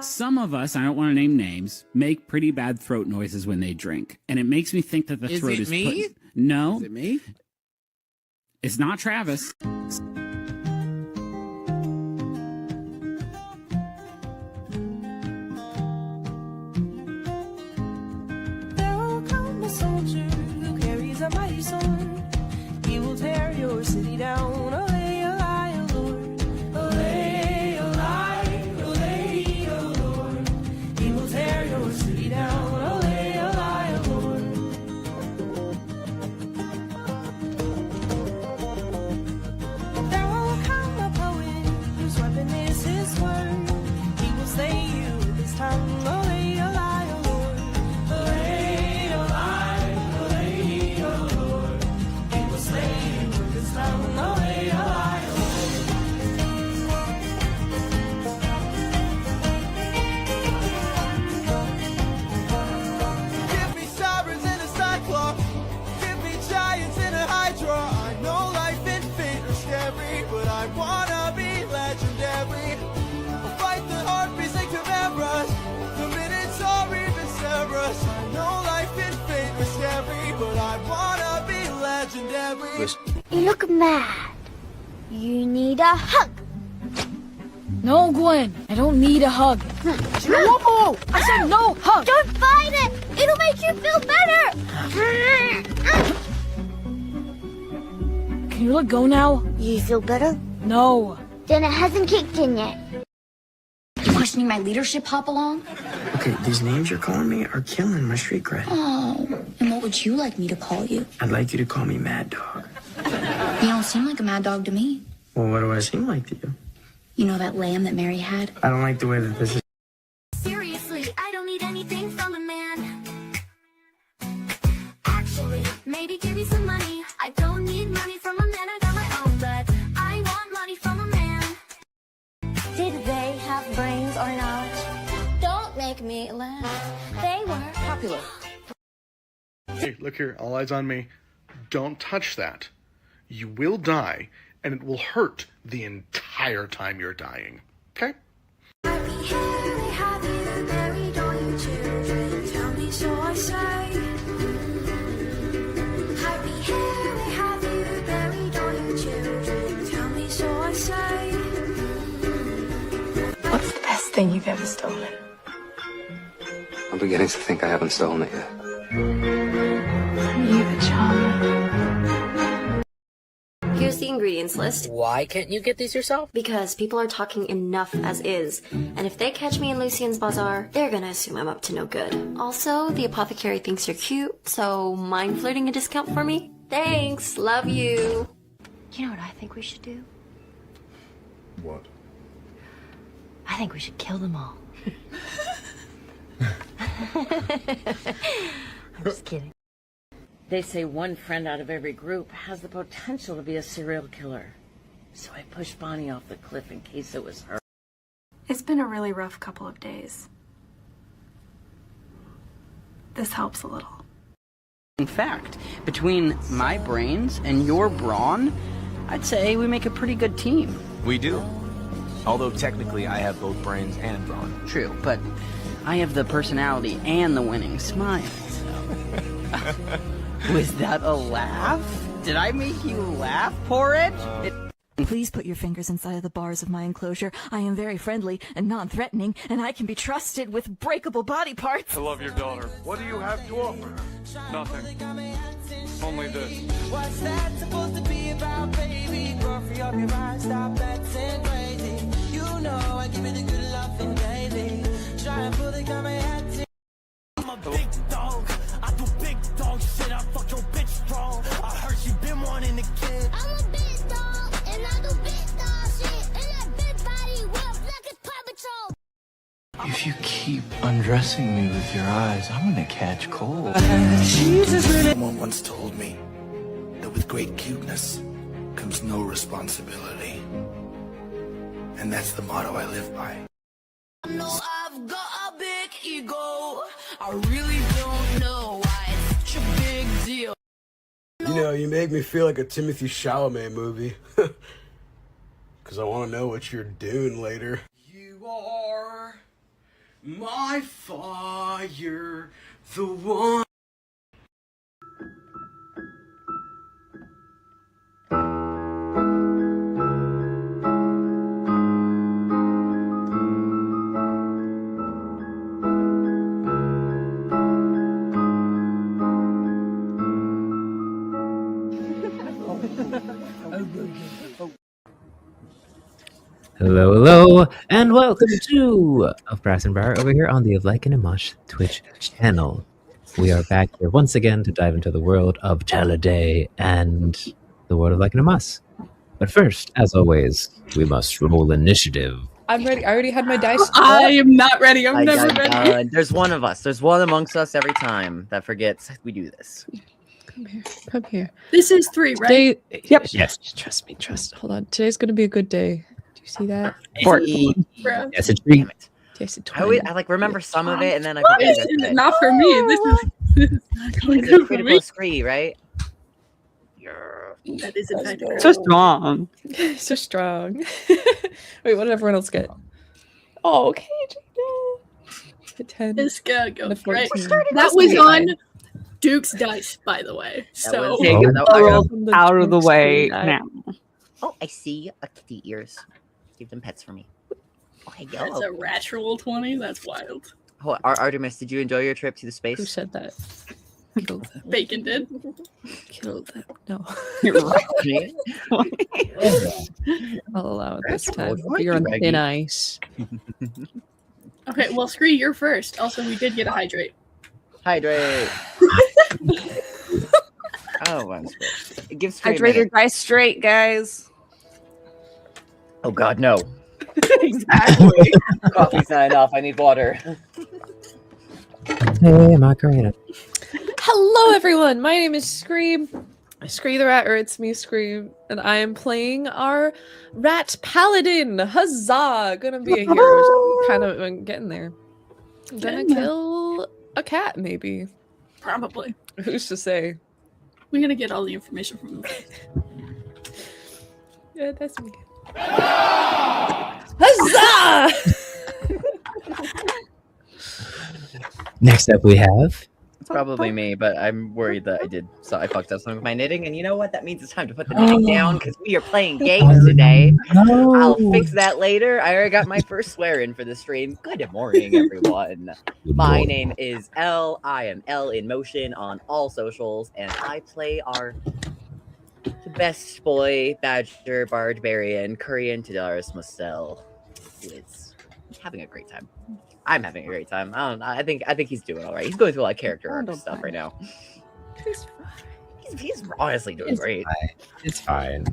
Some of us, I don't want to name names, make pretty bad throat noises when they drink. And it makes me think that the throat is... me? No. Is it me? It's not Travis. There comes a soldier who carries a mighty sword. He will tear your city down. Olay, olay, O Lord. Olay, olay, olay, O Lord. He will tear your city down. Olay, olay, O Lord. There will come a poet whose weapon is his word. He will slay you with his tongue. Olay, olay, O Lord. Olay, olay, olay, O Lord. He will slay you with his tongue. Olay, olay, O Give me sirens and a cyclops. Give me giants and a hydra. I know life and fate are scary, but I wanna be legendary. I'll fight the harpies and chimeras, the minotaur even Cerberus. I know life and fate are scary, but I wanna be legendary. You look mad. You need a hug. No, Gwen, I don't need a hug. Whoa! I said no hug! Don't fight it. It'll make you feel better. Can you let go now? You feel better? No. Then it hasn't kicked in yet. You questioning my leadership, Hopalong? Okay, these names you're calling me are killing my street cred. Oh, and what would you like me to call you? I'd like you to call me Mad Dog. You don't seem like a mad dog to me. Well, what do I seem like to you? You know that lamb that Mary had? I don't like the way that this is. Seriously, I don't need anything from a man. Actually, maybe give me some money. I don't need money from a man, I got my own, but I want money from a man. Did they have brains or not? Don't make me laugh. They were popular. Hey, look here, all eyes on me. Don't touch that. You will die, and it will hurt the entire time you're dying. Okay? Happy Harry, have you married all your children? Tell me so I say. Happy Harry, have you buried all your children? Tell me so I say. What's the best thing you've ever stolen? I'm beginning to think I haven't stolen it yet. You the charmer. Here's the ingredients list. Why can't you get these yourself? Because people are talking enough as is. And if they catch me in Lucien's Bazaar, they're gonna assume I'm up to no good. Also, the apothecary thinks you're cute, so mind flirting a discount for me? Thanks, love you. You know what I think we should do? What? I think we should kill them all. I'm just kidding. They say one friend out of every group has the potential to be a serial killer. So I pushed Bonnie off the cliff in case it was her. It's been a really rough couple of days. This helps a little. In fact, between my brains and your brawn, I'd say we make a pretty good team. We do. Although technically I have both brains and brawn. True, but I have the personality and the winning smile. Was that a laugh? Did I make you laugh, Porridge? Please put your fingers inside of the bars of my enclosure. I am very friendly and non-threatening, and I can be trusted with breakable body parts. I love your daughter. What do you have to offer her? Nothing. Only this. What's that supposed to be about, baby? Girl, free up your mind, stop acting crazy. You know I give it a good loving, baby. Try and pull the camera at you. I'm a big dog. I do big dog shit. I fuck your bitch strong. I heard she been wanting a kid. I'm a big dog, and I do big dog shit. And that big body whip like it's Paw Patrol. If you keep undressing me with your eyes, I'm gonna catch cold. Someone once told me that with great cuteness comes no responsibility. And that's the motto I live by. I know I've got a big ego. I really don't know why it's such a big deal. You know, you make me feel like a Timothy Chalamet movie. Because I want to know what you're doing later. You are My fire, the one. Hello, hello, and welcome to Of Brass and Briar over here on the Of Like and Amosh Twitch channel. We are back here once again to dive into the world of Taladay and the world of Like and Amosh. But first, as always, we must roll initiative. I'm ready. I already had my dice. I am not ready. I'm never ready. There's one of us. There's one amongst us every time that forgets we do this. Come here. Come here. This is 3, right? Today, yep. Yes. Trust me. Hold on. Today's going to be a good day. Do you see that? Yes, it's 3. Yes, it's I like remember some of it and then I What? forget the rest of it. Not for me. This is not going It's a good for critical me. scree, right? That is in fact So strong. So strong. Wait, what did everyone else get? Oh, okay. No. The 10. This guy go. The 14. Right. That was on Duke's dice, by the way. So out of the way now. Oh, I see a kitty ears. Give them pets for me. Oh, hey, yo. That's a natural 20. That's wild. Oh, Artemis, did you enjoy your trip to the space? Who said that? Bacon did. Killed that. No. You're right. I'll allow it this That's time. right, You're on Reggie. thin ice. Okay, well, Scree, you're first. Also, we did get a hydrate. Hydrate. Oh, I'm scared. It gives Scree a Hydrate your minute. guys straight, guys. Oh God, no. Exactly. Coffee's not enough. I need water. Hey, Macarena. Hello, everyone. My name is Scream. Scree the Rat, or it's me, Scream, and I am playing our Rat Paladin. Huzzah! Gonna be a hero. Kind of getting there. I'm gonna kill a cat, maybe. Probably. Who's to say? We're gonna get all the information from them. Yeah, that's me. Huzzah! Next up, we have. It's probably me, but I'm worried that I fucked up some of my knitting, and you know what? That means it's time to put the knitting down because we are playing games today. No. I'll fix that later. I already got my first swear in for the stream. Good morning, everyone. My name is L. I am L in motion on all socials, and I play our best boy, Badger, Barbarian, Korean Tadaris Mustel, who is having a great time. I'm having a great time. I think he's doing all right. He's going through a lot of character arc stuff right now. He's honestly doing great. It's fine.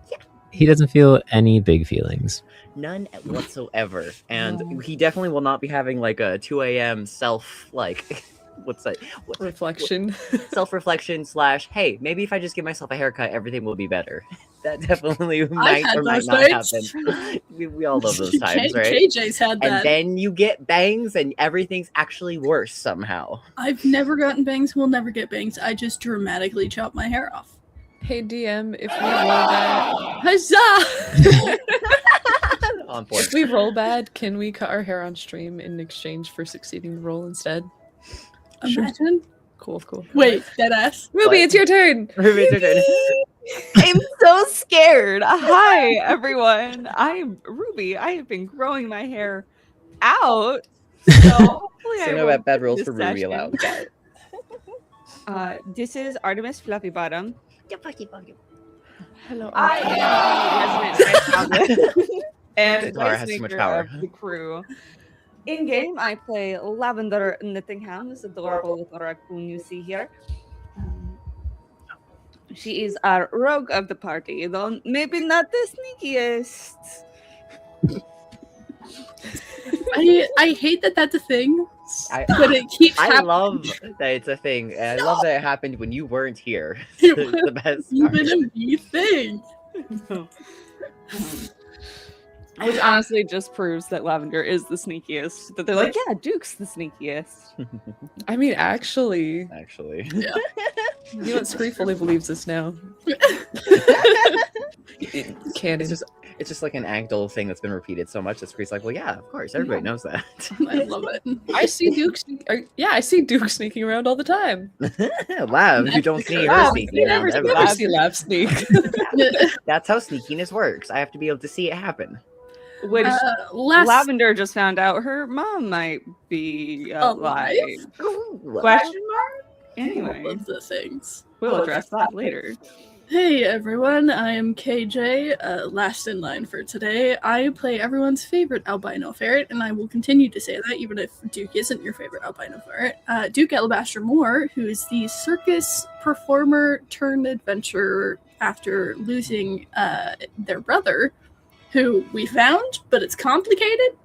Yeah. He doesn't feel any big feelings. None whatsoever. And he definitely will not be having like a 2 a.m. what's that? Reflection. Self-reflection / hey, maybe if I just give myself a haircut, everything will be better. That definitely might had or might those not nights. happen. We all love those times, right? KJ's had that. And then you get bangs and everything's actually worse somehow. I've never gotten bangs. We'll never get bangs. I just dramatically chop my hair off. Hey, DM, if we roll bad... Huzzah! On point. If we roll bad, can we cut our hair on stream in exchange for succeeding the roll instead? Imagine. Cool. Wait, deadass. Ruby, it's your turn. Ruby, it's your turn. I'm so scared. Hi, everyone. I'm Ruby. I have been growing my hair out. So hopefully So I no won't bad do rules this for Ruby session. allowed. This is Artemis Fluffy Bottom. Hello. I am the resident and Laura has so much power. of the crew. In game, I play Lavender Nittingham, this adorable little raccoon you see here. She is our rogue of the party, though maybe not the sneakiest. I hate that that's a thing, but it keeps I happening. love that it's a thing, and I love that it happened when you weren't here. It's the best part. Even a me thing. Which honestly just proves that Lavender is the sneakiest. That they're like, yeah, Duke's the sneakiest. I mean, actually. Yeah. You know what? Scree fully believes this now. Canon. It's just like an anecdotal thing that's been repeated so much that Scree's like, well, yeah, of course, everybody knows that. I love it. I see Duke. I see Duke sneaking around all the time. Lav, you don't see her Lav, sneaking you around. never see Lav sneak. That's how sneakiness works. I have to be able to see it happen. Which last- Lavender just found out her mom might be alive. Question mark? Anyway, all of the things. We'll address that later. Hey everyone, I am KJ, last in line for today. I play everyone's favorite albino ferret, and I will continue to say that even if Duke isn't your favorite albino ferret. Duke Alabaster Moore, who is the circus performer turned adventurer after losing their brother, who we found, but it's complicated,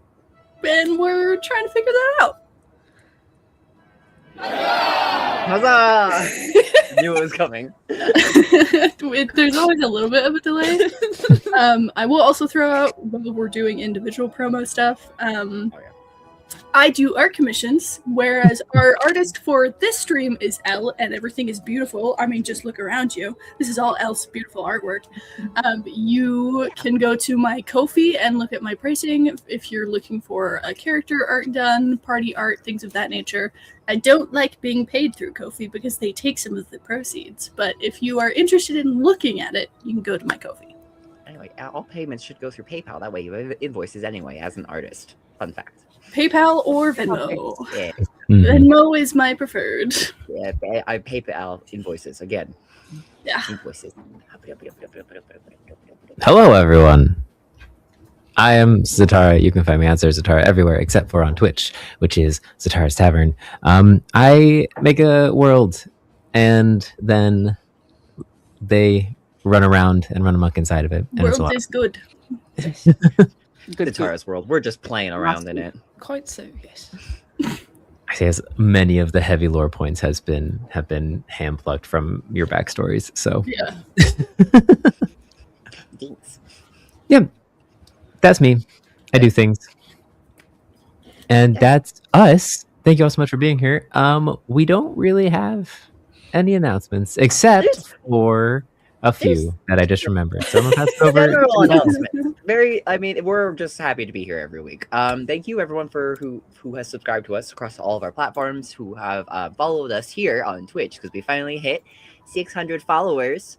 and we're trying to figure that out. Huzzah! Knew it was coming. There's always a little bit of a delay. I will also throw out while we're doing individual promo stuff. I do art commissions, whereas our artist for this stream is Elle, and everything is beautiful. I mean, just look around you. This is all Elle's beautiful artwork. You can go to my Ko-fi and look at my pricing if you're looking for a character art done, party art, things of that nature. I don't like being paid through Ko-fi because they take some of the proceeds, but if you are interested in looking at it, you can go to my Ko-fi. Anyway, all payments should go through PayPal. That way you have invoices anyway as an artist. Fun fact. PayPal or Venmo. Yeah. Venmo is my preferred. Yeah, I PayPal invoices again. Yeah. Invoices. Hello, everyone. I am Zatara. You can find me on Zatara everywhere except for on Twitch, which is Zatara's Tavern. I make a world, and then they run around and run amok inside of it. And it's a World lot. is good. Good Zatara's world. We're just playing around in it. Quite so, yes. I say as many of the heavy lore points have been hand plucked from your backstories. So yeah. Yeah, that's me. I do things, and that's us. Thank you all so much for being here. We don't really have any announcements except for a few that I just remembered. So I'm gonna pass it over. General announcement. We're just happy to be here every week. Thank you everyone for who has subscribed to us across all of our platforms, who have followed us here on Twitch, because we finally hit 600 followers.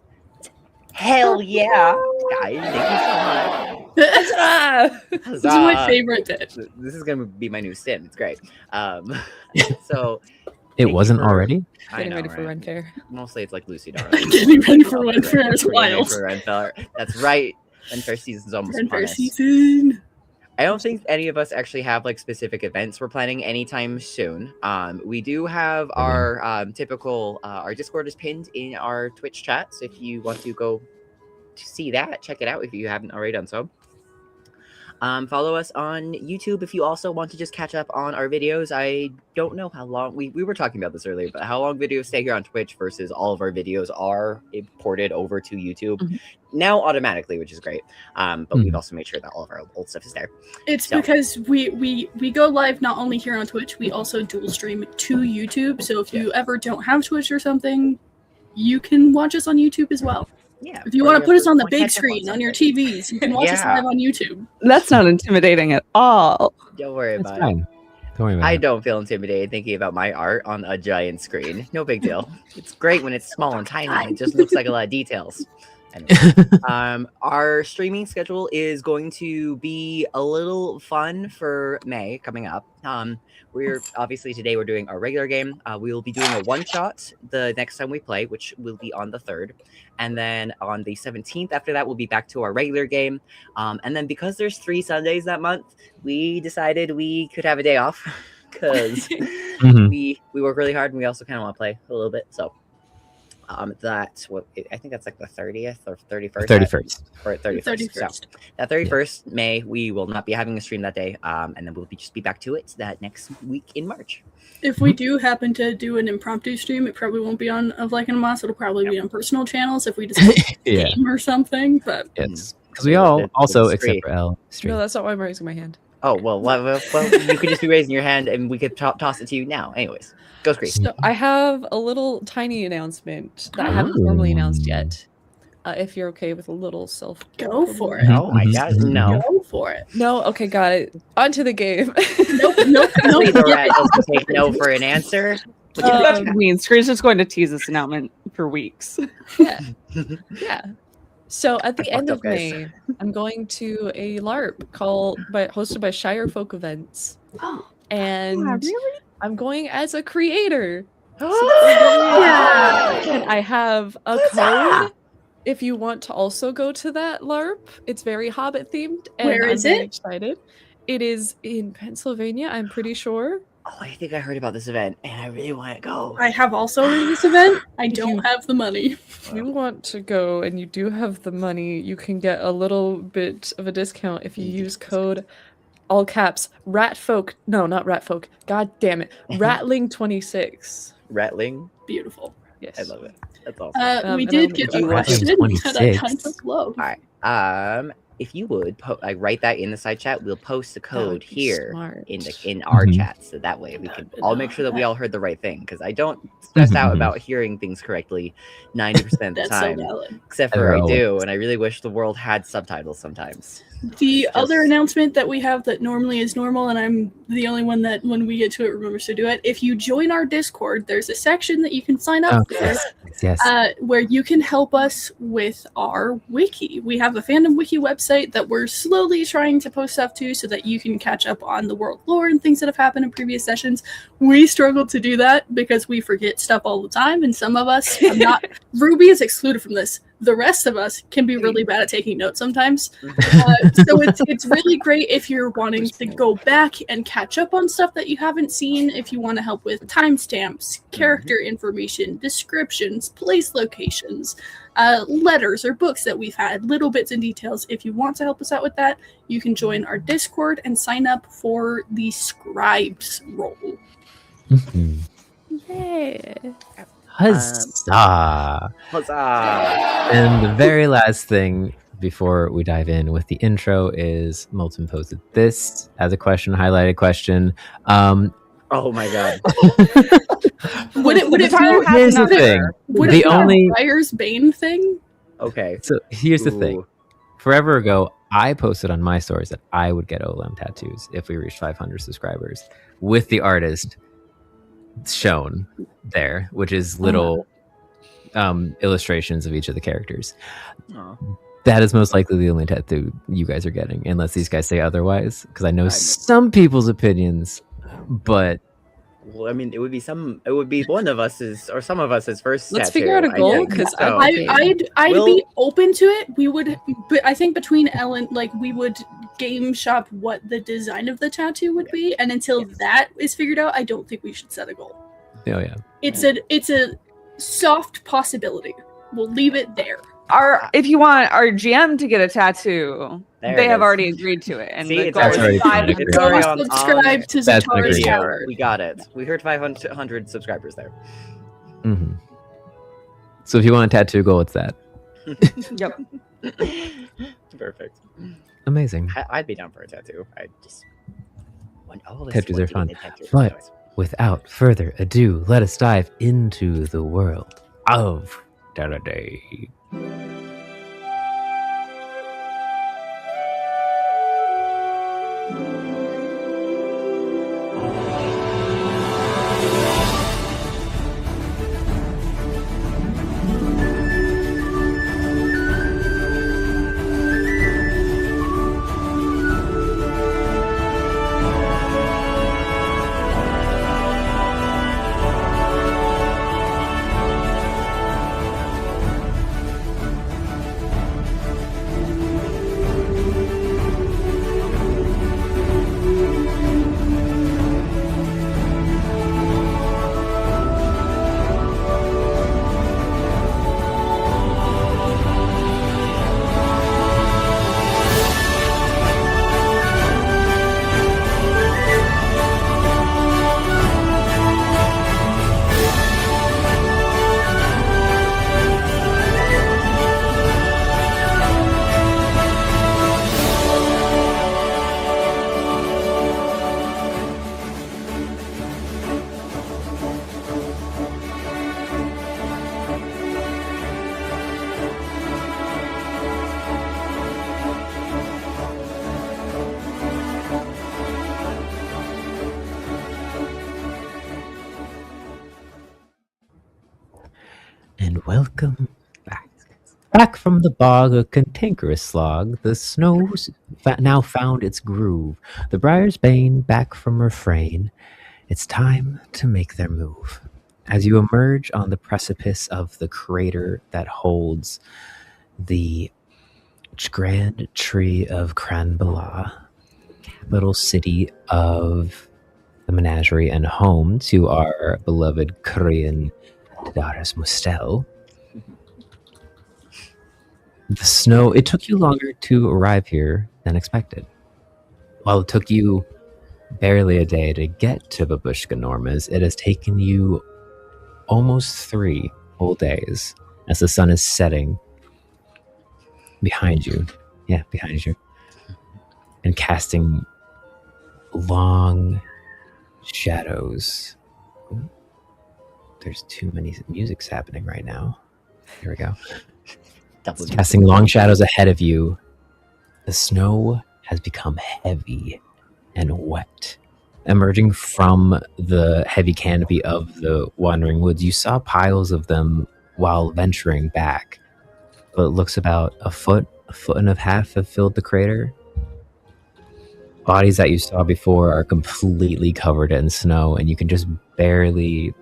Hell yeah, guys! Thank you so much. This is my favorite bit. This is gonna be my new stint. It's great. So it wasn't already. Getting ready for Ren Fair. Mostly it's like Lucy Dara. Getting ready for Ren Fair is wild. That's right. Ren Fair season's almost Ren upon Fair us. season. I don't think any of us actually have like specific events we're planning anytime soon. We do have our typical our Discord is pinned in our Twitch chat, so if you want to go to see that, check it out if you haven't already done so. Follow us on YouTube if you also want to just catch up on our videos. I don't know how long we were talking about this earlier, but how long videos stay here on Twitch versus all of our videos are imported over to YouTube now automatically, which is great. But we've also made sure that all of our old stuff is there. It's because we go live not only here on Twitch, we also dual stream to YouTube. So if you ever don't have Twitch or something, you can watch us on YouTube as well. Yeah. If you want to put us on the big screen on your TVs, you can watch us live on YouTube. That's not intimidating at all. Don't worry It's about fine. it. Don't worry about I it. don't feel intimidated thinking about my art on a giant screen. No big deal. It's great when it's small and tiny. It just looks like a lot of details. Anyway, our streaming schedule is going to be a little fun for May coming up. We're obviously today we're doing our regular game. We will be doing a one-shot the next time we play, which will be on the 3rd. And then on the 17th after that, we'll be back to our regular game. And then because there's 3 Sundays that month, we decided we could have a day off because we work really hard and we also kind of want to play a little bit. So that's what I think that's like the 30th or 31st. 31st. Or 31st. So that 31st May, we will not be having a stream that day. And then we'll just be back to it that next week in March. If we do happen to do an impromptu stream, it probably won't be on Of Like and Moss. It'll probably be on personal channels if we just Yeah. game or something. But Yes, because we all also, except for L, stream. No, that's not why I'm raising my hand. Oh, well, you could just be raising your hand and we could toss it to you now. Anyways, go Scree. So I have a little tiny announcement that I haven't formally announced yet. if you're okay with a little self. Go for it. Oh my god, no. Go for it. No, okay, got it. On to the game. Nope. Actually, the rat doesn't take no for an answer. That's what I mean. Screw's just going to tease this announcement for weeks. Yeah. Yeah. So at the end fucked of up, guys. May, I'm going to a LARP hosted by Shire Folk Events. And really? I'm going as a creator. Yeah. And I have a code if you want to also go to that LARP. It's very Hobbit themed. And Where is I'm very it? excited. It is in Pennsylvania, I'm pretty sure. Oh, I think I heard about this event, and I really want to go. I have also heard of this event. I don't have the money. If you want to go and you do have the money, you can get a little bit of a discount if you use code all caps ratfolk. No, not ratfolk. God damn it. Ratling26. Ratling? Beautiful. Yes. I love it. That's awesome. We did get a question that I kind of love. All right. If you would write that in the side chat, we'll post the code here in our chat, so that way we can all make sure that we all heard the right thing. Because I don't stress out about hearing things correctly 90% of the That's time, so valid. except for I do, and I really wish the world had subtitles sometimes. The other announcement that we have that normally is normal, and I'm the only one that when we get to it remembers to do it. If you join our Discord, there's a section that you can sign up for, where you can help us with our wiki. We have a fandom wiki website that we're slowly trying to post stuff to so that you can catch up on the world lore and things that have happened in previous sessions. We struggle to do that because we forget stuff all the time, and some of us are not. Ruby is excluded from this. The rest of us can be really bad at taking notes sometimes. So it's really great if you're wanting to go back and catch up on stuff that you haven't seen, if you want to help with timestamps, character information, descriptions, place locations, letters or books that we've had, little bits and details. If you want to help us out with that, you can join our Discord and sign up for the Scribes role. Yeah. Huzzah! Huzzah! And the very last thing before we dive in with the intro is Molten posted this as a question, highlighted question. Oh my god! Would it be Here's the thing. The only Briar's Bane thing? Okay. So here's the thing. Forever ago, I posted on my stories that I would get OLM tattoos if we reached 500 subscribers with the artist shown there, which is little illustrations of each of the characters. That is most likely the only tattoo you guys are getting, unless these guys say otherwise, because I know some people's opinions, but well, I mean, it would be one of us's or some of us's first. Let's tattoo, figure out a goal, because I'd be open to it. We would, but I think between Ellen, we would game shop what the design of the tattoo would be, and until that is figured out, I don't think we should set a goal. Oh yeah, it's a soft possibility. We'll leave it there. If you want our GM to get a tattoo, they have already agreed to it, and the goal is 500. Subscribe to Zatara's Tower. We got it. We heard 500 subscribers there. Mm-hmm. So if you want a tattoo goal, it's that. Yep. Perfect. Amazing. I'd be down for a tattoo. I just tattoos are fun. But without further ado, let us dive into the world of Day. And welcome back. Back from the bog, a cantankerous slog, the snow's now found its groove. The Briar's bane back from refrain. It's time to make their move. As you emerge on the precipice of the crater that holds the grand tree of Cranbala, capital city of the menagerie and home to our beloved Korean Daras Mustel. The snow, it took you longer to arrive here than expected. While it took you barely a day to get to Babushka Normas, it has taken you almost 3 whole days as the sun is setting behind you. Yeah, behind you. And casting long shadows. Ooh, there's too many music's happening right now. Here we go. Casting long shadows ahead of you. The snow has become heavy and wet. Emerging from the heavy canopy of the wandering woods, you saw piles of them while venturing back. But it looks about a foot and a half have filled the crater. Bodies that you saw before are completely covered in snow, and you can just barely...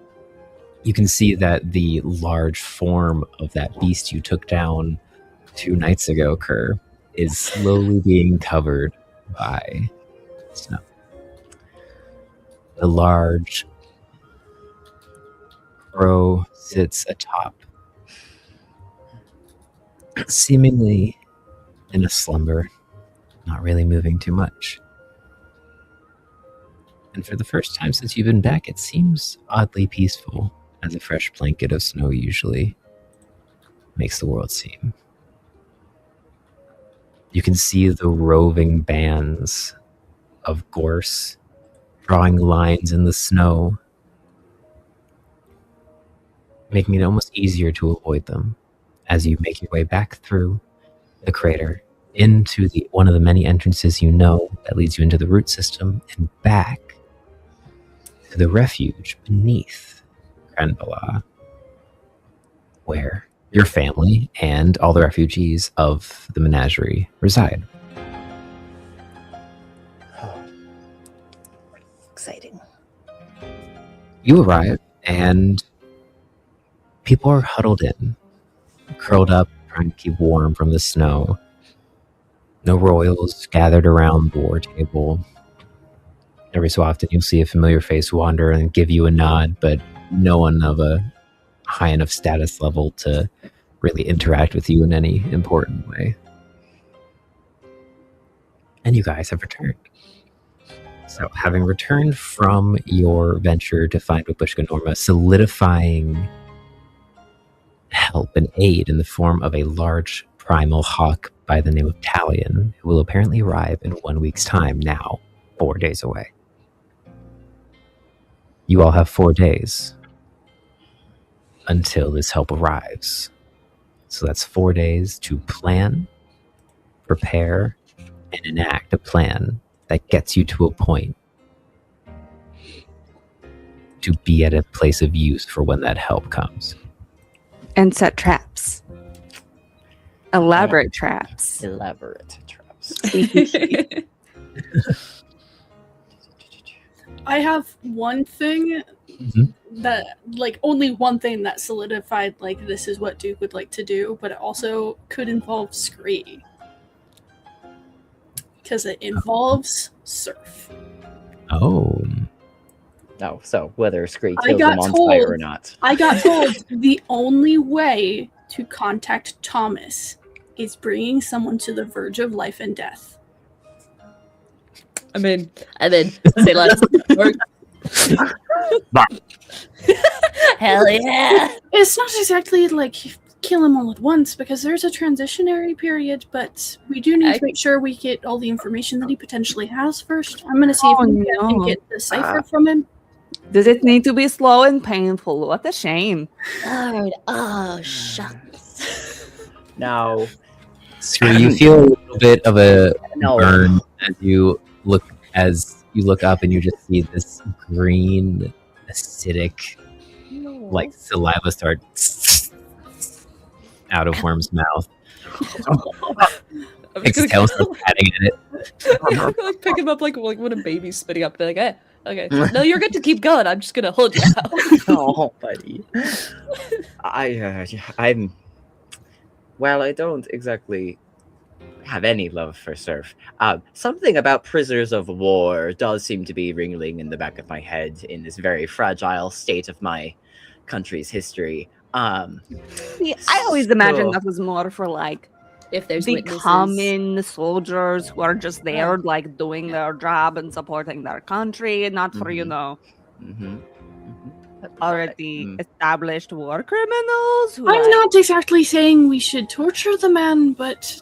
You can see that the large form of that beast you took down 2 nights ago, Kerr, is slowly being covered by snow. The large crow sits atop, seemingly in a slumber, not really moving too much. And for the first time since you've been back, it seems oddly peaceful, as a fresh blanket of snow usually makes the world seem. You can see the roving bands of gorse drawing lines in the snow, making it almost easier to avoid them as you make your way back through the crater into one of the many entrances you know that leads you into the root system and back to the refuge beneath Cranbala, where your family and all the refugees of the menagerie reside. Exciting. You arrive, and people are huddled in, curled up, trying to keep warm from the snow. No royals gathered around the war table. Every so often you'll see a familiar face wander and give you a nod, but no one of a high enough status level to really interact with you in any important way. And you guys have returned. So, having returned from your venture to find Babushka Norma, solidifying help and aid in the form of a large primal hawk by the name of Talion, who will apparently arrive in 1 week's time now, 4 days away. You all have 4 days until this help arrives. So that's 4 days to plan, prepare, and enact a plan that gets you to a point to be at a place of use for when that help comes. And set traps. Elaborate traps. Elaborate traps. I have one thing that, like, only one thing that solidified, like, this is what Duke would like to do, but it also could involve Scree. Because it involves surf. Oh. No, so whether Scree kills him on fire or not. I got told the only way to contact Thomas is bringing someone to the verge of life and death. I'm in. Say less. Hell yeah. It's not exactly like kill him all at once because there's a transitionary period, but we do need to make sure we get all the information that he potentially has first. I'm going to see if we can get the cipher from him. Does it need to be slow and painful? What a shame. Lord, oh, shucks. No. So you feel a little bit of a burn as you look up and you just see this green, acidic, like saliva start out of Worm's mouth. I'm Takes his tail and starts patting at it. like pick him up like when a baby's spitting up. Be like, eh, okay, no, you're good to keep going. I'm just gonna hold you out. Oh, buddy. I'm. Well, I don't exactly have any love for surf. Something about prisoners of war does seem to be ringing in the back of my head in this very fragile state of my country's history. See, I always imagined that was more for like if there's the witnesses. common soldiers who are just there, like doing their job and supporting their country, and not for already established war criminals. Who, I'm not exactly saying we should torture the man, but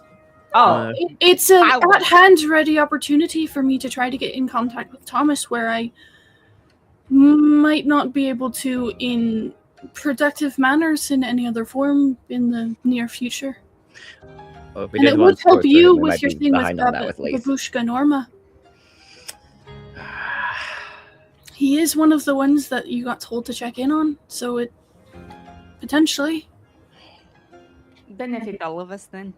it's an at-hand ready opportunity for me to try to get in contact with Thomas, where I might not be able to in productive manners in any other form in the near future. Well, And it would help you with your thing with Babushka Norma. He is one of the ones that you got told to check in on, so it potentially benefit all of us then.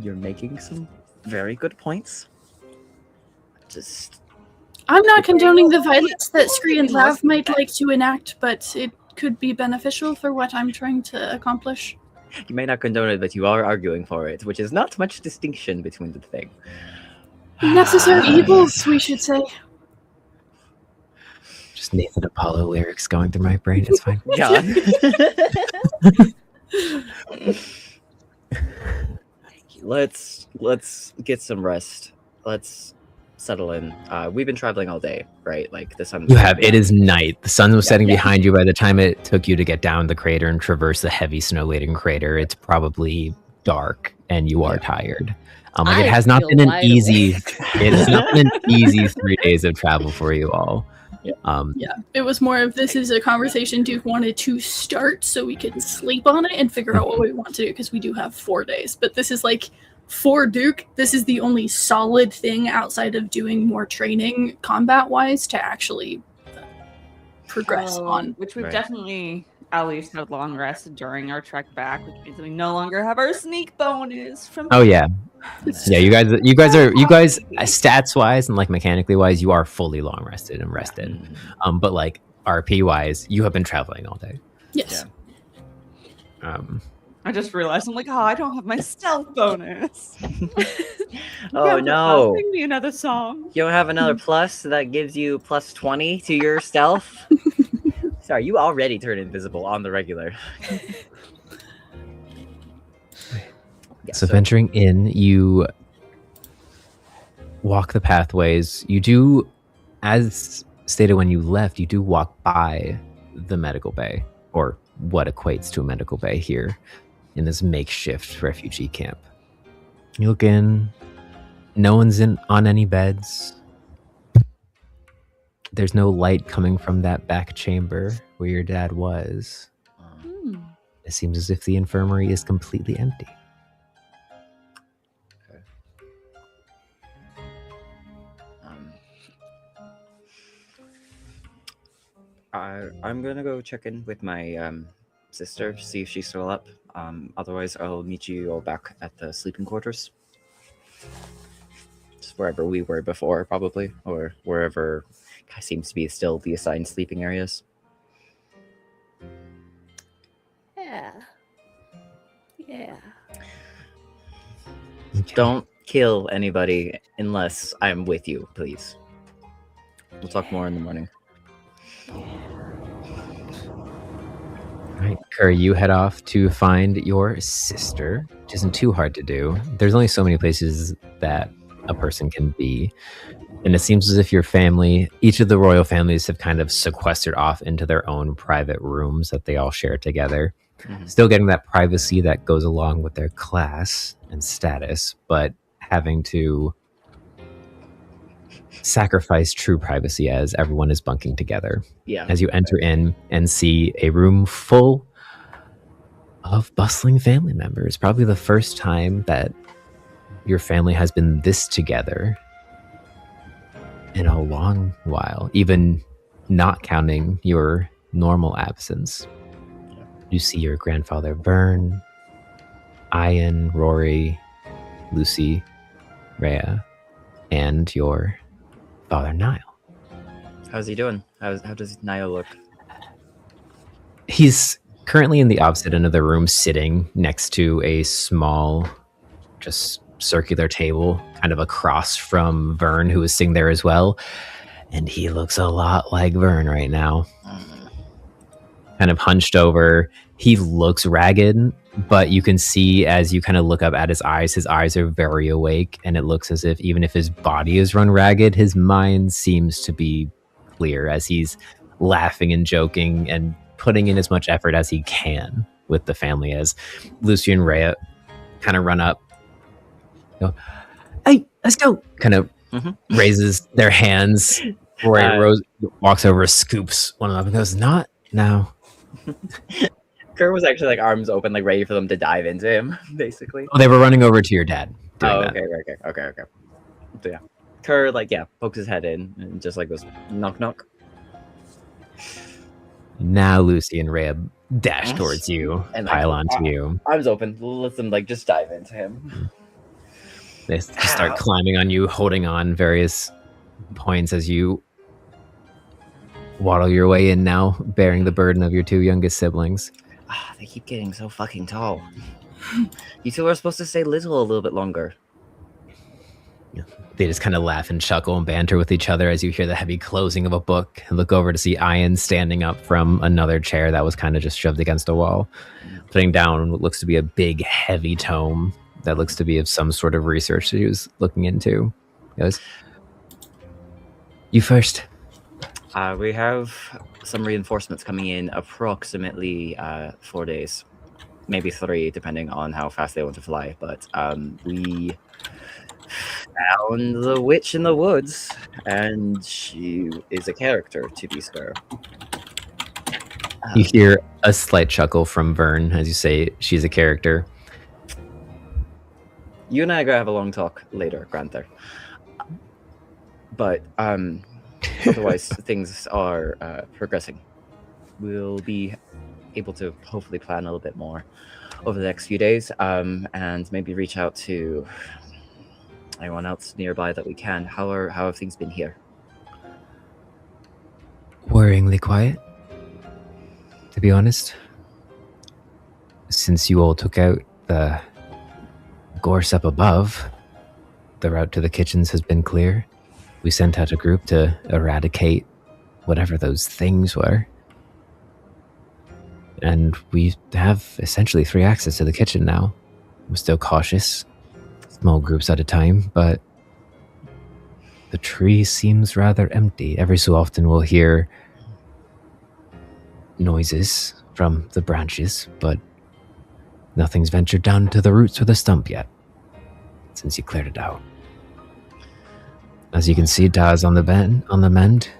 You're making some very good points. I'm not condoning the violence that Scree and Lav might like to enact, but it could be beneficial for what I'm trying to accomplish. You may not condone it, but you are arguing for it, which is not much distinction between the thing. Necessary evils, we should say. Just Nathan Apollo lyrics going through my brain. It's fine. Yeah. Let's get some rest. Let's settle in. We've been traveling all day, right? Like the sun. You have. It is night. The sun was setting behind you by the time it took you to get down the crater and traverse the heavy snow-laden crater. It's probably dark, and you are tired. It has not been an easy. It has not been an easy 3 days of travel for you all. It was more of this is a conversation Duke wanted to start so we can sleep on it and figure out what we want to do, because we do have 4 days. But this is like, for Duke, this is the only solid thing outside of doing more training combat-wise to actually progress on. Which we've definitely at least had long rest during our trek back, which means we no longer have our sneak bonus from. Oh yeah, yeah. You guys stats wise and like mechanically wise, you are fully long rested and rested. But like RP wise, you have been traveling all day. Yes. I just realized I'm like, I don't have my stealth bonus. Oh no! Sing me another song. You don't have another plus that gives you plus 20 to your stealth. Sorry, you already turn invisible on the regular. So venturing in, you walk the pathways. You do, as stated when you left, you do walk by the medical bay, or what equates to a medical bay here in this makeshift refugee camp. You look in, no one's on any beds. There's no light coming from that back chamber where your dad was. It seems as if the infirmary is completely empty. I'm gonna go check in with my sister, see if she's still up. Otherwise, I'll meet you all back at the sleeping quarters. Just wherever we were before, probably, or wherever seems to be still the assigned sleeping areas. Yeah. Don't kill anybody unless I'm with you, please. We'll talk more in the morning. Alright, Curry, you head off to find your sister, which isn't too hard to do. There's only so many places that a person can be. And it seems as if your family, each of the royal families have kind of sequestered off into their own private rooms that they all share together. Still getting that privacy that goes along with their class and status, but having to sacrifice true privacy as everyone is bunking together. Yeah. As you enter in and see a room full of bustling family members. Probably the first time that your family has been this together in a long while, even not counting your normal absence. You see your grandfather Vern, Ian, Rory, Lucy, Rhea, and your father, Niall. How's he doing? How does Niall look? He's currently in the opposite end of the room, sitting next to a small, just circular table, kind of across from Vern, who is sitting there as well. And he looks a lot like Vern right now. Kind of hunched over. He looks ragged, but you can see as you kind of look up at his eyes are very awake, and it looks as if even if his body is run ragged, his mind seems to be clear as he's laughing and joking and putting in as much effort as he can with the family. As Lucy and Rhea kind of run up, go, "Hey, let's go!" Kind of raises their hands. Rose walks over, scoops one of them, and goes, "Not now." Kerr was actually like arms open, like ready for them to dive into him, basically. Oh, they were running over to your dad. Okay. So yeah, Kerr pokes his head in and just like goes knock knock. Now Lucy and Rhea dash towards you and pile onto you. Arms open, let them like just dive into him. They just start climbing on you, holding on various points as you waddle your way in now, bearing the burden of your two youngest siblings. They keep getting so fucking tall. You two are supposed to stay little a little bit longer. They just kind of laugh and chuckle and banter with each other as you hear the heavy closing of a book and look over to see Ian standing up from another chair that was kind of just shoved against a wall, putting down what looks to be a big, heavy tome that looks to be of some sort of research that he was looking into. He goes, "You first." We have some reinforcements coming in approximately 4 days, maybe 3, depending on how fast they want to fly. But we found the witch in the woods, and she is a character, to be sure. You hear a slight chuckle from Vern as you say she's a character. You and I are going to have a long talk later, Granther. But otherwise, things are progressing. We'll be able to hopefully plan a little bit more over the next few days, and maybe reach out to anyone else nearby that we can. How have things been here? Worryingly quiet, to be honest. Since you all took out the gorse up above, the route to the kitchens has been clear. We sent out a group to eradicate whatever those things were. And we have essentially free access to the kitchen now. We're still cautious, small groups at a time, but the tree seems rather empty. Every so often we'll hear noises from the branches, but nothing's ventured down to the roots or the stump yet, since you cleared it out. As you can see, Da's on the mend.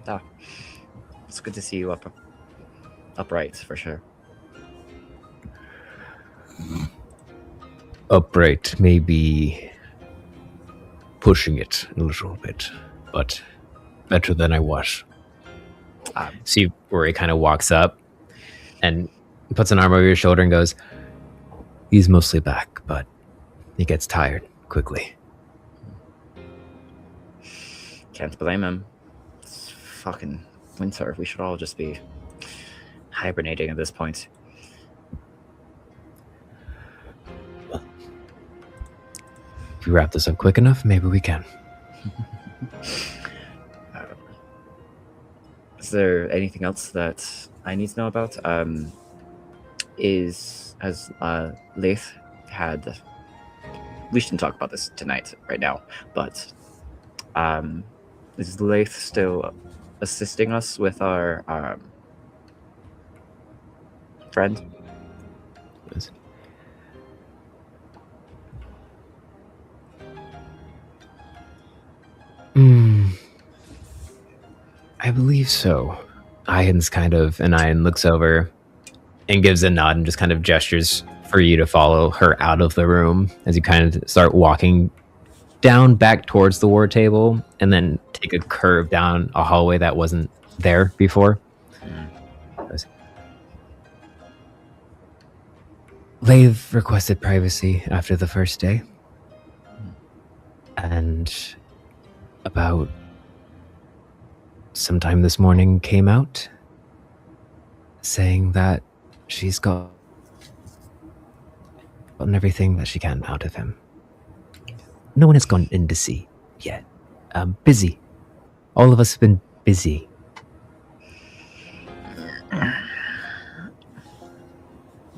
Da. It's good to see you upright, for sure. Upright, maybe pushing it a little bit, but better than I was. See where he kind of walks up and puts an arm over your shoulder and goes, "He's mostly back, but he gets tired quickly." Can't blame him. It's fucking winter. We should all just be hibernating at this point. If we wrap this up quick enough, maybe we can. Is there anything else that I need to know about? Has Leith had... We shouldn't talk about this tonight, right now, but is Leith still assisting us with our friend? Yes. I believe so. Ian looks over and gives a nod and just kind of gestures for you to follow her out of the room as you kind of start walking down back towards the war table and then take a curve down a hallway that wasn't there before. Lathe requested privacy after the first day. And about sometime this morning came out saying that she's gotten everything that she can out of him. No one has gone in to see yet. Busy. All of us have been busy.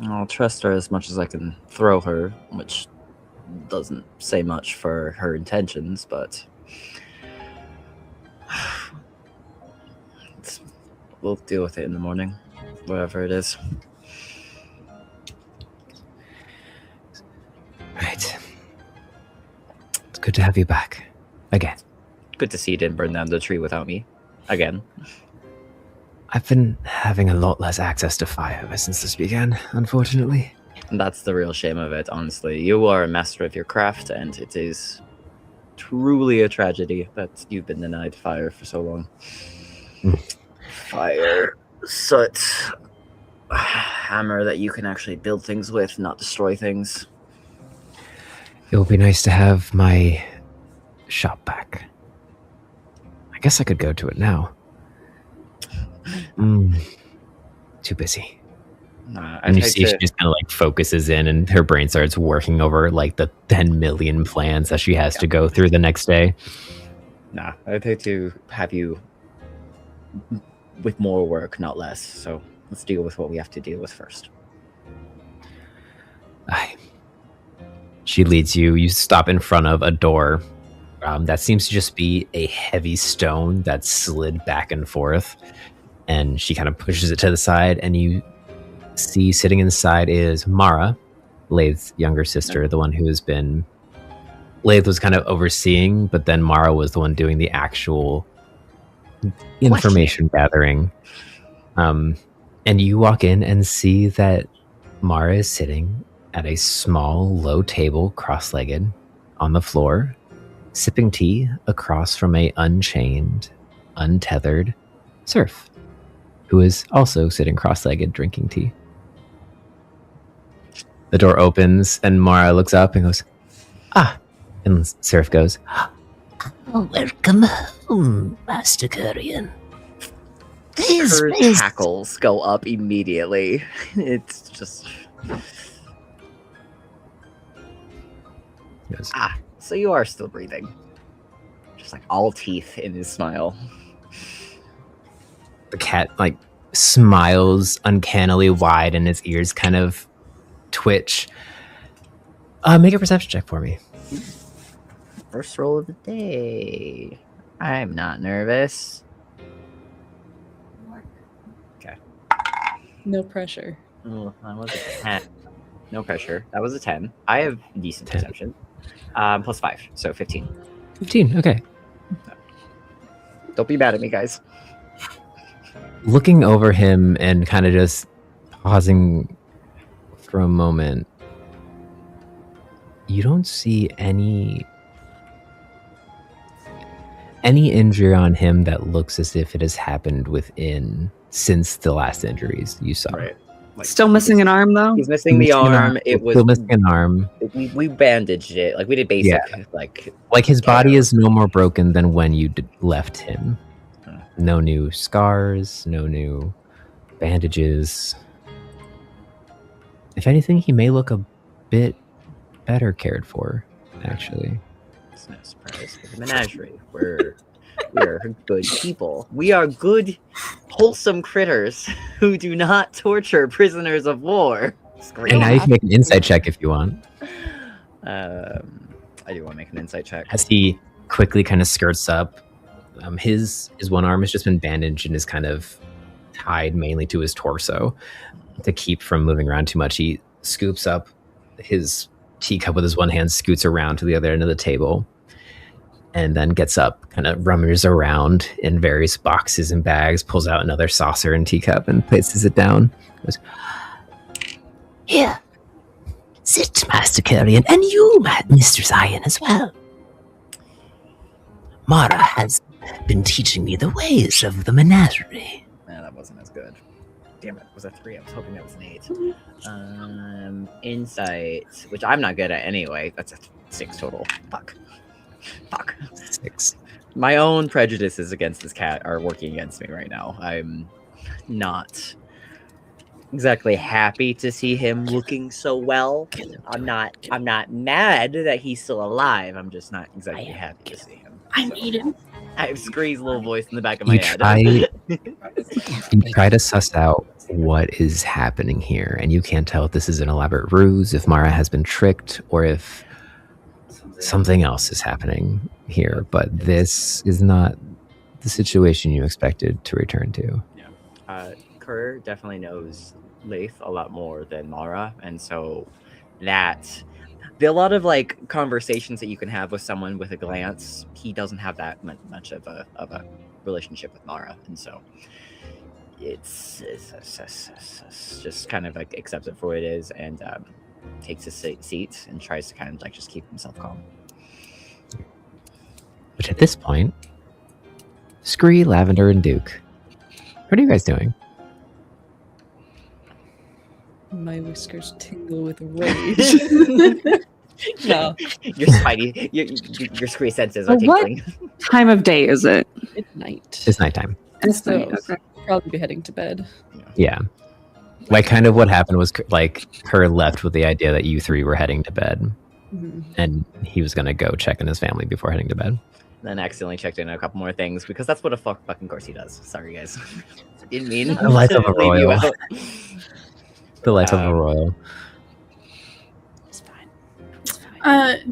I'll trust her as much as I can throw her, which doesn't say much for her intentions, but we'll deal with it in the morning, whatever it is. Right. It's good to have you back. Again. Good to see you didn't burn down the tree without me. Again. I've been having a lot less access to fire ever since this began, unfortunately. That's the real shame of it, honestly. You are a master of your craft, and it is truly a tragedy that you've been denied fire for so long. Fire, soot, hammer that you can actually build things with, not destroy things. It will be nice to have my shop back. I guess I could go to it now. Too busy. And you see she just kind of like focuses in and her brain starts working over like the 10 million plans that she has to go through the next day. Nah, I'd hate to have you with more work, not less. So let's deal with what we have to deal with first. She leads you. You stop in front of a door that seems to just be a heavy stone that's slid back and forth. And she kind of pushes it to the side, and you see sitting inside is Mara, Lathe's younger sister, the one who has been... Lathe was kind of overseeing, but then Mara was the one doing the actual information gathering. And you walk in and see that Mara is sitting at a small, low table, cross-legged, on the floor, sipping tea across from a unchained, untethered serf, who is also sitting cross-legged drinking tea. The door opens, and Mara looks up and goes, and Seraph goes, welcome home, Master Curian. Her hackles go up immediately. It's just... Yes. So you are still breathing. Just like all teeth in his smile. The cat like smiles uncannily wide and his ears kind of twitch. Make a perception check for me. First roll of the day. I'm not nervous. Okay. No pressure. Oh, that was a 10. No pressure. That was a 10. I have decent perception. Plus 5, so 15. 15, okay. Don't be mad at me, guys. Looking over him and kind of just pausing for a moment, you don't see any injury on him that looks as if it has happened since the last injuries you saw. Right. Like, still missing an arm, though? He's missing the arm. It was still missing an arm. We bandaged it. Like, we did basic. Yeah. Like his body is no more broken than when you left him. No new scars, no new bandages. If anything, he may look a bit better cared for, actually. It's no surprise. It's a menagerie. We're good people. We are good, wholesome critters who do not torture prisoners of war. And now you can make an insight check if you want. I do want to make an insight check. As he quickly kind of skirts up, his one arm has just been bandaged and is kind of tied mainly to his torso to keep from moving around too much. He scoops up his teacup with his one hand, scoots around to the other end of the table, and then gets up, kind of rummages around in various boxes and bags, pulls out another saucer and teacup and places it down. Goes, here, sit, Master Curian, and you, Mistress Iron, as well. Mara has been teaching me the ways of the menagerie. Yeah, that wasn't as good. damn it, was a 3? I was hoping that was an 8. Insight, which I'm not good at anyway. That's a 6 total. Fuck. 6. My own prejudices against this cat are working against me right now. I'm not exactly happy to see him looking so well. I'm not mad that he's still alive. I'm just not exactly happy to see him. I need him. I have Scree's little voice in the back of my You head. try to suss out what is happening here, and you can't tell if this is an elaborate ruse, if Mara has been tricked, or if something else is happening here. But this is not the situation you expected to return to. Kerr definitely knows Leith a lot more than Mara, and so that there are a lot of like conversations that you can have with someone with a glance. He doesn't have that much of a relationship with Mara, and so it's just kind of like accepts it for what it is, and takes his seat and tries to kind of like just keep himself calm. Which at this point, Scree, Lavender, and Duke, what are you guys doing? My whiskers tingle with rage. No. Your spidey, your Scree senses are tingling. What time of day is it? It's night. It's nighttime. It's So night. Okay. probably be heading to bed. Yeah. Like, kind of what happened was, like, her left with the idea that you 3 were heading to bed. Mhm. And he was going to go check on his family before heading to bed. Then accidentally checked in a couple more things because that's what a fucking course he does. Sorry, guys. Didn't mean The life of a to leave you royal. out. The life of a royal.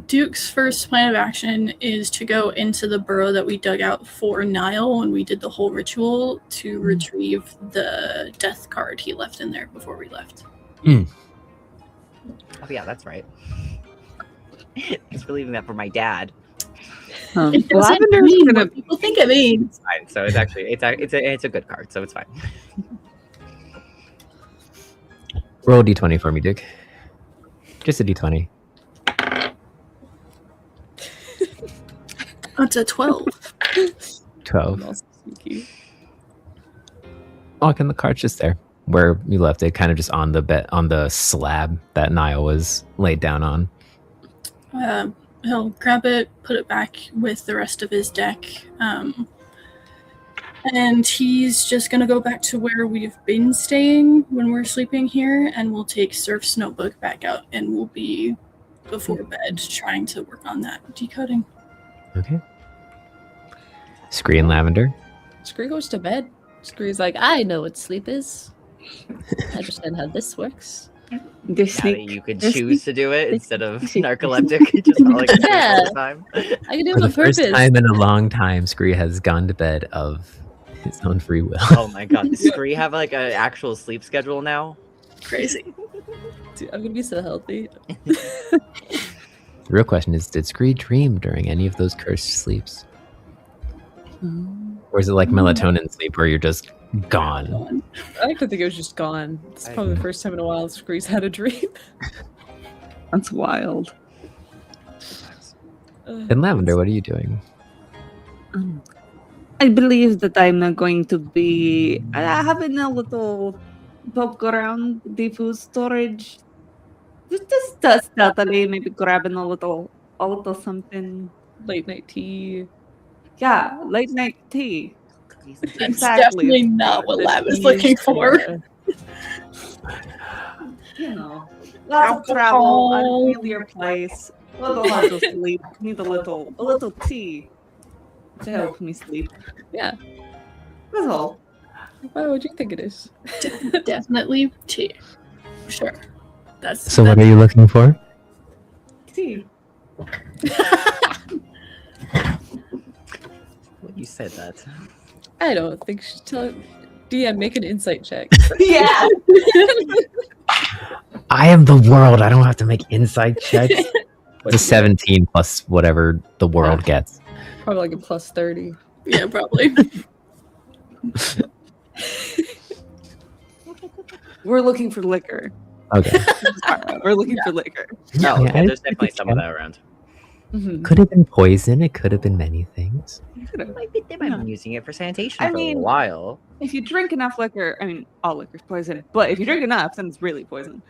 Duke's first plan of action is to go into the burrow that we dug out for Niall when we did the whole ritual to retrieve the death card he left in there before we left. Oh yeah, that's right. Thanks for leaving that for my dad. It doesn't mean what people think it means. It's fine. So it's actually it's a good card, so it's fine. Roll a d20 for me, Duke. Just a d20. That's a 12. 12. Oh, and the card's just there where you left it, kind of just on the bed, on the slab that Niall was laid down on. He'll grab it, put it back with the rest of his deck, and he's just gonna go back to where we've been staying when we're sleeping here, and we'll take Surf's notebook back out, and we'll be before bed trying to work on that decoding. Okay. Scree and Lavender. Scree goes to bed. Scree's like, I know what sleep is. I understand how this works. Now that you could choose to do it instead of narcoleptic, just falling asleep all the time. I can do For it the on first purpose. time in a long time, Scree has gone to bed of his own free will. Oh my god, does Scree have like an actual sleep schedule now? Crazy. Dude, I'm gonna be so healthy. The real question is, did Scree dream during any of those cursed sleeps? Or is it like melatonin sleep where you're just gone? I like to think it was just gone. It's probably the first time in a while Scree's had a dream. That's wild. And Lavender, what are you doing? I believe that I'm not going to be having a little poke around the food storage. Just stealthily, maybe grabbing a little something. Late night tea. Yeah, late night tea. That's definitely not what Lab is looking for. You know, lots of travel, unfamiliar place, a little hard to sleep. Need a little tea to help me sleep. Yeah. That's all. Why would you think it is? Definitely tea. Sure. That's So what are you looking for? tea. You said that. I don't think she's telling. DM, make an insight check. Yeah. I am the world. I don't have to make inside checks. It's a 17 plus whatever the world gets. Probably like a plus 30. Yeah, probably. We're looking for liquor. Okay. We're looking for liquor. No, Yeah, there's definitely some of that around. Could have been poison. It could have been many things. They might have been using it for sanitation I for mean, a while. If you drink enough liquor, I mean, all liquor's poison, but if you drink enough, then it's really poison.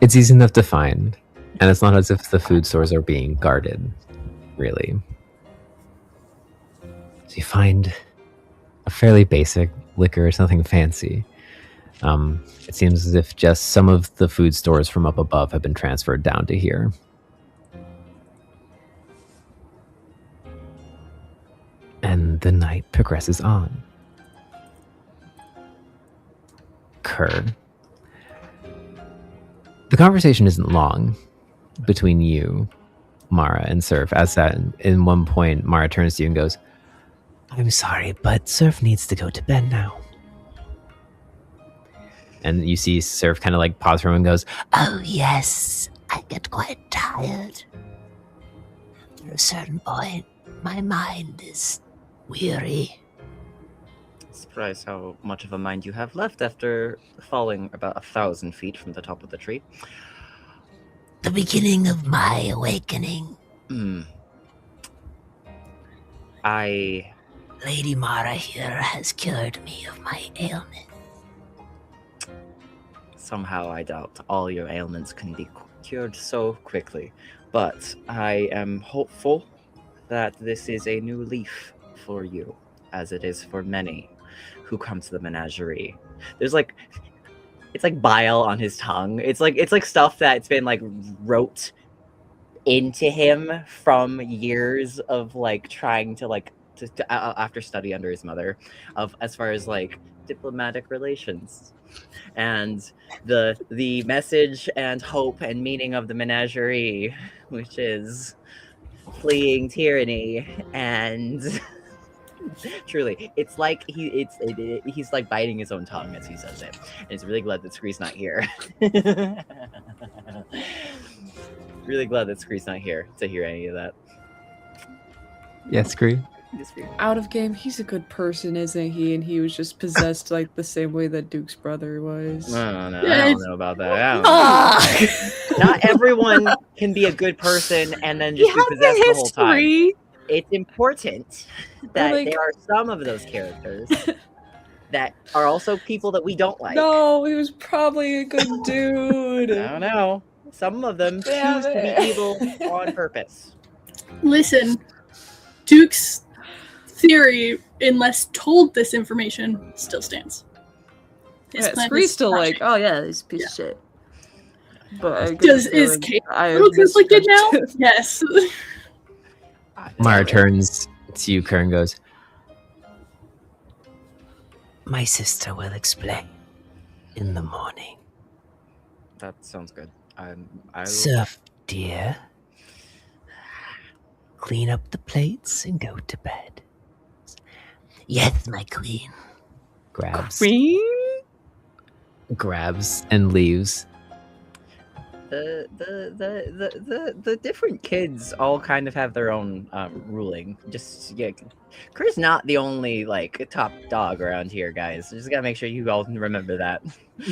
It's easy enough to find, and it's not as if the food stores are being guarded, really. So you find a fairly basic liquor, it's nothing fancy. It seems as if just some of the food stores from up above have been transferred down to here. And the night progresses on. Kerr. The conversation isn't long between you, Mara, and Surf, as that in one point Mara turns to you and goes, I'm sorry, but Surf needs to go to bed now. And you see Surf kind of like pause for a moment and goes, Oh, yes, I get quite tired. At a certain point, my mind is weary. Surprised how much of a mind you have left after falling about 1,000 feet from the top of the tree. The beginning of my awakening. Lady Mara here has cured me of my ailment. Somehow I doubt all your ailments can be cured so quickly. But I am hopeful that this is a new leaf for you, as it is for many who come to the menagerie. There's like, it's like bile on his tongue. It's like stuff that's been like wrote into him from years of like trying to like after study under his mother, of as far as like diplomatic relations. And the message and hope and meaning of the menagerie, which is fleeing tyranny, and truly, it's like he's like biting his own tongue as he says it, and he's really glad that Scree's not here. Really glad that Scree's not here to hear any of that. Yeah, Scree. Out of game, he's a good person, isn't he? And he was just possessed like the same way that Duke's brother was. I don't know about that. I don't know. Not everyone can be a good person and then just be possessed the whole time. It's important that there are some of those characters that are also people that we don't like. No, he was probably a good dude. I don't know. Some of them choose to be evil on purpose. Listen, Duke's theory, unless told this information, still stands. His plan Scree's is still crashing. like, oh yeah, he's a piece of shit. But Is Kate a little conflicted now? Yes. Mara turns to you, Kerr, and goes, My sister will explain in the morning. That sounds good. Surf, dear. Clean up the plates and go to bed. Yes, my queen. grabs and leaves. The different kids all kind of have their own ruling. Just Kerr's not the only like top dog around here, guys. Just gotta make sure you all remember that.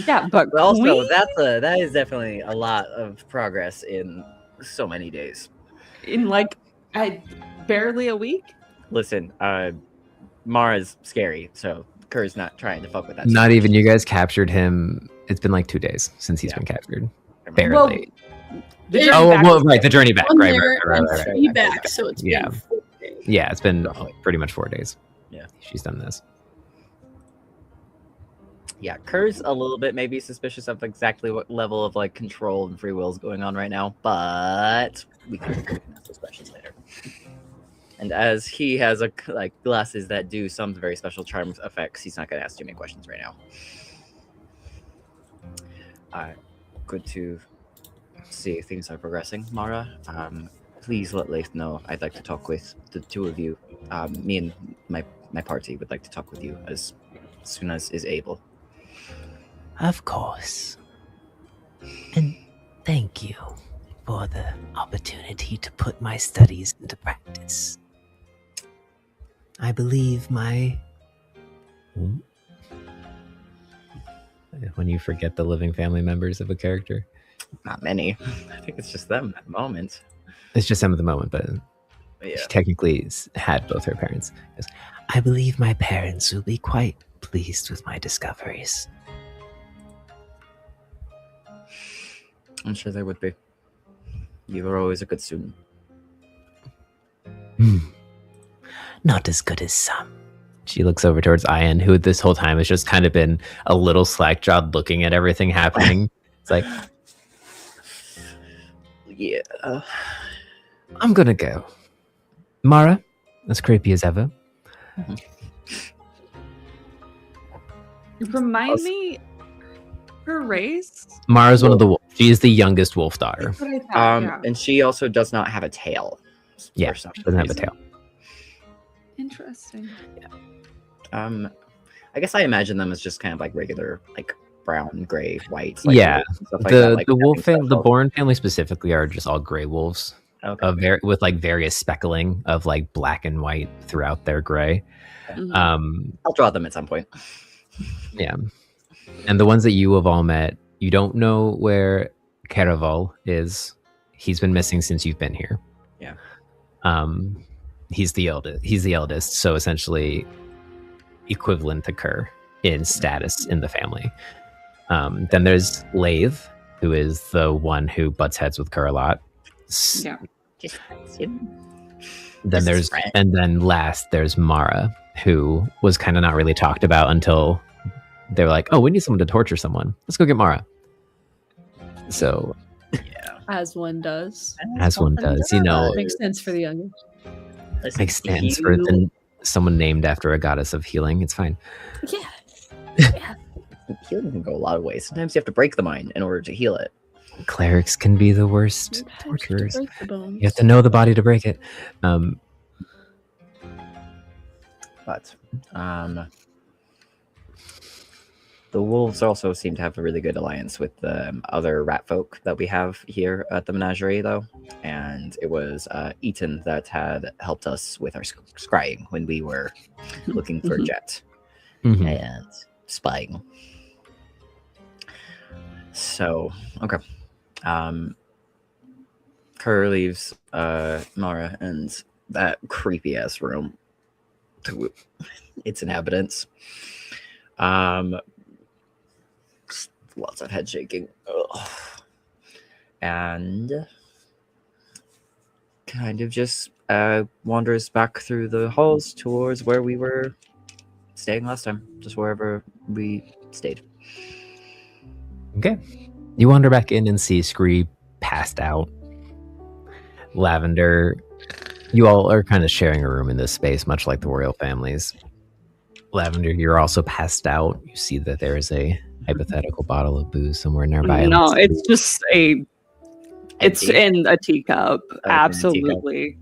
Yeah, but also that is definitely a lot of progress in so many days. In like barely a week. Listen, Mara's scary, so Kerr's not trying to fuck with that. Not even. You guys captured him. It's been like 2 days since he's been captured. Barely. Right, the journey back. Right. Back, so it's been 4 days. Yeah, it's been pretty much 4 days. Yeah, she's done this. Yeah, Kerr's a little bit maybe suspicious of exactly what level of like control and free will is going on right now, but we can ask those questions later. And as he has like glasses that do some very special charm effects, he's not going to ask too many questions right now. Good to see things are progressing, Mara. Please let Leif know I'd like to talk with the two of you. Me and my party would like to talk with you as soon as is able. Of course. And thank you for the opportunity to put my studies into practice. I believe when you forget the living family members of a character. Not many. I think it's just them at the moment. It's just them at the moment, but Yeah. She technically had both her parents. She goes, I believe my parents will be quite pleased with my discoveries. I'm sure they would be. You were always a good student. Not as good as some. She looks over towards Ian, who this whole time has just kind of been a little slack-jawed looking at everything happening. It's like, yeah. I'm gonna go. Mara, as creepy as ever. Remind me her race? Mara's one of the wolves. She is the youngest wolf daughter. That's what I thought, yeah. And she also does not have a tail. Yeah, she doesn't have a tail. Interesting. I guess I imagine them as just kind of like regular, like brown, gray, white. Like, Yeah, stuff like that, like the wolf nothing family, the special. Bourne family specifically, are just all gray wolves. Okay. With like various speckling of like black and white throughout their gray. I'll draw them at some point. Yeah, and the ones that you have all met, you don't know where Caraval is. He's been missing since you've been here. Yeah. He's the eldest, so essentially equivalent to Kerr in status in the family. Then there's Lathe, who is the one who butts heads with Kerr a lot. Yeah. Then last there's Mara, who was kind of not really talked about until they were like, oh, we need someone to torture someone. Let's go get Mara. So As one does. as one does, you know, Makes sense for the youngest. makes sense for someone named after a goddess of healing. It's fine. Yeah. Healing can go a lot of ways. Sometimes you have to break the mind in order to heal it. Clerics can be the worst torturers. break the bones. You have to know the body to break it. But the wolves also seem to have a really good alliance with the other rat folk that we have here at the menagerie, though. And it was Eaton that had helped us with our scrying when we were looking for Jet and spying. So, okay. Kerr leaves Mara and that creepy ass room to its inhabitants. Lots of head shaking. Ugh. And kind of just wanders back through the halls towards where we were staying last time, just wherever we stayed. Okay. You wander back in and see Scree passed out. Lavender, you all are kind of sharing a room in this space, much like the royal families. Lavender, you're also passed out. You see that there is a hypothetical bottle of booze somewhere nearby. No, it's just it's in a teacup. Absolutely.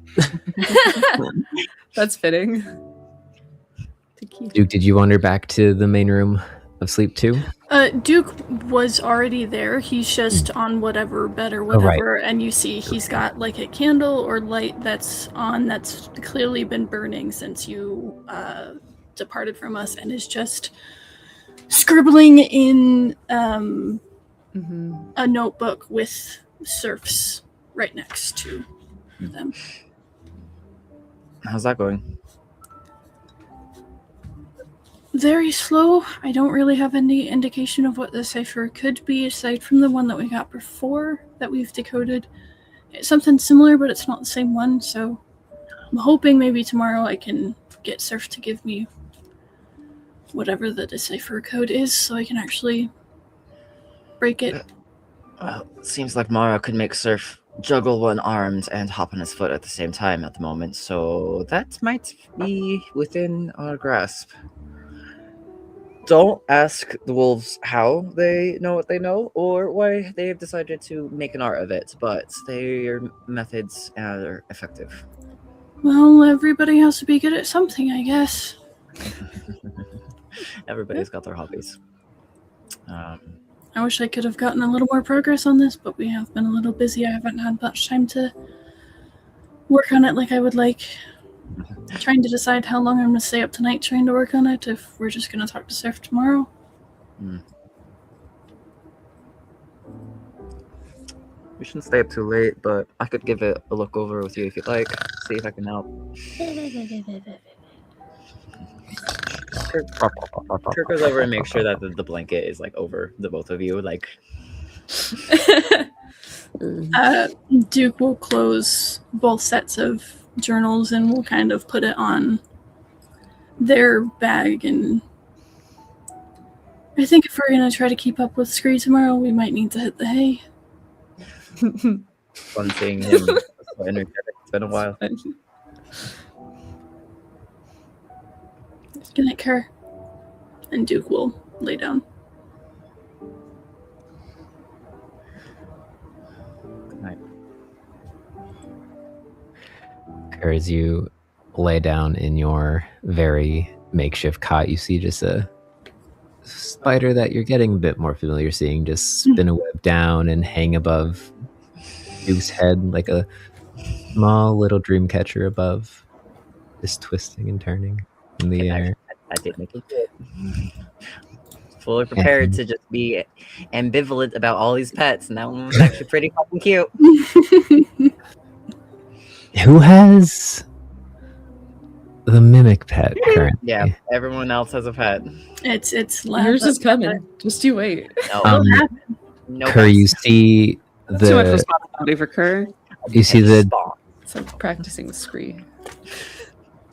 That's fitting. Duke, did you wander back to the main room of sleep too? Duke was already there. He's just on whatever bed or right. whatever, and you see he's got like a candle or light that's on that's clearly been burning since you departed from us, and is just scribbling in a notebook with serfs right next to them. How's that going? Very slow. I don't really have any indication of what the cipher could be aside from the one that we got before that we've decoded. It's something similar, but it's not the same one, so I'm hoping maybe tomorrow I can get Surf to give me whatever the decipher code is so I can actually break it. Well, it seems like Mara could make Surf juggle one armed and hop on his foot at the same time at the moment, so that might be within our grasp. Don't ask the wolves how they know what they know or why they have decided to make an art of it, but their methods are effective. Well, everybody has to be good at something, I guess. Everybody's got their hobbies. I wish I could have gotten a little more progress on this, but we have been a little busy. I haven't had much time to work on it like I would like. Trying to decide how long I'm going to stay up tonight trying to work on it, if we're just going to talk to Surf tomorrow. We shouldn't stay up too late, but I could give it a look over with you if you'd like. See if I can help. Kirk goes over and makes sure that the blanket is like over the both of you. Like, Duke will close both sets of journals and we'll kind of put it on their bag. And I think if we're going to try to keep up with Scree tomorrow, we might need to hit the hay. fun seeing him. So energetic. It's been a while. Good night, Kerr. And Duke will lay down. Good night. As you lay down in your very makeshift cot, you see just a spider that you're getting a bit more familiar seeing just spin a web down and hang above Duke's head like a small little dream catcher above, just twisting and turning in the air. I did make it good. Fully prepared to just be ambivalent about all these pets, and that one was actually pretty fucking cute. Who has the mimic pet currently? Yeah, everyone else has a pet. It's Yours is coming. Just you wait. No Kerr, you see Too much the responsibility for Kerr. you see the It's like practicing with Scree.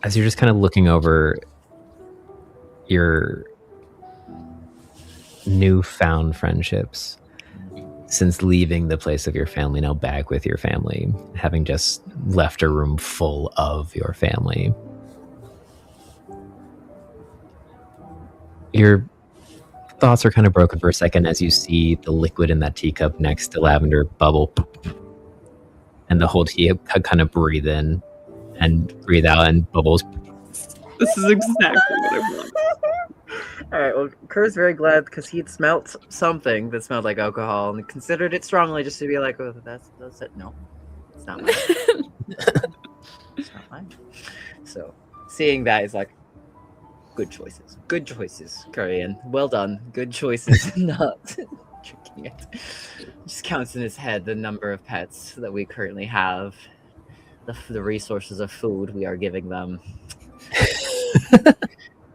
as you're just kind of looking over your newfound friendships since leaving the place of your family, now back with your family, having just left a room full of your family. Your thoughts are kind of broken for a second as you see the liquid in that teacup next to Lavender bubble, and the whole teacup kind of breathe in and breathe out, and bubbles. This is exactly what I want. Alright, well, Kerr's very glad because he'd smelt something that smelled like alcohol and considered it strongly just to be like, oh, that's it. No, it's not mine. It's not mine. So, seeing that is like, good choices. Good choices, Korean. Well done. Good choices. Not drinking it. Just counts in his head the number of pets that we currently have, the resources of food we are giving them.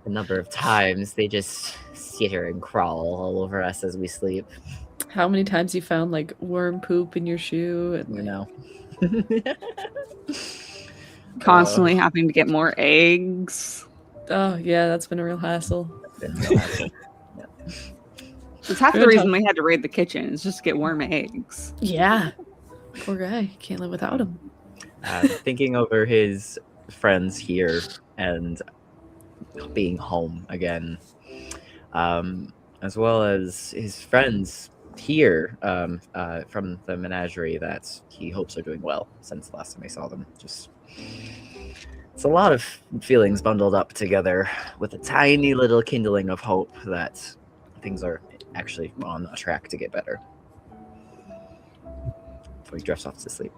The number of times they just sit here and crawl all over us as we sleep. How many times you found like worm poop in your shoe? And, you know. Constantly having to get more eggs. Oh yeah, that's been a real hassle. It's half the reason we had to raid the kitchen is just to get warm eggs. Yeah. Poor guy. Can't live without him. Thinking over his friends here and being home again, as well as his friends here from the menagerie that he hopes are doing well since the last time I saw them. Just it's a lot of feelings bundled up together with a tiny little kindling of hope that things are actually on a track to get better before he drifts off to sleep.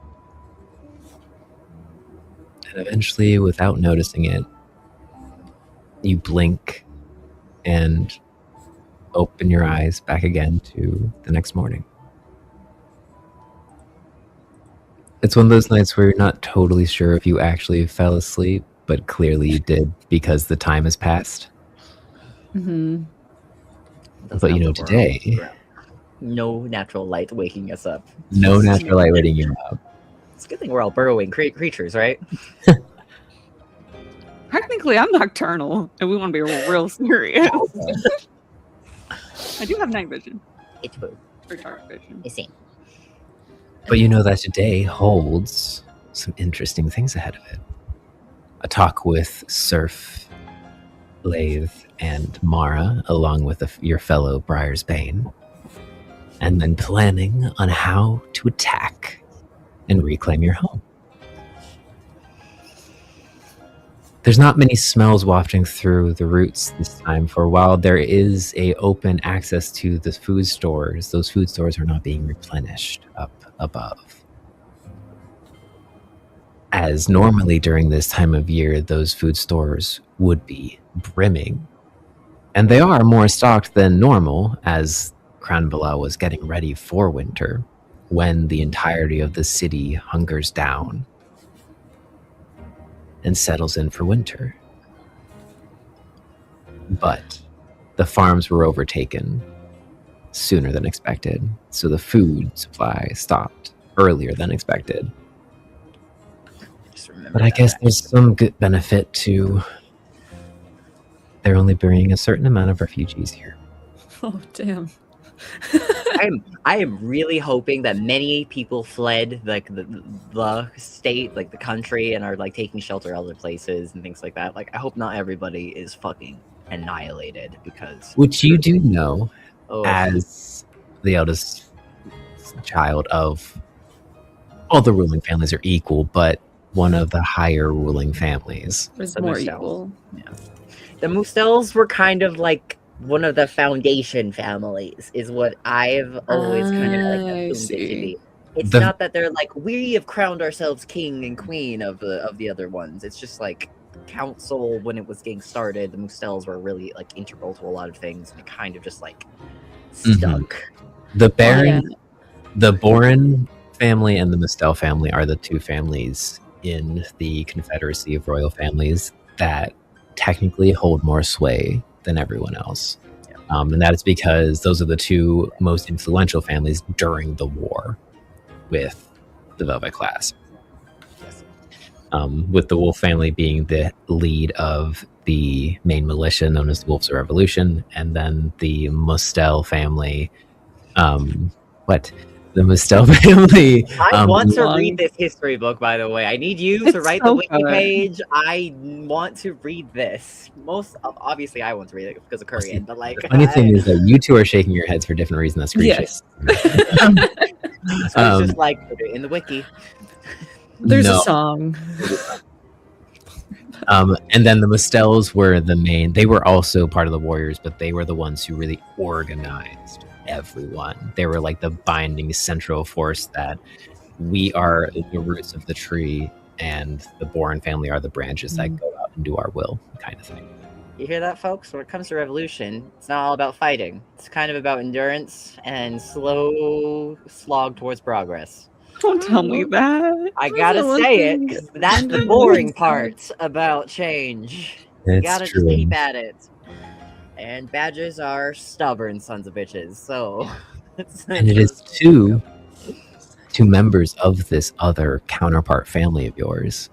And eventually, without noticing it, you blink and open your eyes back again to the next morning. It's one of those nights where you're not totally sure if you actually fell asleep, but clearly you did because the time has passed. Mm-hmm. But you know, today, no natural light waking us up. no natural light waking you up. It's a good thing we're all burrowing creatures, right? Technically, I'm nocturnal, and we want to be real serious. I do have night vision. It's blue. Or dark vision. It's same. But you know that today holds some interesting things ahead of it. A talk with Surf, Lathe, and Mara, along with your fellow Briar's Bane, and then planning on how to attack and reclaim your home. There's not many smells wafting through the roots this time, for while there is a open access to the food stores, those food stores are not being replenished up above. As normally during this time of year, those food stores would be brimming. And they are more stocked than normal, as Kranbala was getting ready for winter. when the entirety of the city hunkers down and settles in for winter. But the farms were overtaken sooner than expected, so the food supply stopped earlier than expected. But I guess there's some good benefit to they're only bringing a certain amount of refugees here. Oh, damn. I am really hoping that many people fled like the state, like the country, and are like taking shelter other places and things like that. Like I hope not everybody is fucking annihilated because Which you do know, Oh. as the eldest child of all the ruling families are equal, but one of the higher ruling families. It's The more Mustels. equal. Yeah. The Mustels were kind of like one of the foundation families, is what I've always kind of like I assumed it to see. be. It's The- not that they're like we have crowned ourselves king and queen of the other ones. It's just like council when it was getting started. The Mustels were really like integral to a lot of things, and it kind of just like stuck. The Baron, Yeah. the Boren family and the Mistel family are the two families in the Confederacy of Royal Families that technically hold more sway than everyone else. And that is because those are the two most influential families during the war with the Velvet Class. With the Wolf family being the lead of the main militia known as the Wolves of Revolution, and then the Mustel family. The Mustel family. I want to read this history book, by the way. I need you to It's write so the wiki good. page. I want to read this. Obviously, I want to read it because of Korean, but like, The funny thing is that you two are shaking your heads for different reasons. That's Yes. it's just like put it in the wiki. There's No. a song. And then the Mustels were the main. They were also part of the Warriors, but they were the ones who really organized everyone. They were like the binding central force that we are the roots of the tree, and the Boren family are the branches that go out and do our will, kind of thing. You hear that, folks? When it comes to revolution, it's not all about fighting. It's kind of about endurance and slow slog towards progress. Don't tell me that. I gotta say it, because that's the boring part about change. You It's gotta true. just keep at it. And badgers are stubborn sons of bitches, so... And it is two members of this other counterpart family of yours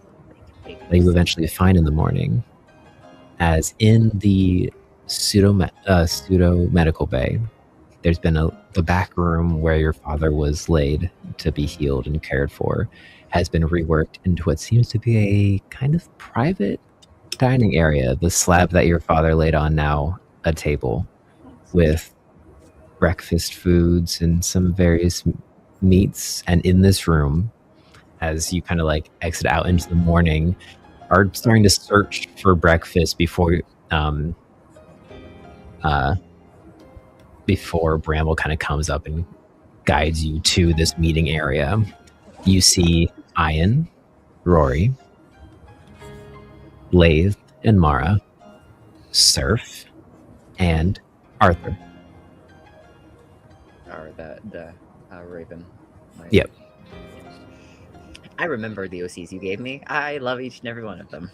that you eventually find in the morning, as in the pseudo medical bay. There's been the back room where your father was laid to be healed and cared for has been reworked into what seems to be a kind of private dining area. The slab that your father laid on, now a table with breakfast foods and some various meats. And in this room, as you kind of like exit out into the morning, are starting to search for breakfast before Bramble kind of comes up and guides you to this meeting area. You see Ian, Rory, Lathe and Mara, Surf, and Arthur. Or the Raven. Yep. I remember the OCs you gave me. I love each and every one of them.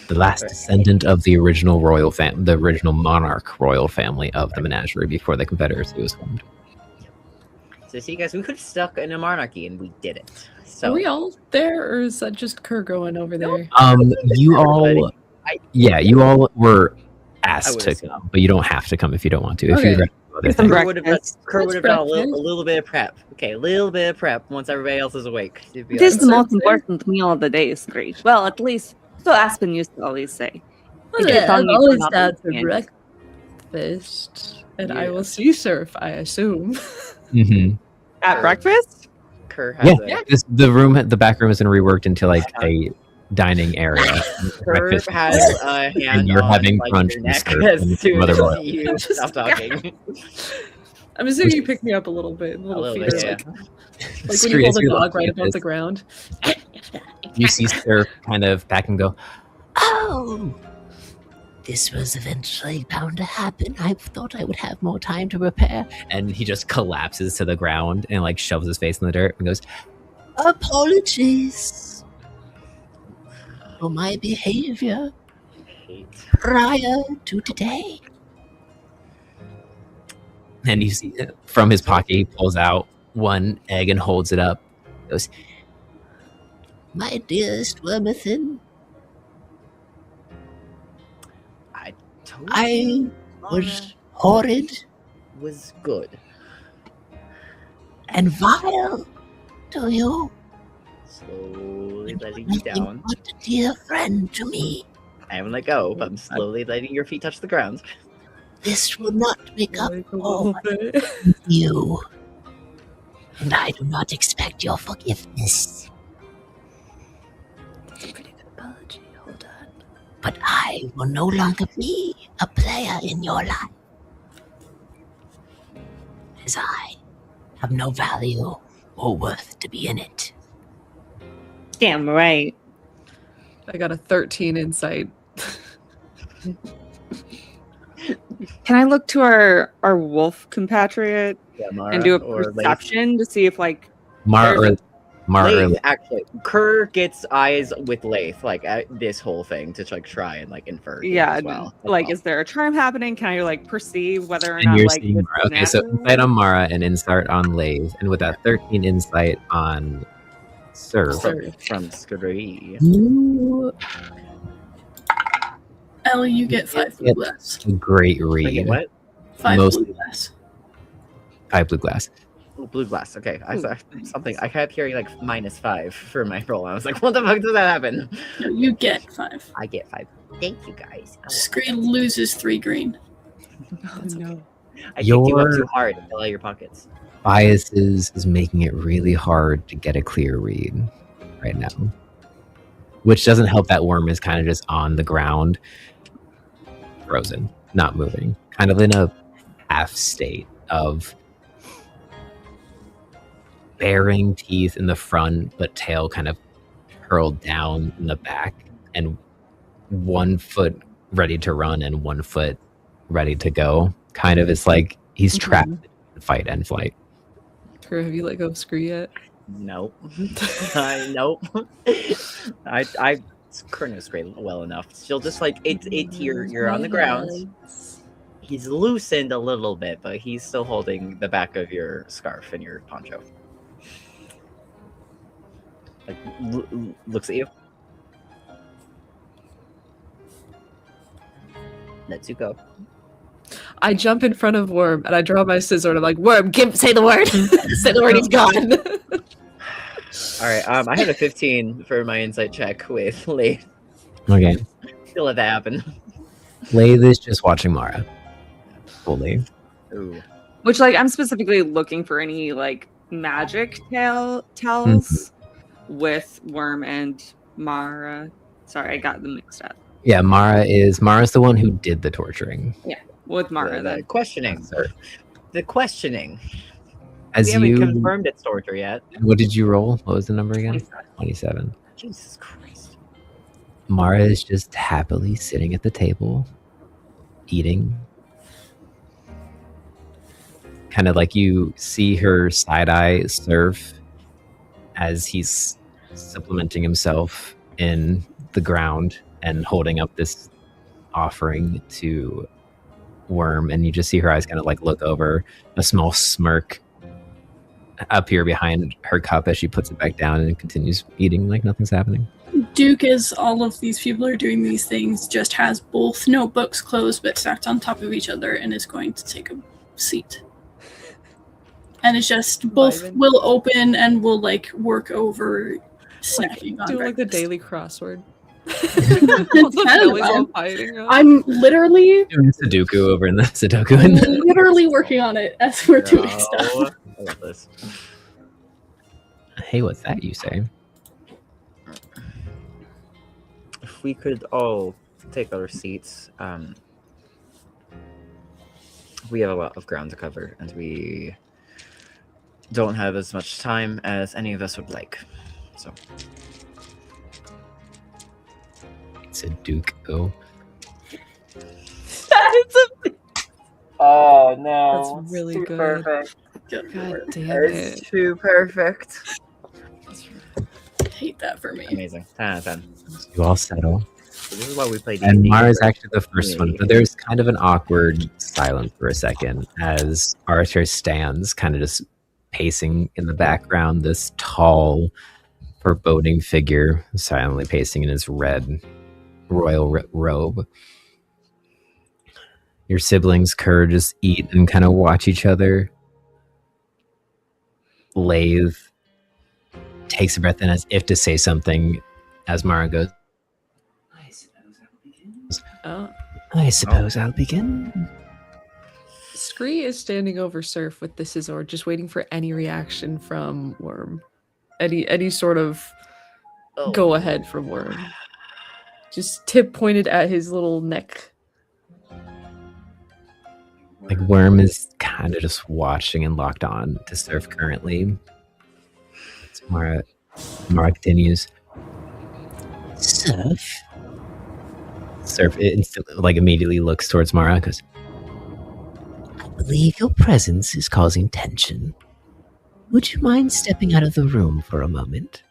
The last descendant of the original royal the original monarch royal family of the Menagerie before the Confederacy was formed. So see, guys, we could have stuck in a monarchy, and we didn't. So Are we all there, or is that just Kerr going over there? You all, you all were I asked would to assume. come, but you don't have to come if you don't want to. If Okay. you'd rather do other Some things. Kerr would have done a breakfast. little bit of prep. Okay, a little bit of prep once everybody else is awake. He'd be It is like, the most important meal of the day, Screech. Well, at least so Aspen used to always say. Well, It gets on I've me for always not down for eating it. breakfast, and I Yeah. will see Surf, I assume. Mm-hmm. At breakfast? Kerr has Yeah, a the back room has been reworked into like a dining area. Kerr Breakfast. has a hand And you're on having like, brunch your and neck surf as and soon some other as royal. you stop talking. I'm assuming you pick me up a little bit. Little, little feet bit, are yeah. like when Screech, you hold a you're dog looking right at above this. the ground. You see Surf kind of back and go, Oh, This was eventually bound to happen. I thought I would have more time to prepare. And he just collapses to the ground and like shoves his face in the dirt and goes, Apologies for my behavior prior to today. and you see from his pocket he pulls out one egg and holds it up. He goes, My dearest Wormithin, I was horrid was good. and vile to you. Slowly letting you down. What a dear friend to me. I haven't let go, but I'm slowly letting your feet touch the ground. This will not make up all you. And I do not expect your forgiveness. That's a pretty good apology. Hold on. But I will no longer be a player in your life. As I have no value or worth to be in it. Damn right. I got a 13 insight. Can I look to our wolf compatriot Mara, and do a or perception to see if like Mara Laith, actually, Kerr gets eyes with Laith, like at this whole thing to like try and like infer. yeah, as well. like is there a charm happening? Can I like perceive whether or and not you're like seeing it's Mara. Okay, so natural? insight on Mara and insight on Lathe, and with that 13 insight on Serve. From Scurry. Elle, you get 5 blue glass. Great read. What? 5 Most- blue glass. 5 blue glass. Oh, blue glass. Okay, I saw something. I kept hearing like -5 for my roll. I was like, what the fuck does that happen? No, you get 5. I get 5. Thank you guys. Screen loses 3 green. Oh, no. I kicked you up Your too hard to fill out your pockets. biases is making it really hard to get a clear read right now. Which doesn't help that Worm is kind of just on the ground, frozen, not moving, kind of in a half state of baring teeth in the front, but tail kind of curled down in the back, and one foot ready to run and one foot ready to go. Kind of, it's like he's trapped in fight and flight. Kerr, have you let go of Screw yet? Nope. Nope. I Kerr knows great well enough. She'll just like you're on the ground. He's loosened a little bit, but he's still holding the back of your scarf and your poncho. Like looks at you. Lets you go. I jump in front of Worm and I draw my scissor and I'm like, Worm, say the word. Say the word, he's gone. All right. I had a 15 for my insight check with Lathe. Okay. Still let that happen. Lathe is just watching Mara. Fully. Ooh. Which like I'm specifically looking for any like magic tells with Worm and Mara. Sorry, I got them mixed up. Yeah, Mara's the one who did the torturing. Yeah, with Mara. The questioning. The questioning. As we haven't you confirmed its torture yet. What did you roll? What was the number again? 27. Jesus Christ. Mara is just happily sitting at the table, eating. Kind of like you see her side-eye Serve as he's supplementing himself in the ground and holding up this offering to Worm, and you just see her eyes kind of like look over, a small smirk appear behind her cup as she puts it back down and continues eating like nothing's happening. Duke, as all of these people are doing these things, just has both notebooks closed but stacked on top of each other and is going to take a seat. And it's just both will open and will like work over snacking on Do like the breakfast. daily crossword. It's kind of Belly's all fun. fighting up. I'm literally Doing Sudoku over in the Sudoku. In the literally working on it as we're doing stuff. I love this. Hey, what's that you say? If we could all take our seats, we have a lot of ground to cover, and we don't have as much time as any of us would like. So, Sudoku. That is Oh no. That's really too good. perfect. God damn It's it. too perfect. Hate that for me. Amazing. 10 out of 10. You all settle. So this is why we play D&D. And Mara's right? actually the first one, but there's kind of an awkward silence for a second as Arthur stands, kind of just pacing in the background, this tall, foreboding figure, silently pacing in his red royal robe. Your siblings, Kerr, just eat and kind of watch each other. Lathe takes a breath in as if to say something as Mara goes, I suppose I'll begin. Scree is standing over Surf with the scissor, just waiting for any reaction from Worm. Any sort of go ahead from Worm. Just tip pointed at his little neck. Like, Worm is kind of just watching and locked on to Surf currently. So Mara continues. Surf instantly, like, immediately looks towards Mara and goes, I believe your presence is causing tension. Would you mind stepping out of the room for a moment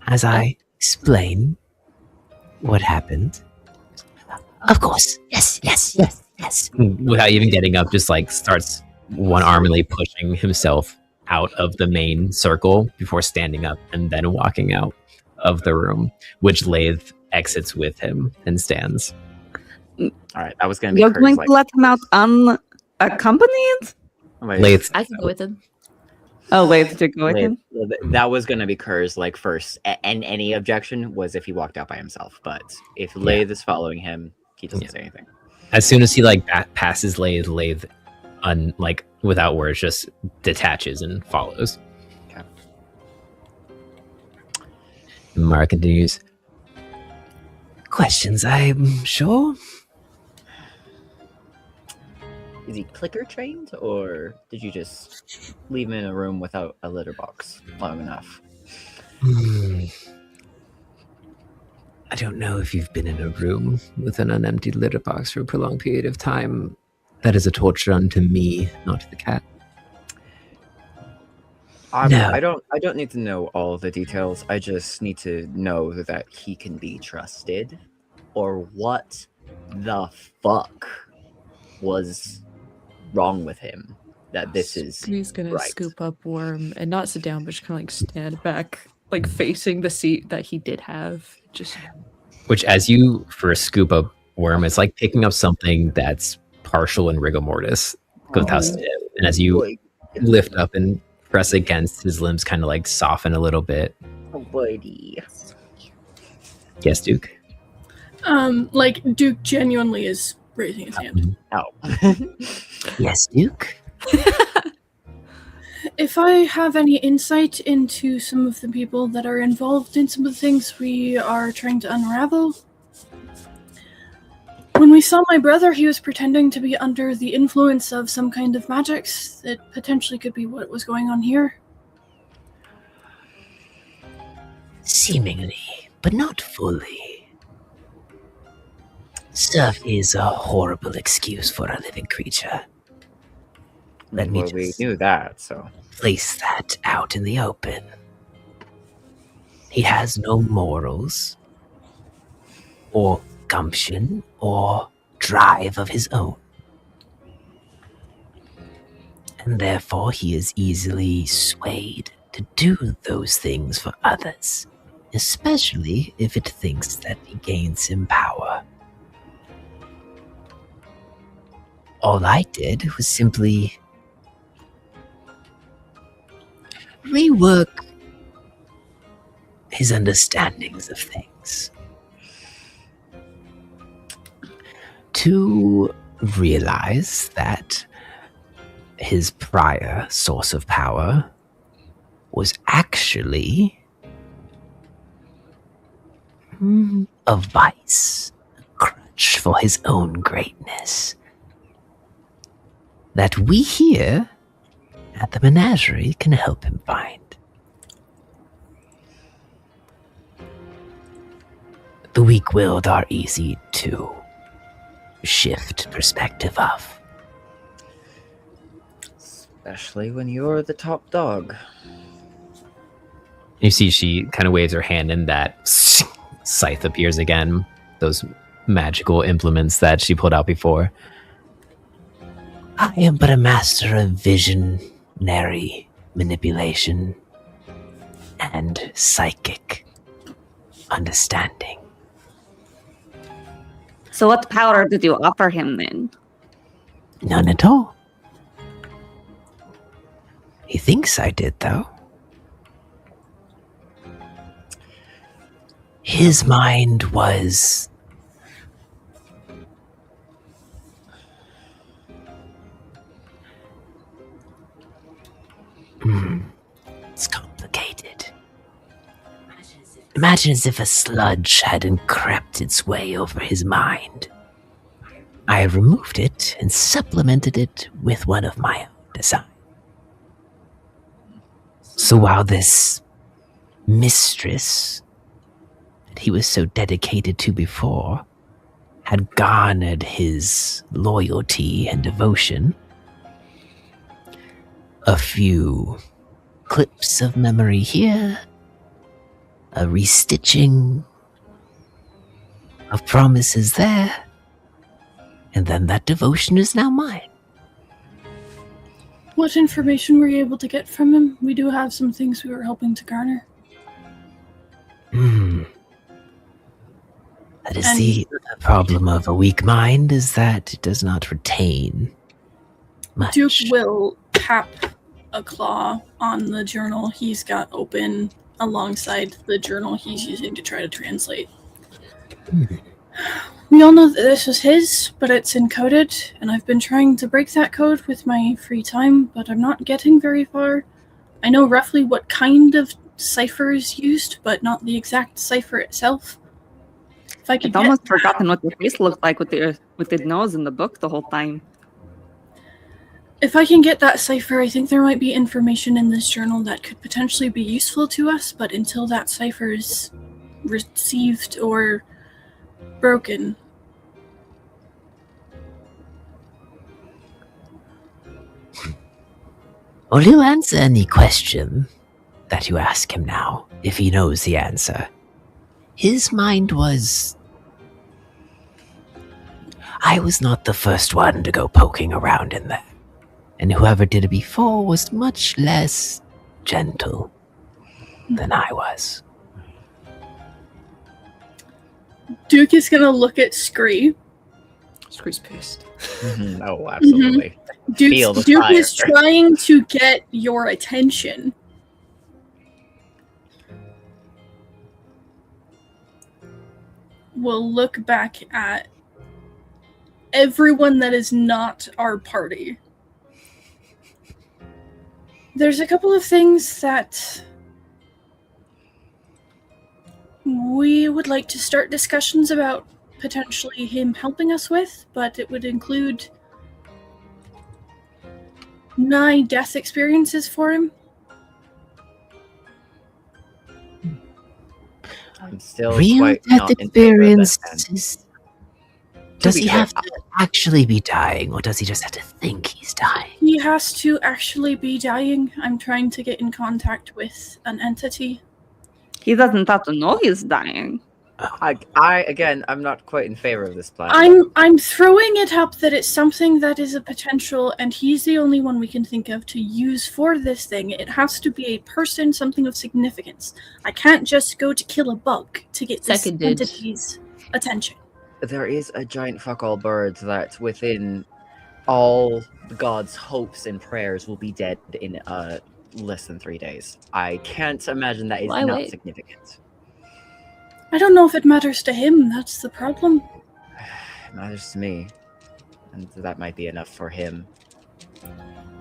as I explain what happened? Of course. Yes. Without even getting up, just like starts one-armedly pushing himself out of the main circle before standing up and then walking out of the room, which Lathe exits with him and stands. All right, I was going to be You're going to let him out unaccompanied? Lathe. I can go with him. Oh, Lathe to go with him? That was going to be Kerr's like first, and any objection was if he walked out by himself. But if Lathe is following him, he doesn't say anything. As soon as he like passes Lathe, like without words, just detaches and follows. Okay. Mara continues. Questions, I'm sure. Is he clicker trained, or did you just leave him in a room without a litter box long enough? I don't know if you've been in a room with an unemptied litter box for a prolonged period of time. That is a torture unto me, not the cat. I don't need to know all the details. I just need to know that he can be trusted, or what the fuck was wrong with him that this is He's gonna right. scoop up Worm and not sit down, but just kind of like stand back, like facing the seat that he did have. Just Which, as you first scoop up Worm, it's like picking up something that's partial in rigor mortis. And as you lift up and press against, his limbs kind of like soften a little bit. Oh, buddy. Yes, Duke? Like, Duke genuinely is raising his hand. Oh. Yes, Duke? If I have any insight into some of the people that are involved in some of the things we are trying to unravel, when we saw my brother, he was pretending to be under the influence of some kind of magics. It potentially could be what was going on here. Seemingly, but not fully. Surf is a horrible excuse for a living creature. Let me We knew that, so place that out in the open. He has no morals, or gumption, or drive of his own. And therefore he is easily swayed to do those things for others, especially if it thinks that it gains him power. All I did was simply rework his understandings of things to realize that his prior source of power was actually a vice, a crutch for his own greatness. That we here at the menagerie can help him find. The weak-willed are easy to shift perspective of. Especially when you're the top dog. You see she kind of waves her hand and that scythe appears again. Those magical implements that she pulled out before. I am but a master of visionary manipulation and psychic understanding. So what power did you offer him then? None at all. He thinks I did, though. His mind was it's complicated. Imagine as if a sludge had crept its way over his mind. I removed it and supplemented it with one of my own design. So while this mistress that he was so dedicated to before had garnered his loyalty and devotion, a few clips of memory here, a restitching of promises there, and then that devotion is now mine. What information were you able to get from him? We do have some things we were hoping to garner. That is the problem of a weak mind, is that it does not retain much. Duke will tap a claw on the journal he's got open alongside the journal he's using to try to translate. We all know that this was his, but it's encoded, and I've been trying to break that code with my free time, but I'm not getting very far. I know roughly what kind of cipher is used, but not the exact cipher itself. If I could I'd almost forgotten what your face looked like with the nose in the book the whole time. If I can get that cipher, I think there might be information in this journal that could potentially be useful to us, but until that cipher is received or broken. Well, he'll answer any question that you ask him now, if he knows the answer. His mind was... I was not the first one to go poking around in there. And whoever did it before was much less gentle than I was. Duke is gonna look at Scree. Scree's pissed. Oh, absolutely. Feel the Duke fire. is trying to get your attention. We'll look back at everyone that is not our party. There's a couple of things that we would like to start discussions about potentially him helping us with, but it would include nigh death experiences for him. I'm still Real quite death not in favor of this, experiences. To Does be he clear, have to actually be dying, or does he just have to think he's dying? He has to actually be dying. I'm trying to get in contact with an entity. He doesn't have to know he's dying. I'm not quite in favor of this plan. I'm throwing it up that it's something that is a potential, and he's the only one we can think of to use for this thing. It has to be a person, something of significance. I can't just go to kill a bug to get this entity's attention. There is a giant fuck-all bird that within all God's hopes and prayers will be dead in less than 3 days. I can't imagine that is Why not wait? significant. I don't know if it matters to him. That's the problem. It matters to me. And that might be enough for him.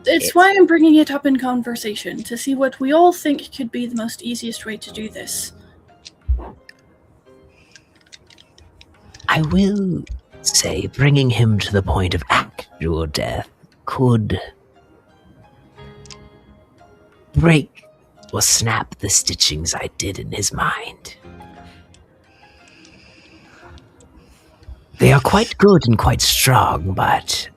It's why I'm bringing it up in conversation, to see what we all think could be the most easiest way to do this. I will say bringing him to the point of actual death could break or snap the stitchings I did in his mind. They are quite good and quite strong, but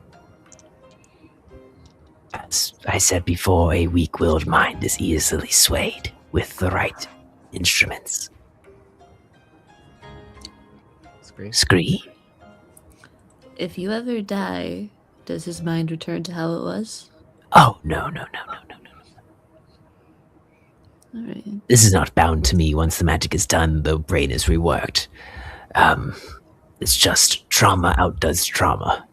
as I said before, a weak-willed mind is easily swayed with the right instruments. Scree? If you ever die, does his mind return to how it was? Oh, no. Alright. This is not bound to me. Once the magic is done, the brain is reworked. It's just trauma outdoes trauma,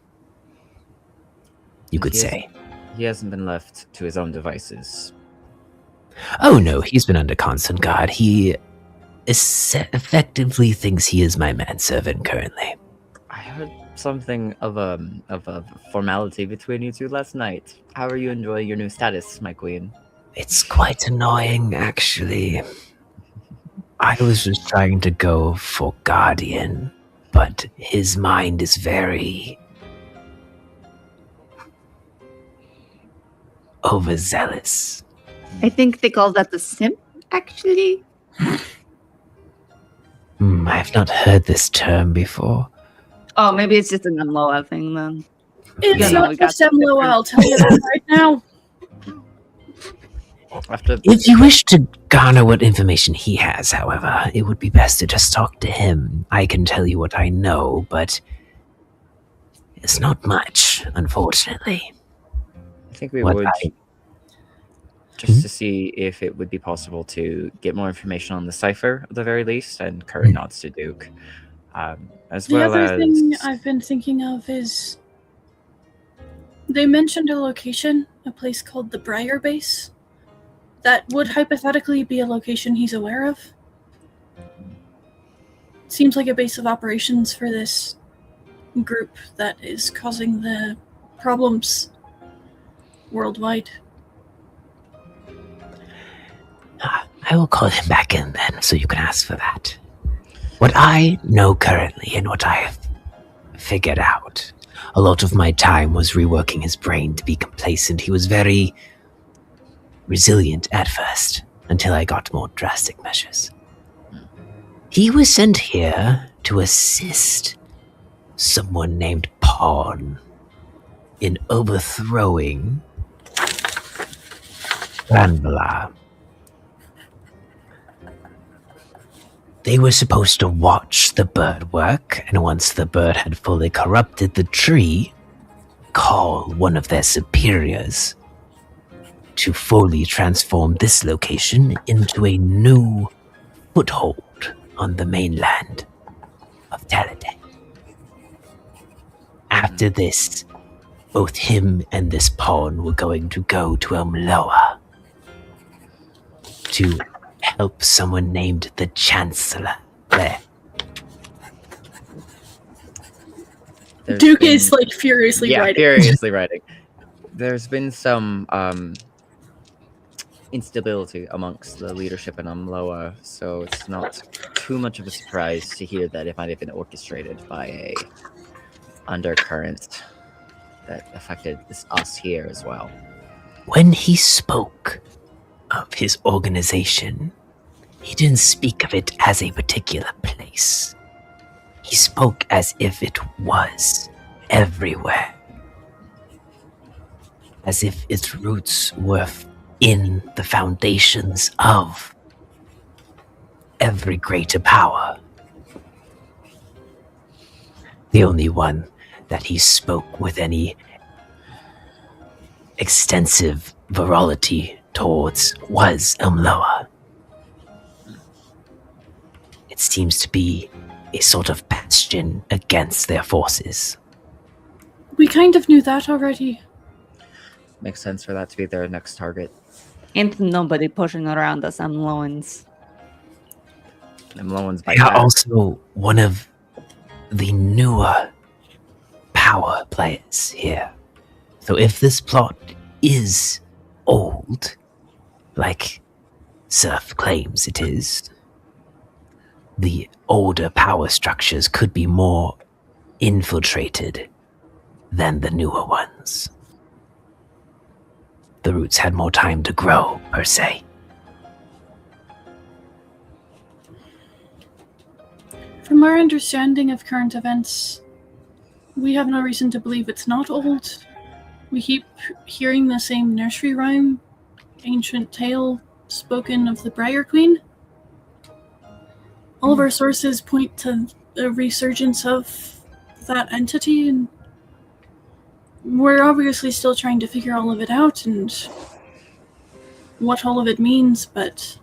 you could say. He hasn't been left to his own devices. Oh no, he's been under constant guard. He effectively thinks he is my manservant currently. I heard something of a formality between you two last night. How are you enjoying your new status, my queen? It's quite annoying, actually. I was just trying to go for Guardian, but his mind is very overzealous. I think they call that the simp, actually. I have not heard this term before. Oh, maybe it's just an Amloa thing then. It's not just Amloa, I'll tell you that right now. If you wish to garner what information he has, however, it would be best to just talk to him. I can tell you what I know, but it's not much, unfortunately. I think we would just to see if it would be possible to get more information on the cipher at the very least, and current nods to Duke. As The well other as thing I've been thinking of is they mentioned a location, a place called the Briar base. That would hypothetically be a location he's aware of. Seems like a base of operations for this group that is causing the problems worldwide. I will call him back in then, so you can ask for that. What I know currently and what I have figured out, a lot of my time was reworking his brain to be complacent. He was very resilient at first, until I got more drastic measures. He was sent here to assist someone named Pawn in overthrowing Ranvala. They were supposed to watch the bird work, and once the bird had fully corrupted the tree, call one of their superiors to fully transform this location into a new foothold on the mainland of Taladay. After this, both him and this pawn were going to go to Elmloa to help someone named the Chancellor there. Duke is like furiously writing. Furiously writing. There's been some instability amongst the leadership in Amloa, so it's not too much of a surprise to hear that it might have been orchestrated by a undercurrent that affected us here as well. When he spoke of his organization, he didn't speak of it as a particular place. He spoke as if it was everywhere. As if its roots were in the foundations of every greater power. The only one that he spoke with any extensive virality towards was Elmloa. It seems to be a sort of bastion against their forces. We kind of knew that already. Makes sense for that to be their next target. And nobody pushing around us Amloans. Amloans by They are also one of the newer power players here. So if this plot is old, like Surf claims it is, the older power structures could be more infiltrated than the newer ones. The roots had more time to grow, per se. From our understanding of current events, We have no reason to believe it's not old. We keep hearing the same nursery rhyme, ancient tale spoken of the Briar Queen. All of our sources point to a resurgence of that entity, and we're obviously still trying to figure all of it out and what all of it means, but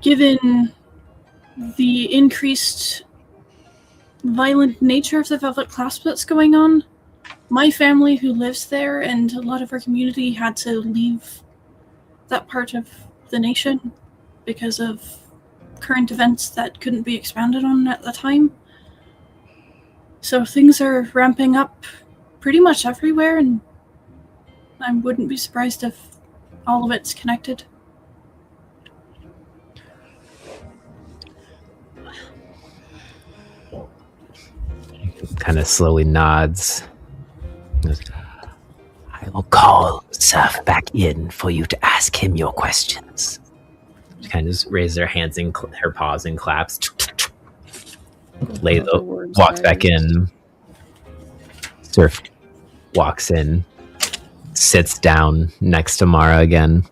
given the increased violent nature of the Velvet Clasp that's going on, my family who lives there and a lot of our community had to leave that part of the nation because of current events that couldn't be expanded on at the time. So things are ramping up pretty much everywhere, and I wouldn't be surprised if all of it's connected. Kind of slowly nods. I will call Surf back in for you to ask him your questions. She kind of just raises her hands and her paws and claps. Walks back in. Surf walks in, sits down next to Mara again.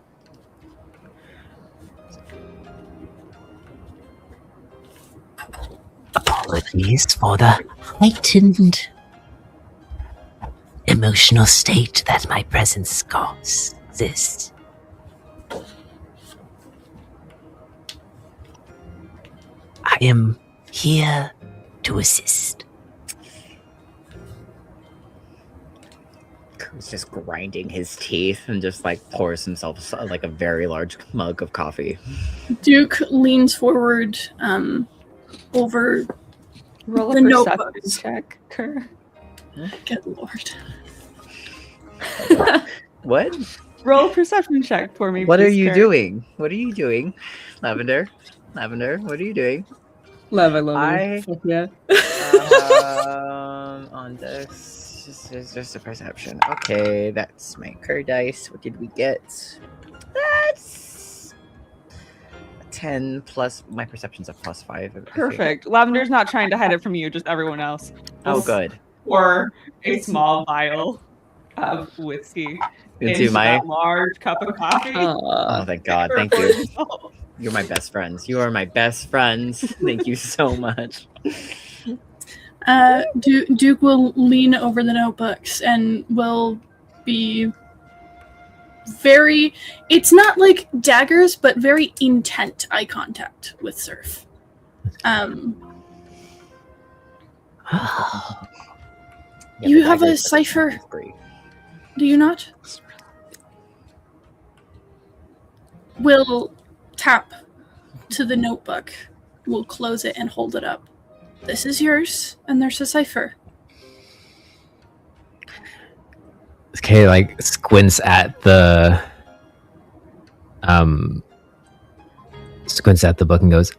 Apologies for the heightened emotional state that my presence causes. I am here to assist. He's just grinding his teeth and just like pours himself like a very large mug of coffee. Duke leans forward over Roll a the perception notebooks. check, Kerr. Good lord. What? Roll a perception check for me. What are please, you Kerr. doing? What are you doing? Lavender? Lavender, what are you doing? Love, I love you. Fuck yeah. On this, just a perception. Okay, that's my Kerr dice. What did we get? That's 10 plus my perception's a +5. I think. Perfect. Lavender's not trying to hide it from you, just everyone else. Oh, good. Or a small vial of whiskey Into into my that large cup of coffee. Oh, thank God. Thank you. You're my best friends. You are my best friends. Thank you so much. Duke will lean over the notebooks and will be very, it's not like daggers, but very intent eye contact with Surf. You have a cipher, do you not? We'll tap to the notebook. We'll close it and hold it up. This is yours, and there's a cipher. Okay, like squints at the book and goes,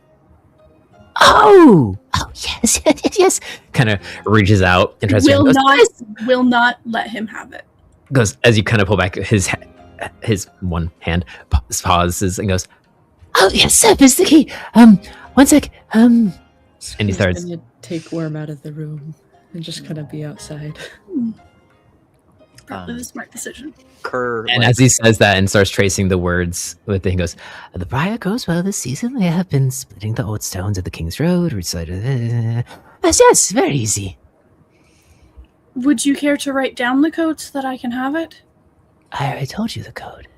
Oh yes, yes. kind of reaches out and tries Will to not let him have it. goes as you kind of pull back his one hand, pauses and goes, Oh yes, Surf is the key. One sec. And he starts. Gonna take Worm out of the room and just kind of be outside. Probably the smart decision. Kerr, And as he says that and starts tracing the words with it, he goes, The Briar goes well this season. They have been splitting the old stones at the King's Road. Yes, very easy. Would you care to write down the code so that I can have it? I told you the code.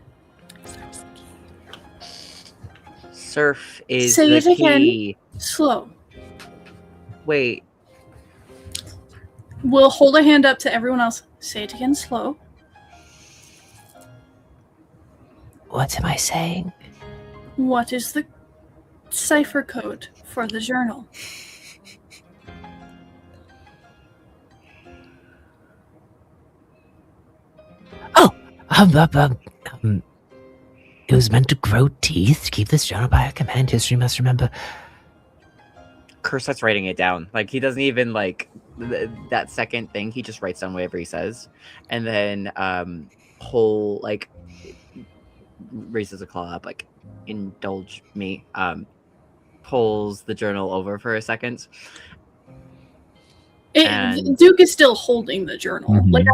Surf is Say the it again. key. Slow. Wait. We'll hold a hand up to everyone else. Say it again slow. What am I saying? What is the cipher code for the journal? It was meant to grow teeth, keep this journal by a command. History must remember. Kerr starts writing it down. Like, he doesn't even, like, that second thing. He just writes down whatever he says. And then, raises a claw up, like, indulge me. Pulls the journal over for a second. And Duke is still holding the journal. Mhm. Like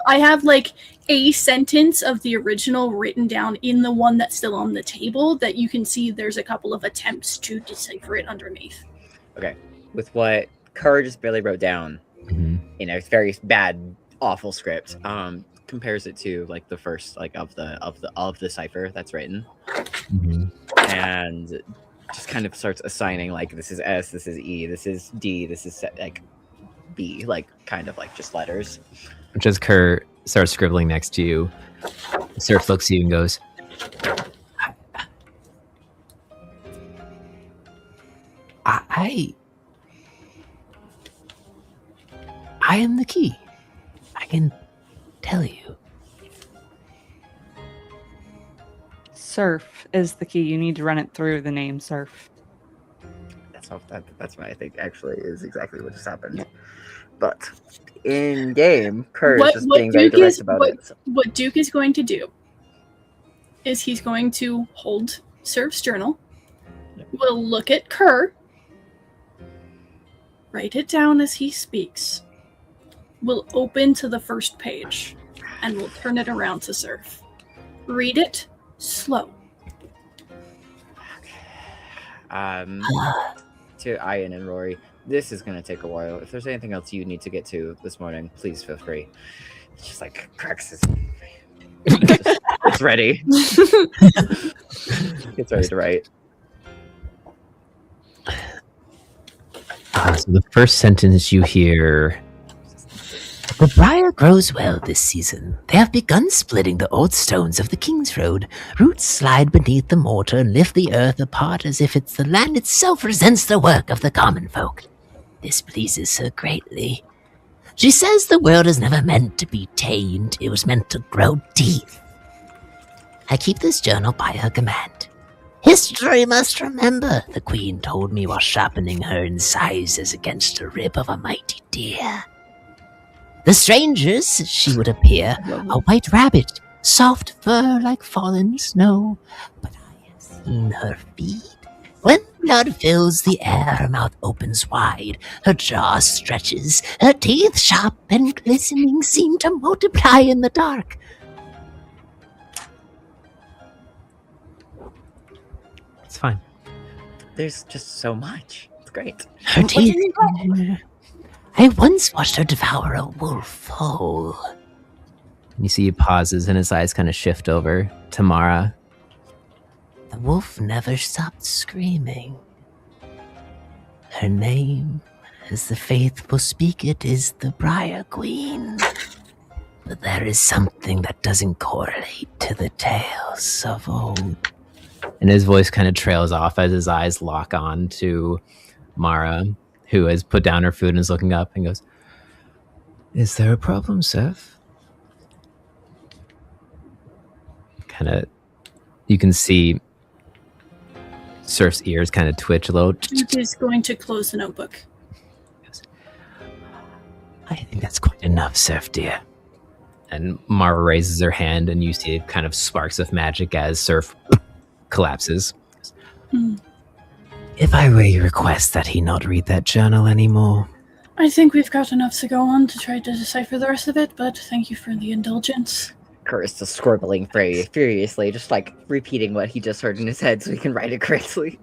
I have like a sentence of the original written down in the one that's still on the table that you can see there's a couple of attempts to decipher it underneath. Okay. With what Kerr just barely wrote down, it's very bad, awful script. Compares it to like the first like of the cipher that's written. And just kind of starts assigning like this is S, this is E, this is D, this is like B, like kind of like just letters. Which as Kerr starts scribbling next to you, Surf looks at you and goes, I am the key. I can tell you. Surf is the key. You need to run it through the name Surf. That's what I think actually is exactly what just happened. But in game, Kerr is just being very direct about it. What Duke is going to do is he's going to hold Surf's journal. We'll look at Kerr. Write it down as he speaks. We'll open to the first page, and we'll turn it around to Surf. Read it slow. To Ian and Rory, this is going to take a while. If there's anything else you need to get to this morning, please feel free. It's just like cracks his... it's ready. It's ready to write. So the first sentence you hear... The briar grows well this season. They have begun splitting the old stones of the King's Road. Roots slide beneath the mortar and lift the earth apart as if it's the land itself resents the work of the common folk. This pleases her greatly. She says the world is never meant to be tamed. It was meant to grow teeth. I keep this journal by her command. History must remember, the Queen told me while sharpening her incisors against the rib of a mighty deer. The strangers, she would appear, a white rabbit, soft fur like fallen snow. But I have seen her feed. When blood fills the air, her mouth opens wide, her jaw stretches, her teeth sharp and glistening seem to multiply in the dark. It's fine. There's just so much. It's great. Her teeth... I once watched her devour a wolf whole. You see he pauses and his eyes kind of shift over to Mara. The wolf never stopped screaming. Her name, as the faithful speak it, is the Briar Queen. But there is something that doesn't correlate to the tales of old. And his voice kind of trails off as his eyes lock on to Mara, who has put down her food and is looking up and goes, "Is there a problem, Seth?" Kind of, you can see Surf's ears kind of twitch a little. Duke is going to close the notebook. I think that's quite enough, Surf dear. And Mara raises her hand and you see kind of sparks of magic as Surf collapses. If I may request that he not read that journal anymore. I think we've got enough to go on to try to decipher the rest of it, but thank you for the indulgence. Kerr is still scribbling very furiously, just like repeating what he just heard in his head so he can write it correctly.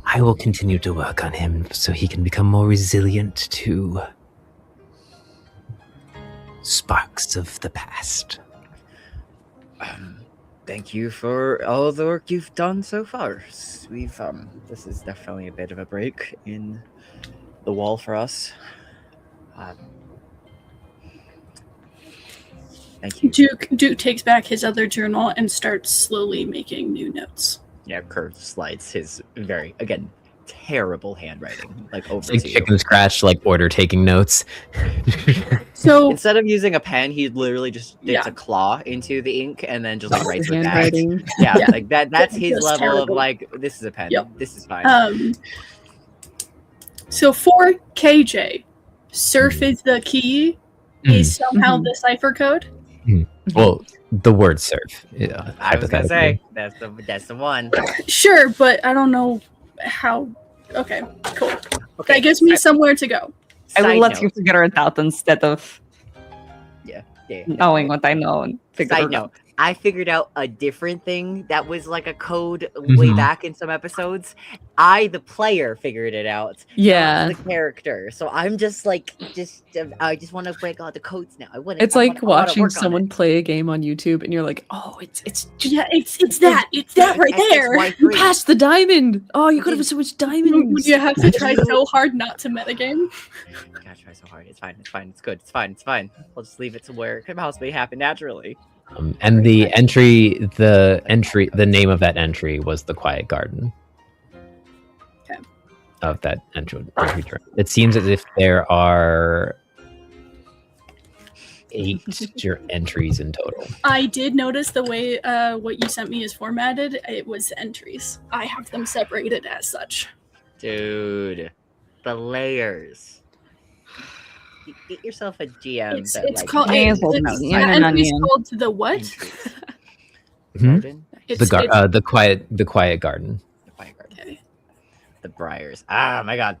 I will continue to work on him so he can become more resilient to sparks of the past. Thank you for all the work you've done so far. We've this is definitely a bit of a break in the wall for us. Thank you. Duke takes back his other journal and starts slowly making new notes. Yeah, Kerr slides his very, again, terrible handwriting over It's like to chicken you. scratch, like order taking notes. So instead of using a pen, he literally just dips a claw into the ink and then just like writes with that. handwriting. Yeah, Yeah. like that's his Just level of terrible. like, this is a pen. Yep. This is fine. So for KJ, Surf is the key, is somehow the cipher code. Well, the word surf. Yeah, I was gonna say hypothetically. that's the one. Sure, but I don't know how. Okay, cool. That gives me somewhere to go. I will Side let you note. figure it out instead of Yeah. knowing what I know and figure Side it note, out. I figured out a different thing that was like a code way Mhm. back in some episodes. I, the player, figured it out, Yeah. not the character. So I'm just like, I just want to break all the codes now. It's like watching someone play a game on YouTube, and you're like, "Oh, it's that right there. You passed the diamond. Oh, you could have so much diamonds. Would you have to try so hard not to metagame? Gotta try so hard. It's fine. It's fine. It's good. It's fine. It's fine. I'll just leave it to where it could possibly happen naturally. And the name of that entry was the Quiet Garden. Of that entry. It seems as if there are 8 entries in total. I did notice the way what you sent me is formatted. It was entries. I have them separated as such. Dude, the layers. Get yourself a GM. It's that, called. like, Entries called the what? Garden? The Quiet Garden. Okay. The Briars. Ah, my God.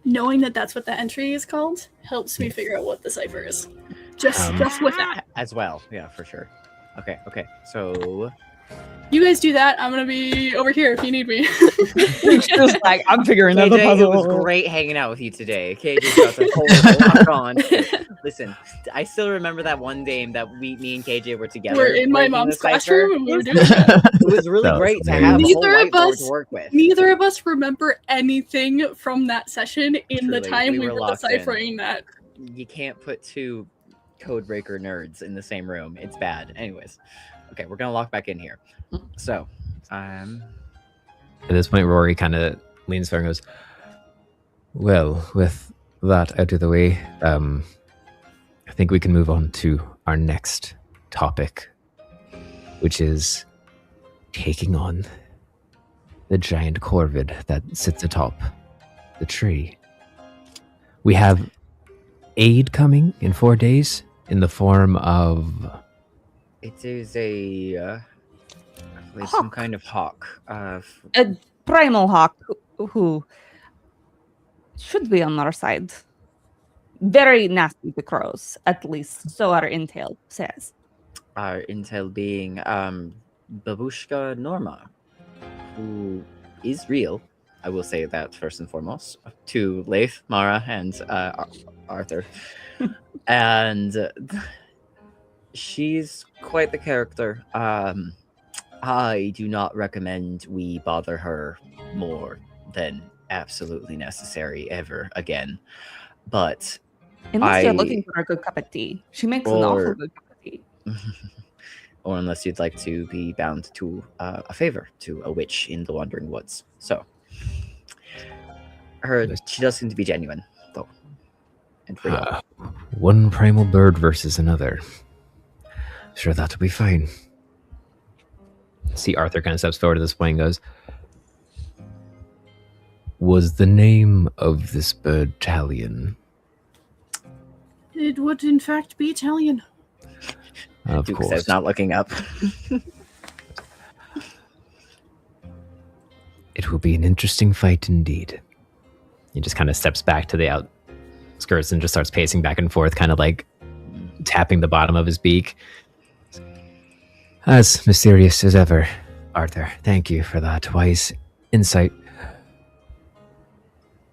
Knowing that that's what the entry is called helps me figure out what the cipher is. Just with that. As well. Yeah, for sure. Okay. So You guys do that. I'm gonna be over here if you need me. Just like I'm figuring out the KJ, puzzle. it was great hanging out with you today. KJ's got a whole lot on. Listen, I still remember that one game that me and KJ were together. We're in my breaking mom's the cipher. classroom and we were doing that. It was really That was great to amazing. have a whole Neither of whiteboard us to work with. Neither of us remember anything from that session in the Truly, time we we were were locked in. deciphering that. You can't put 2 codebreaker nerds in the same room. It's bad. Anyways, okay, we're gonna lock back in here. So, At this point, Rory kind of leans forward and goes, "Well, with that out of the way, I think we can move on to our next topic, which is taking on the giant corvid that sits atop the tree. We have aid coming in 4 days in the form of it is I believe some kind of hawk. A primal hawk who should be on our side. Very nasty to crows, at least so our intel says. Our intel being Babushka Norma, who is real. I will say that first and foremost to Leif, Mara, and Arthur. And she's quite the character. I do not recommend we bother her more than absolutely necessary ever again. But Unless you're looking for a good cup of tea. She makes an awful good cup of tea. Or unless you'd like to be bound to a favor to a witch in the Wandering Woods. So, she does seem to be genuine, though. And real. one primal bird versus another. Sure, that'll be fine." See, Arthur kind of steps forward at this point and goes, "Was the name of this bird Talion?" It would in fact be Italian. Of Duke course. says, not looking up. It will be an interesting fight indeed. He just kind of steps back to the outskirts and just starts pacing back and forth, kind of like tapping the bottom of his beak. As mysterious as ever, Arthur. Thank you for that wise insight.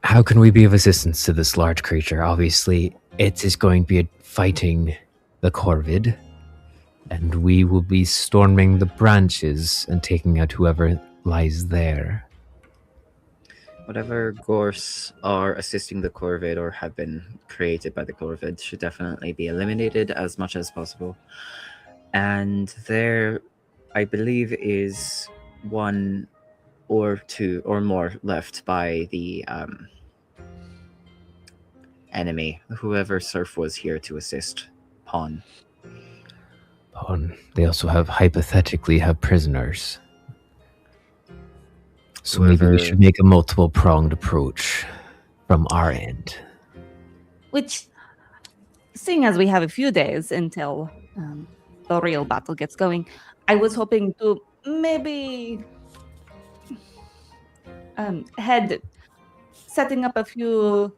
How can we be of assistance to this large creature? Obviously, it is going to be fighting the corvid, and we will be storming the branches and taking out whoever lies there. Whatever Gorse are assisting the Corvid or have been created by the Corvid should definitely be eliminated as much as possible. And there, I believe, is 1 or 2 or more left by the enemy, whoever Surf was here to assist. Pawn. They also hypothetically have prisoners. So maybe we should make a multiple-pronged approach from our end. Which, seeing as we have a few days until the real battle gets going, I was hoping to maybe head setting up a few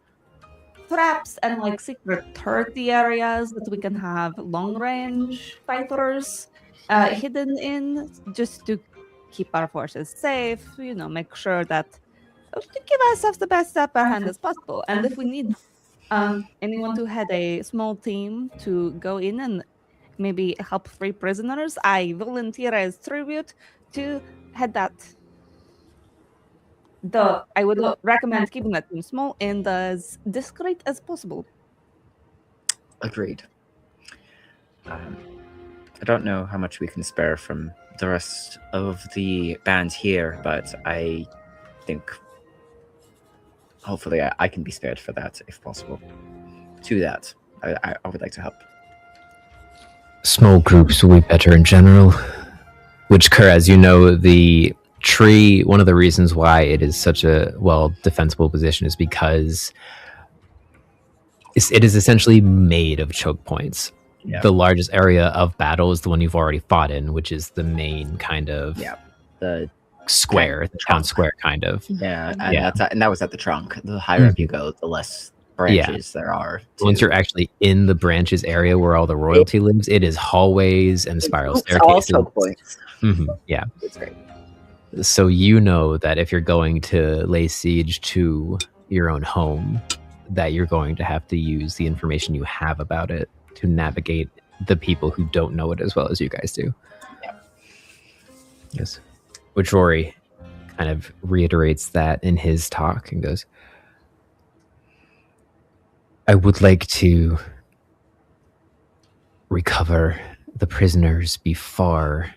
traps and like secret turrety areas that we can have long range fighters hidden in, just to keep our forces safe. You know, make sure that to give ourselves the best upper hand as possible. And if we need anyone to head a small team to go in and maybe help free prisoners, I volunteer as tribute to head that. Though I would recommend keeping that team small and as discreet as possible. Agreed. I don't know how much we can spare from the rest of the band here, but I think hopefully I can be spared for that if possible. To that, I would like to help. Small groups will be better in general. Which, Kerr, as you know, the tree, one of the reasons why it is such a defensible position is because it is essentially made of choke points. Yeah. The largest area of battle is the one you've already fought in, which is the main kind of the square, the town square kind of. Yeah, and that was at the trunk. The higher up you go, the less branches there are. Once you're actually in the branches area where all the royalty lives, it is hallways and spiral staircases. All choke points. Yeah, it's great. So you know that if you're going to lay siege to your own home, that you're going to have to use the information you have about it to navigate the people who don't know it as well as you guys do. Yeah. Yes. Which Rory kind of reiterates that in his talk and goes, I would like to recover the prisoners before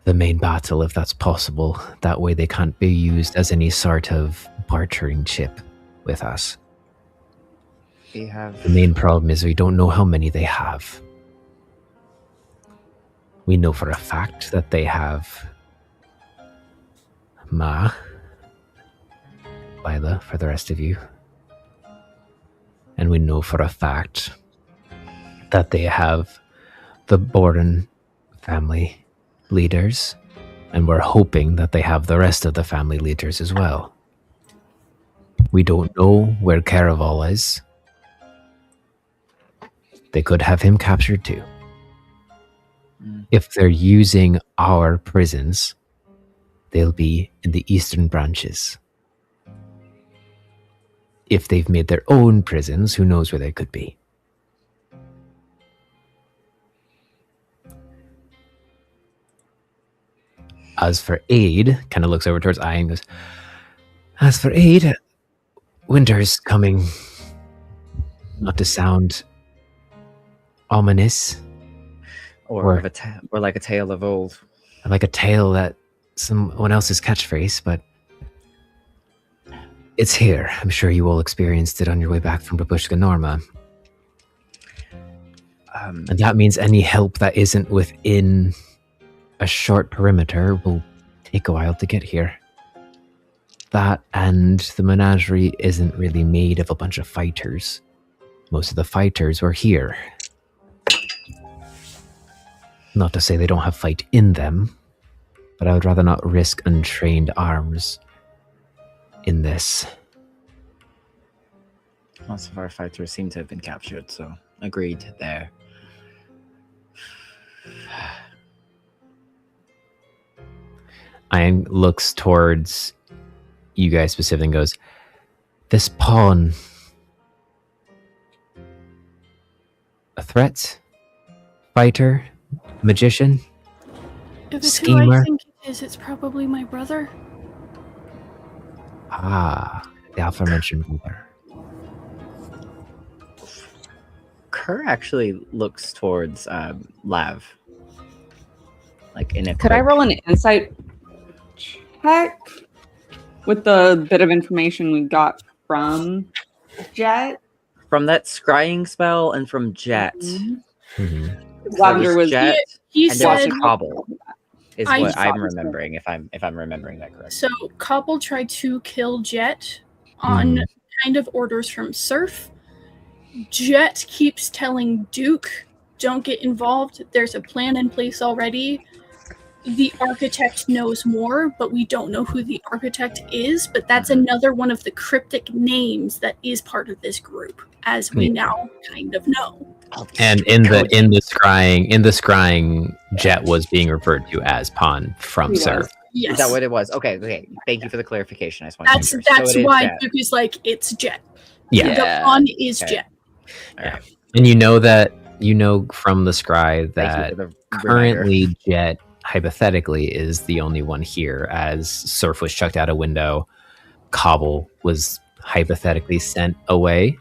the main battle, if that's possible. That way they can't be used as any sort of bartering chip with us. The main problem is we don't know how many they have. We know for a fact that they have Ma, Lila, for the rest of you. And we know for a fact that they have the Borden family leaders, and we're hoping that they have the rest of the family leaders as well. We don't know where Caraval is. They could have him captured too. If they're using our prisons, they'll be in the eastern branches. If they've made their own prisons, who knows where they could be. As for aid, kind of looks over towards Ai and goes, as for aid, winter's coming. Not to sound ominous. Or like a tale of old. Like a tale that someone else's catchphrase, but it's here. I'm sure you all experienced it on your way back from Babushka Norma. And that means any help that isn't within a short perimeter will take a while to get here. That and the menagerie isn't really made of a bunch of fighters. Most of the fighters were here. Not to say they don't have fight in them, but I would rather not risk untrained arms in this. Most of our fighters seem to have been captured, so agreed there. Ian looks towards you guys specifically and goes, this pawn, a threat? Fighter? Magician? If it's schemer? who I think it is, it's probably my brother. Ah, the aforementioned brother. Kerr actually looks towards Lav. Like in a Could I roll an insight check with the bit of information we got from Jet? From that scrying spell and from Jet. Lavender was Jet, he and there was said Cobble. Is I what saw I'm this. remembering, if I'm remembering that correctly. So Cobble tried to kill Jet on kind of orders from Surf. Jet keeps telling Duke, don't get involved. There's a plan in place already. the architect knows more, but we don't know who the architect is. But that's another one of the cryptic names that is part of this group, as we now kind of know. And in the scrying, Jet was being referred to as Pawn from Sir. Yes. Is that what it was? Okay. Thank you for the clarification. I just want to make sure. That's So it is why Jet. Duke is like, it's Jet. Yeah. The pawn is Okay. Jet. All right. And you know from the scry that for the currently Jet hypothetically is the only one here, as Surf was chucked out a window. Cobble was hypothetically sent away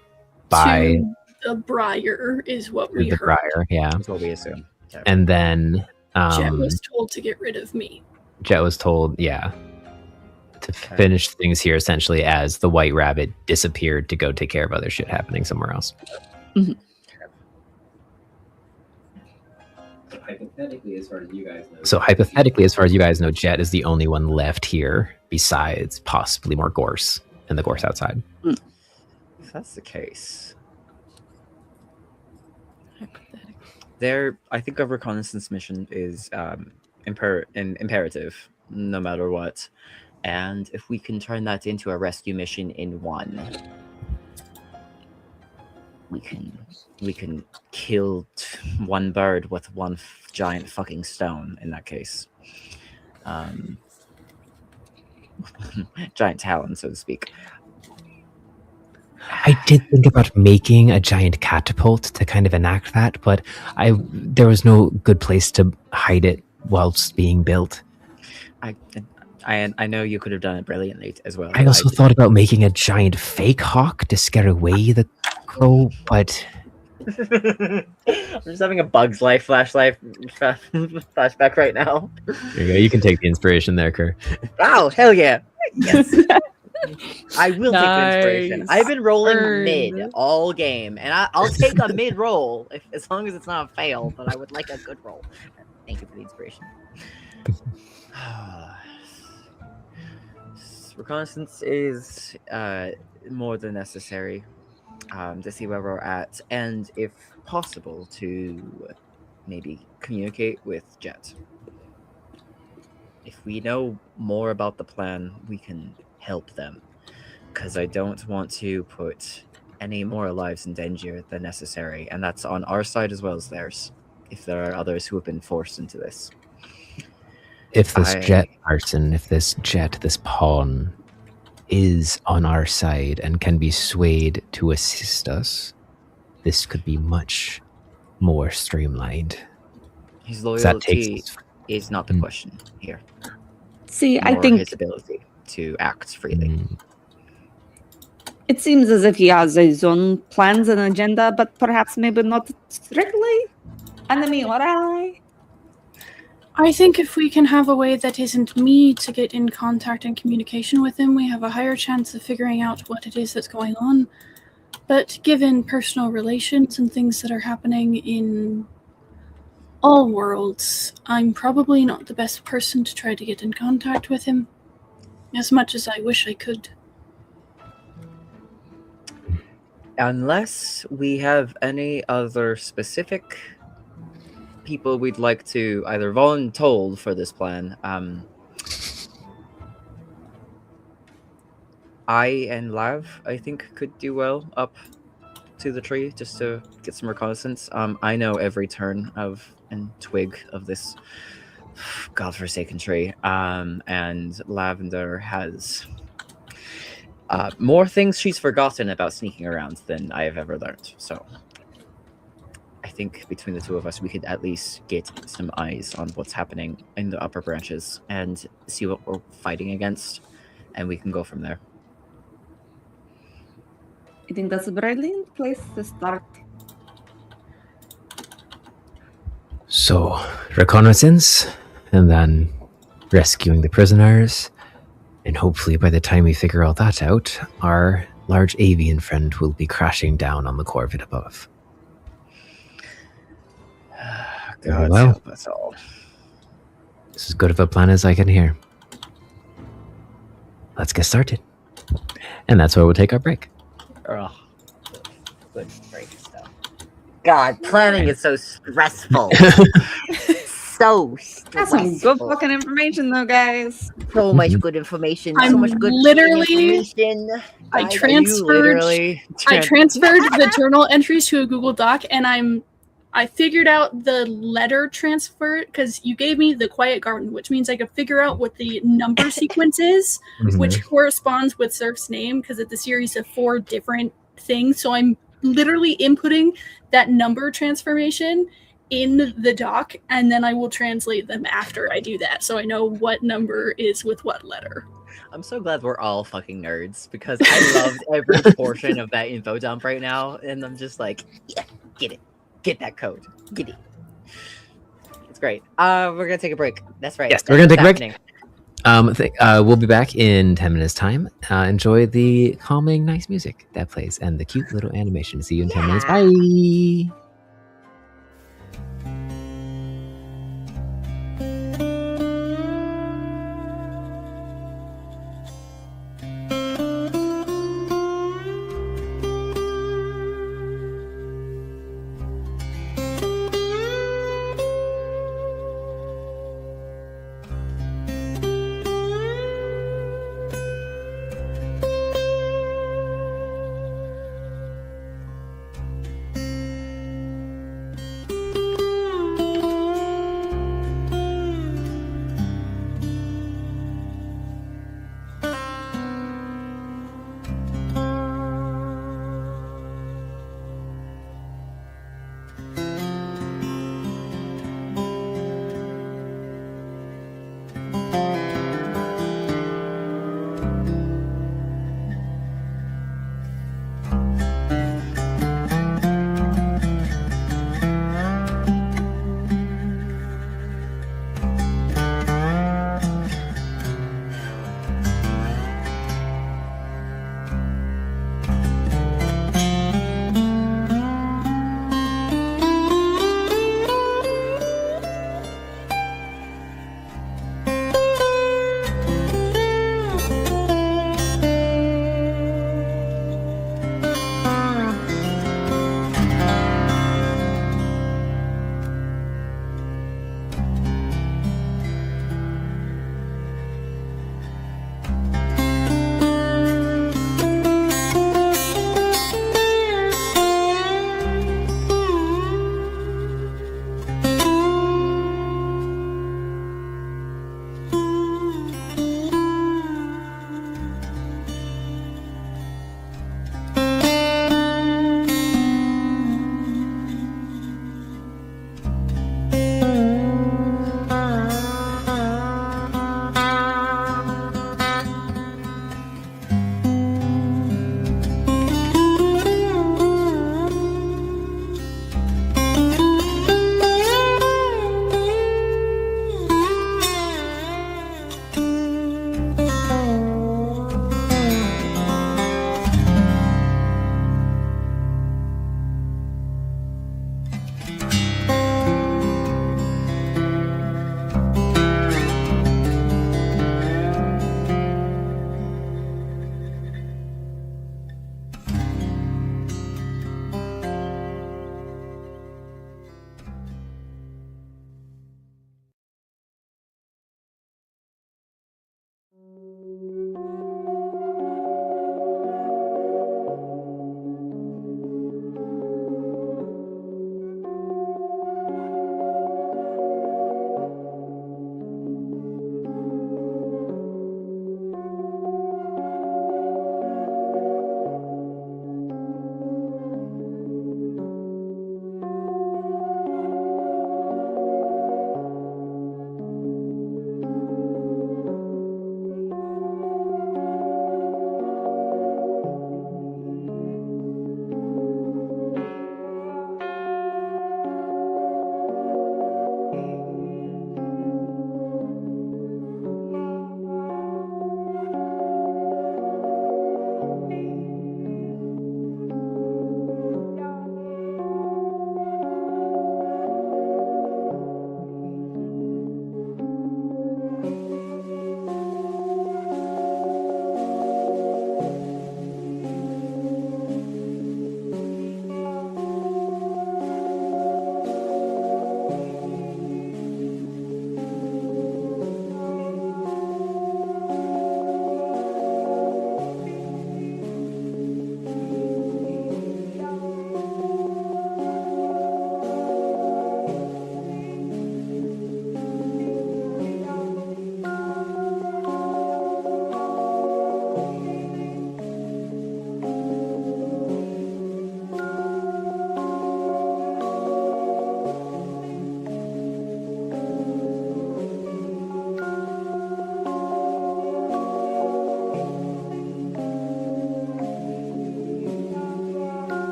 by To the Briar is what we the heard. Briar, yeah. That's what we assume. Okay. And then Jet was told to get rid of me. Jet was told, to finish things here essentially as the White Rabbit disappeared to go take care of other shit happening somewhere else. Mm-hmm. Hypothetically, as far as you guys know, Jet is the only one left here, besides possibly more Gorse and the Gorse outside. If that's the case, I think a reconnaissance mission is imperative, no matter what. And if we can turn that into a rescue mission in one, we can kill one bird with one giant fucking stone. In that case, giant talon, so to speak. I did think about making a giant catapult to kind of enact that, but there was no good place to hide it whilst being built. I know you could have done it brilliantly as well. I also thought about making a giant fake hawk to scare away the crow, but I'm just having a Bug's Life flashback right now. There you go. You can take the inspiration there, Kerr. Wow, hell yeah. Yes. I will take the inspiration. I've been rolling mid all game, and I'll take a mid roll as long as it's not a fail, but I would like a good roll. Thank you for the inspiration. Reconnaissance is more than necessary to see where we're at, and if possible, to maybe communicate with Jet. If we know more about the plan, we can help them, because I don't want to put any more lives in danger than necessary, and that's on our side as well as theirs, if there are others who have been forced into this. If this this pawn is on our side and can be swayed to assist us, this could be much more streamlined. His loyalty is not the question here. See, I Nor think his ability to act freely. it seems as if he has his own plans and agenda, but perhaps maybe not strictly enemy or ally. I think if we can have a way that isn't me to get in contact and communication with him, we have a higher chance of figuring out what it is that's going on. But given personal relations and things that are happening in all worlds, I'm probably not the best person to try to get in contact with him, as much as I wish I could. Unless we have any other specific people we'd like to either voluntold for this plan, I and Lav, I think, could do well up to the tree just to get some reconnaissance. I know every turn of and twig of this godforsaken tree, and Lavender has more things she's forgotten about sneaking around than I have ever learned. So I think between the two of us, we could at least get some eyes on what's happening in the upper branches and see what we're fighting against, and we can go from there. I think that's a brilliant place to start. So, reconnaissance, and then rescuing the prisoners, and hopefully by the time we figure all that out, our large avian friend will be crashing down on the corvid above. God Well, help us all. this is as good of a plan as I can hear. Let's get started. And that's where we'll take our break. Oh, good break stuff. God, planning is so stressful. so That's some good stressful. fucking information, though, guys. So much good information. I'm so much good literally- information. I Guys, transferred the journal entries to a Google Doc, and I figured out the letter transfer because you gave me the Quiet Garden, which means I could figure out what the number sequence is, which corresponds with Surf's name because it's a series of 4 different things. So I'm literally inputting that number transformation in the doc, and then I will translate them after I do that, so I know what number is with what letter. I'm so glad we're all fucking nerds because I loved every portion of that info dump right now, and I'm just like, yeah, get it. Get that code. Get it. It's great. We're gonna take a break. That's right. Yes, we're gonna take a break. We'll be back in 10 minutes' time. Enjoy the calming, nice music that plays and the cute little animation. See you in 10 minutes. Bye.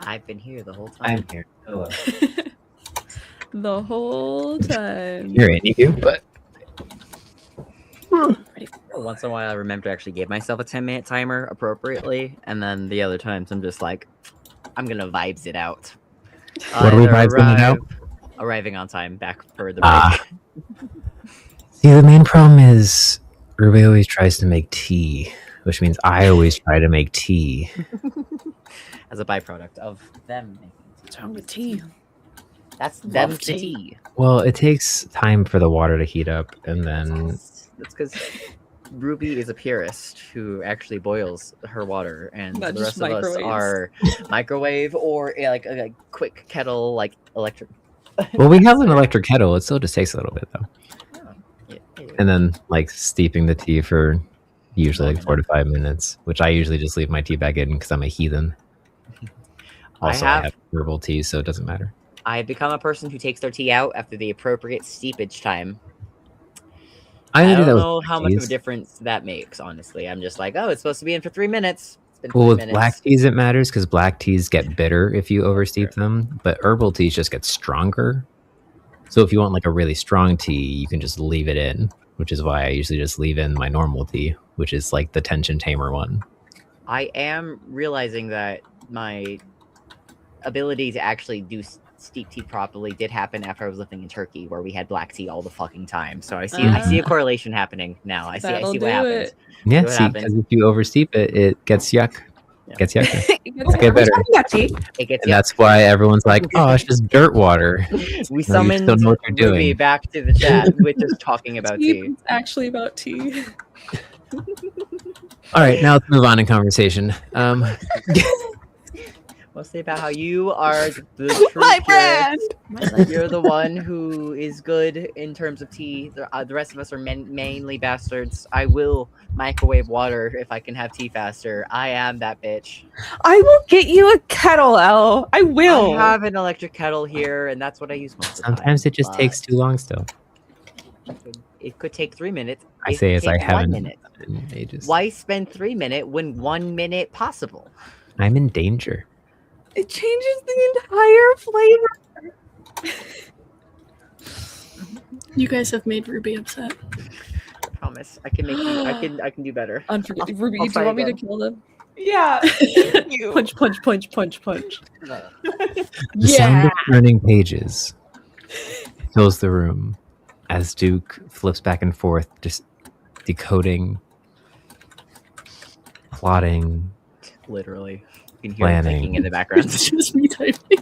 I've been here the whole time. I'm here. Hello. The whole time. You're in you, but Once in a while, I remember to actually give myself a 10-minute timer appropriately, and then the other times I'm just like, I'm gonna vibes it out. What are we vibing it out? Arriving on time, back for the break. See, the main problem is Ruby always tries to make tea, which means I always try to make tea. As a byproduct of them making tea. What's wrong with tea? That's them to tea. Well, it takes time for the water to heat up, and then That's because Ruby is a purist who actually boils her water, and Not the rest just of us microwaves. are microwave or like a quick kettle, like electric. well, we have an electric kettle. It still just takes a little bit though, Yeah, and then like steeping the tea for usually like 4 to 5 minutes, which I usually just leave my tea bag in because I'm a heathen. Also, I have herbal tea, so it doesn't matter. I have become a person who takes their tea out after the appropriate steepage time. I I do that don't with know how much of a teas. difference that makes, honestly. I'm just like, oh, it's supposed to be in for 3 minutes. It's been Well, 3 with minutes. black teas, it matters because black teas get bitter if you oversteep them, but herbal teas just get stronger. So if you want like a really strong tea, you can just leave it in, which is why I usually just leave in my normal tea, which is like the tension tamer one. I am realizing that my ability to actually do steep tea properly did happen after I was living in Turkey, where we had black tea all the fucking time. So I see a correlation happening now. I see That'll what do happened. it. Yeah, what see, happened. because if you oversteep it, it gets yuck. Gets yucky. It's Get better. It gets And that's why everyone's like, oh, it's just dirt water. We No, you summoned still know what you're Ruby doing. back to the chat with just talking about tea. It's actually about tea. All right, now let's move on in conversation. Mostly about how you are the true My purist. You're the one who is good in terms of tea. The rest of us are mainly bastards. I will microwave water if I can have tea faster. I am that bitch. I will get you a kettle, Elle. I will. I have an electric kettle here, and that's what I use most of the time. Sometimes it just takes too long still. It could take 3 minutes. I It say could as I take 1 haven't minute. in ages. Why spend 3 minutes when 1 minute possible? I'm in danger. It changes the entire flavor. You guys have made Ruby upset. I promise. I can make you. I can do better. Unforgivable. Ruby, I'll do try you want me to again. kill them? Yeah. Punch, punch, punch, punch, punch. The sound of turning pages fills the room as Duke flips back and forth, just decoding, plotting, Literally. You can hear him planning. clicking in the background. It's just me typing.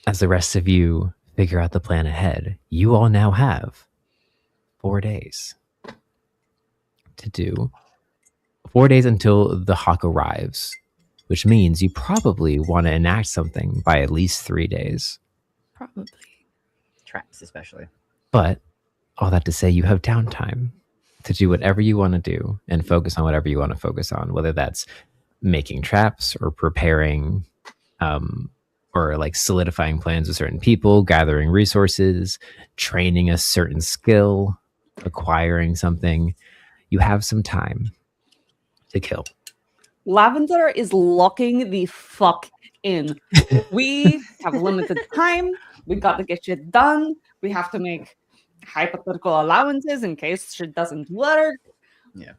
As the rest of you figure out the plan ahead, you all now have 4 days to do. 4 days until the hawk arrives, which means you probably want to enact something by at least 3 days. Probably. Traps, especially. But all that to say, you have downtime to do whatever you want to do and focus on whatever you want to focus on, whether that's making traps or preparing or like solidifying plans with certain people, gathering resources, training a certain skill, acquiring something. You have some time to kill. Lavender is locking the fuck in. We have limited time. We got to get shit done. We have to make hypothetical allowances in case shit doesn't work. Yeah.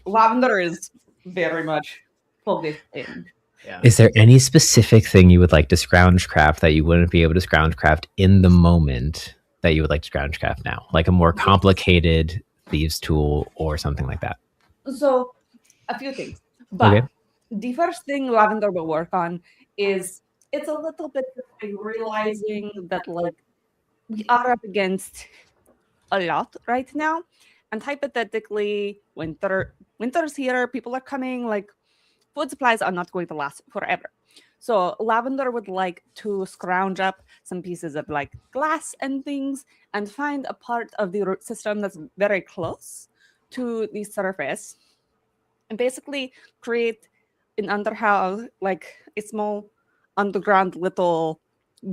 Lavender is very much focused in. Yeah. Is there any specific thing you would like to scrounge craft that you wouldn't be able to scrounge craft in the moment that you would like to scrounge craft now? Like a more complicated thieves tool or something like that? So, a few things. But Okay. the first thing Lavender will work on is it's a little bit like realizing that like we are up against a lot right now. And hypothetically, winter's here, people are coming, like food supplies are not going to last forever. So Lavender would like to scrounge up some pieces of like glass and things and find a part of the root system that's very close to the surface and basically create an underhouse, like a small underground little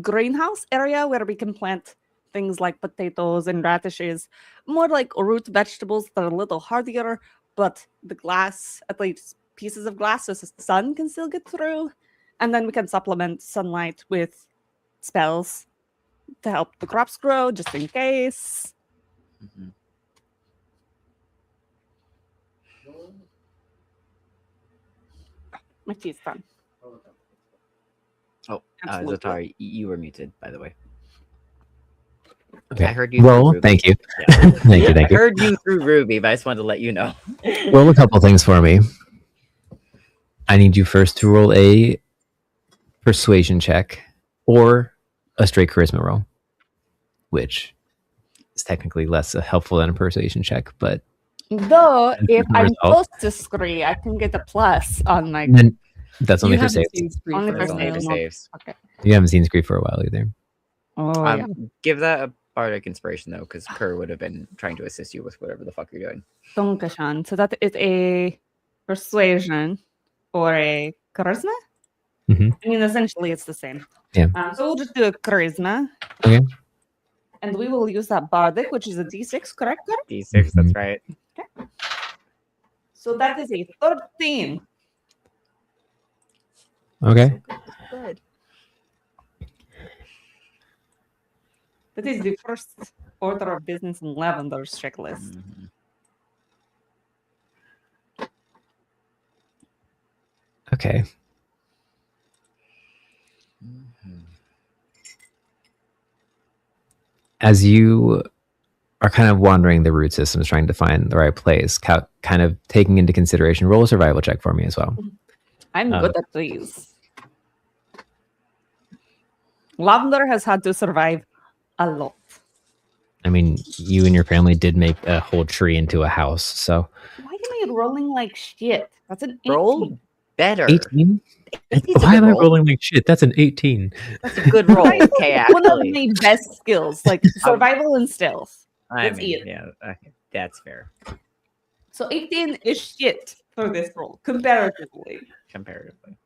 greenhouse area where we can plant things like potatoes and radishes, more like root vegetables that are a little hardier, but the glass, at least pieces of glass so the sun can still get through. And then we can supplement sunlight with spells to help the crops grow, just in case. My tea's done. Oh, Absolutely. Zatari, you were muted, by the way. Okay. I heard you. Roll. Through Ruby. Thank you. Yeah. Thank you. I heard you through Ruby, but I just wanted to let you know. Roll a couple things for me. I need you first to roll a persuasion check or a straight charisma roll, which is technically less helpful than a persuasion check, but Though, if I'm result. close to Scree, I can get a plus on my. Then that's only You for haven't saves. seen Scree Only for for a Only while. for saves. Okay. You haven't seen Scree for a while either. Oh, yeah. Give that a bardic inspiration though, because Kerr would have been trying to assist you with whatever the fuck you're doing. Donkashan. So that is a persuasion or a charisma? Mhm. I mean, essentially it's the same. Yeah. So we'll just do a charisma. Okay. And we will use that bardic, which is a d6, correct? D6, that's right. So that is a 13. Okay. Good. That is the first order of business in Lavender's checklist. Okay. As you are kind of wandering the root systems, trying to find the right place, kind of taking into consideration, roll a survival check for me as well. I'm good at these. Lavender has had to survive a lot. I mean, you and your family did make a whole tree into a house, so. Why am I rolling like shit? That's an 18. Roll better. 18? 18's a Why good am I roll. rolling like shit? That's an 18. That's a good roll. Okay, One of actually. my best skills, like survival and stealth. I Let's mean, eat it. yeah, okay, that's fair. So 18 is shit for this roll, comparatively. Comparatively.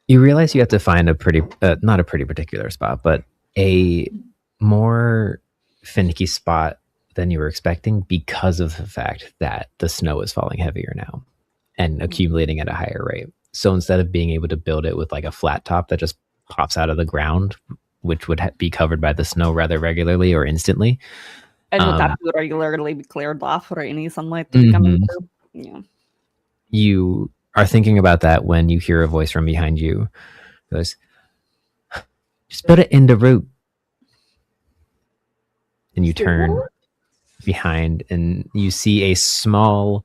You realize you have to find a pretty, not a pretty particular spot, but a more finicky spot than you were expecting because of the fact that the snow is falling heavier now and accumulating at a higher rate. So instead of being able to build it with like a flat top that just pops out of the ground, which would be covered by the snow rather regularly or instantly. And would that be regularly be cleared off for any sunlight to be coming through? Yeah. You are thinking about that when you hear a voice from behind you. It goes, just put it in the root. And you turn behind and you see a small,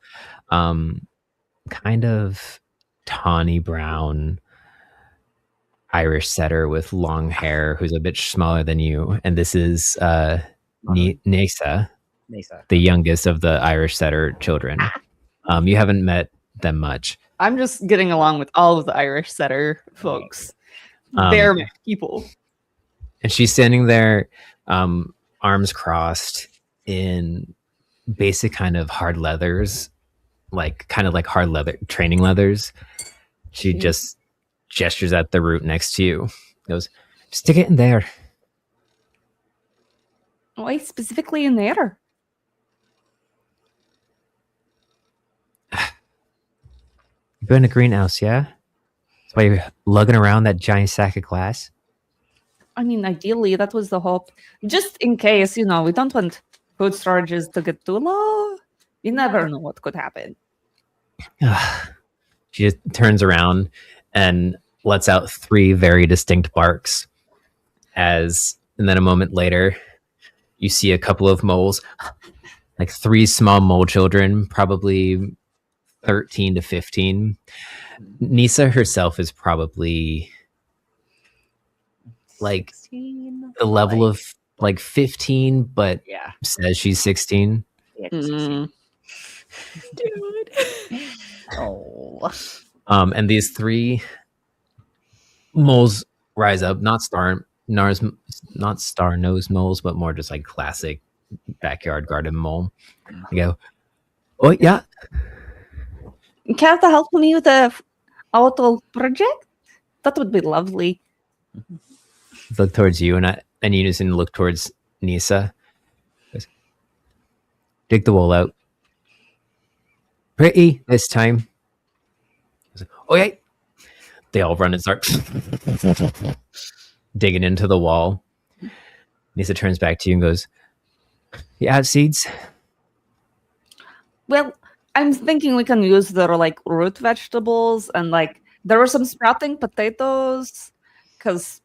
kind of tawny brown Irish setter with long hair who's a bit smaller than you. And this is Nesa, the youngest of the Irish setter children. You haven't met them much. I'm just getting along with all of the Irish setter folks. They're my people. And she's standing there, arms crossed in basic kind of hard leathers, like kind of like hard leather, training leathers. She just gestures at the root next to you. Goes, stick it in there. Why specifically in there? You're in a greenhouse, yeah? That's why you're lugging around that giant sack of glass? I mean, ideally, that was the hope. Just in case, we don't want food storages to get too low. You never know what could happen. She just turns around and lets out 3 very distinct barks. And then a moment later, you see a couple of moles, like 3 small mole children, probably 13 to 15. Nisa herself is probably like 16, the level of like 15, but yeah, says she's 16. Yeah, Mm. Dude. Oh. And these 3 moles rise up, not star nose moles, but more just like classic backyard garden mole. You go, oh yeah. Care to help me with a auto project? That would be lovely. Look towards you, and in unison look towards Nisa. Goes, dig the wall out. Pretty this time. Okay. They all run and start digging into the wall. Nisa turns back to you and goes, "You have seeds?" Well, I'm thinking we can use their like root vegetables and like there were some sprouting potatoes because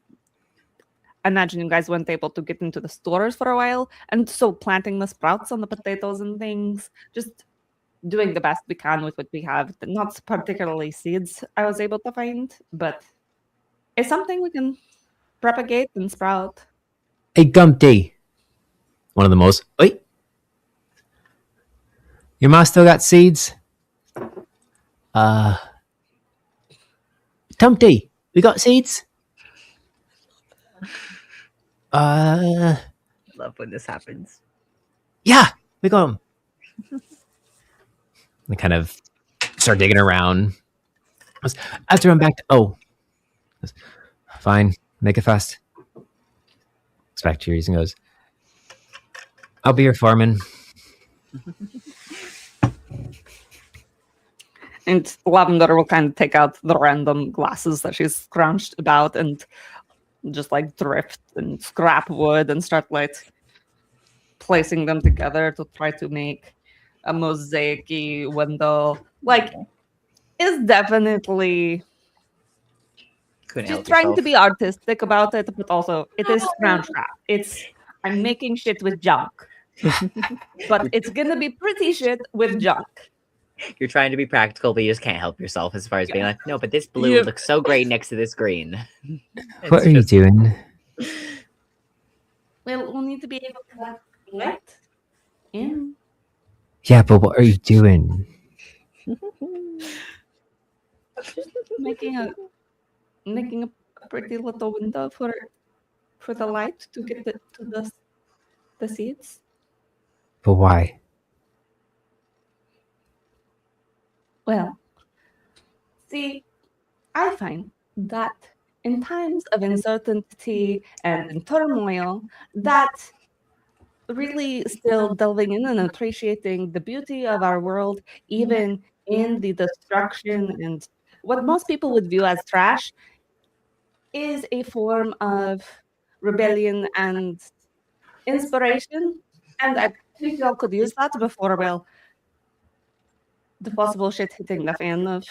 I imagine you guys weren't able to get into the stores for a while, and so planting the sprouts on the potatoes and things, just doing the best we can with what we have. Not particularly seeds I was able to find, but it's something we can propagate and sprout. Hey, Gumpty. One of the most. Wait. Your ma still got seeds? Tumpty, we got seeds? Love when this happens. Yeah, we got them. They kind of start digging around. I have to run back to. Fine, make it fast. Looks back to yours and goes, "I'll be your foreman." And Lavender will kind of take out the random glasses that she's scrunched about and just like drift and scrap wood and start like placing them together to try to make a mosaic-y window. Like, it's definitely she's trying to be artistic about it, but also it is scrounge trap. I'm making shit with junk. But it's gonna be pretty shit with junk. You're trying to be practical, but you just can't help yourself as far as being like, no, but this blue looks so great next to this green. What are you doing? Well, we'll need to be able to like light in. Yeah, but what are you doing? making a pretty little window for the light to get to the seeds. But why? Well, see, I find that in times of uncertainty and in turmoil, that really still delving in and appreciating the beauty of our world, even in the destruction and what most people would view as trash, is a form of rebellion and inspiration. And I think y'all could use that before, well, the possible shit hitting the fan of,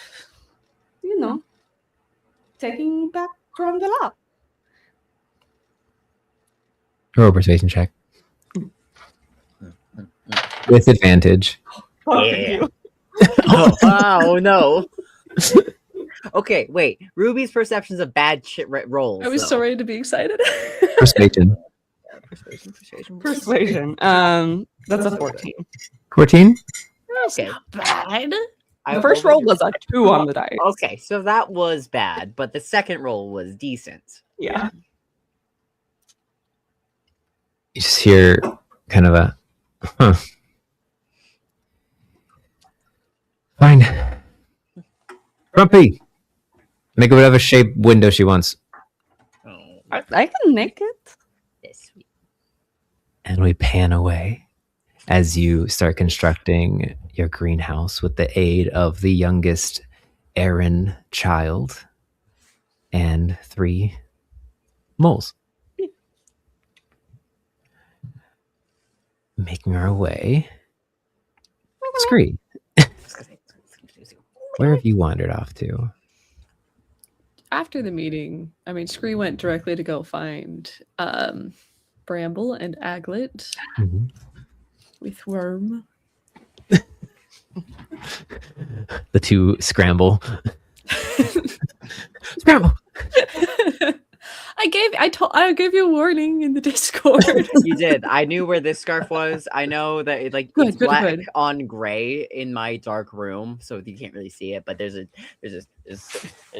taking back from the law. Roll a persuasion check. With advantage. Yeah. Oh no. Okay, wait. Ruby's perceptions of bad shit rolls. I was so ready to be excited. Persuasion. Persuasion. That's a 14. 14? Okay. Bad. The first roll was a 2 on the dice. Okay, so that was bad, but the second roll was decent. Yeah. You just hear kind of a, huh. Fine. Grumpy. Make it whatever shape window she wants. I can make it. And we pan away as you start constructing your greenhouse with the aid of the youngest Aaron child and 3 moles. Making our way. Scree. Where have you wandered off to? After the meeting, I mean, Scree went directly to go find Bramble and Aglet with Worm. The two scramble. Scramble. I gave you a warning in the Discord. You did. I knew where this scarf was. I know that it's black on gray in my dark room, so you can't really see it. But there's a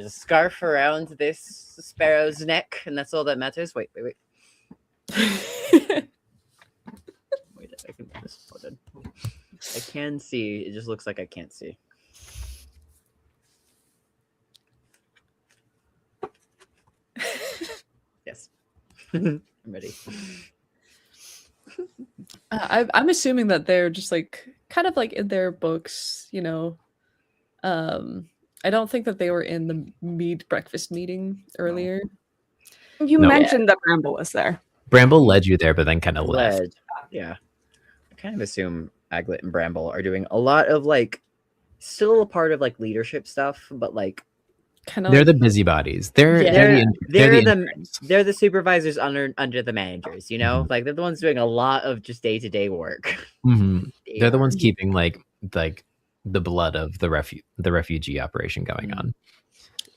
scarf around this sparrow's neck, and that's all that matters. Wait. Wait, I can put this button. I can see. It just looks like I can't see. Yes. I'm ready. I'm assuming that they're just like kind of like in their books, you know. I don't think that they were in the breakfast meeting earlier. You No. mentioned that Bramble was there. Bramble led you there, but then kind of left. Yeah. I kind of assume Aglet and Bramble are doing a lot of like still a part of like leadership stuff, but like kind of they're the busybodies. They're the supervisors under the managers, you know? Like they're the ones doing a lot of just day-to-day work. Mm-hmm. They're the ones keeping like the blood of the refugee operation going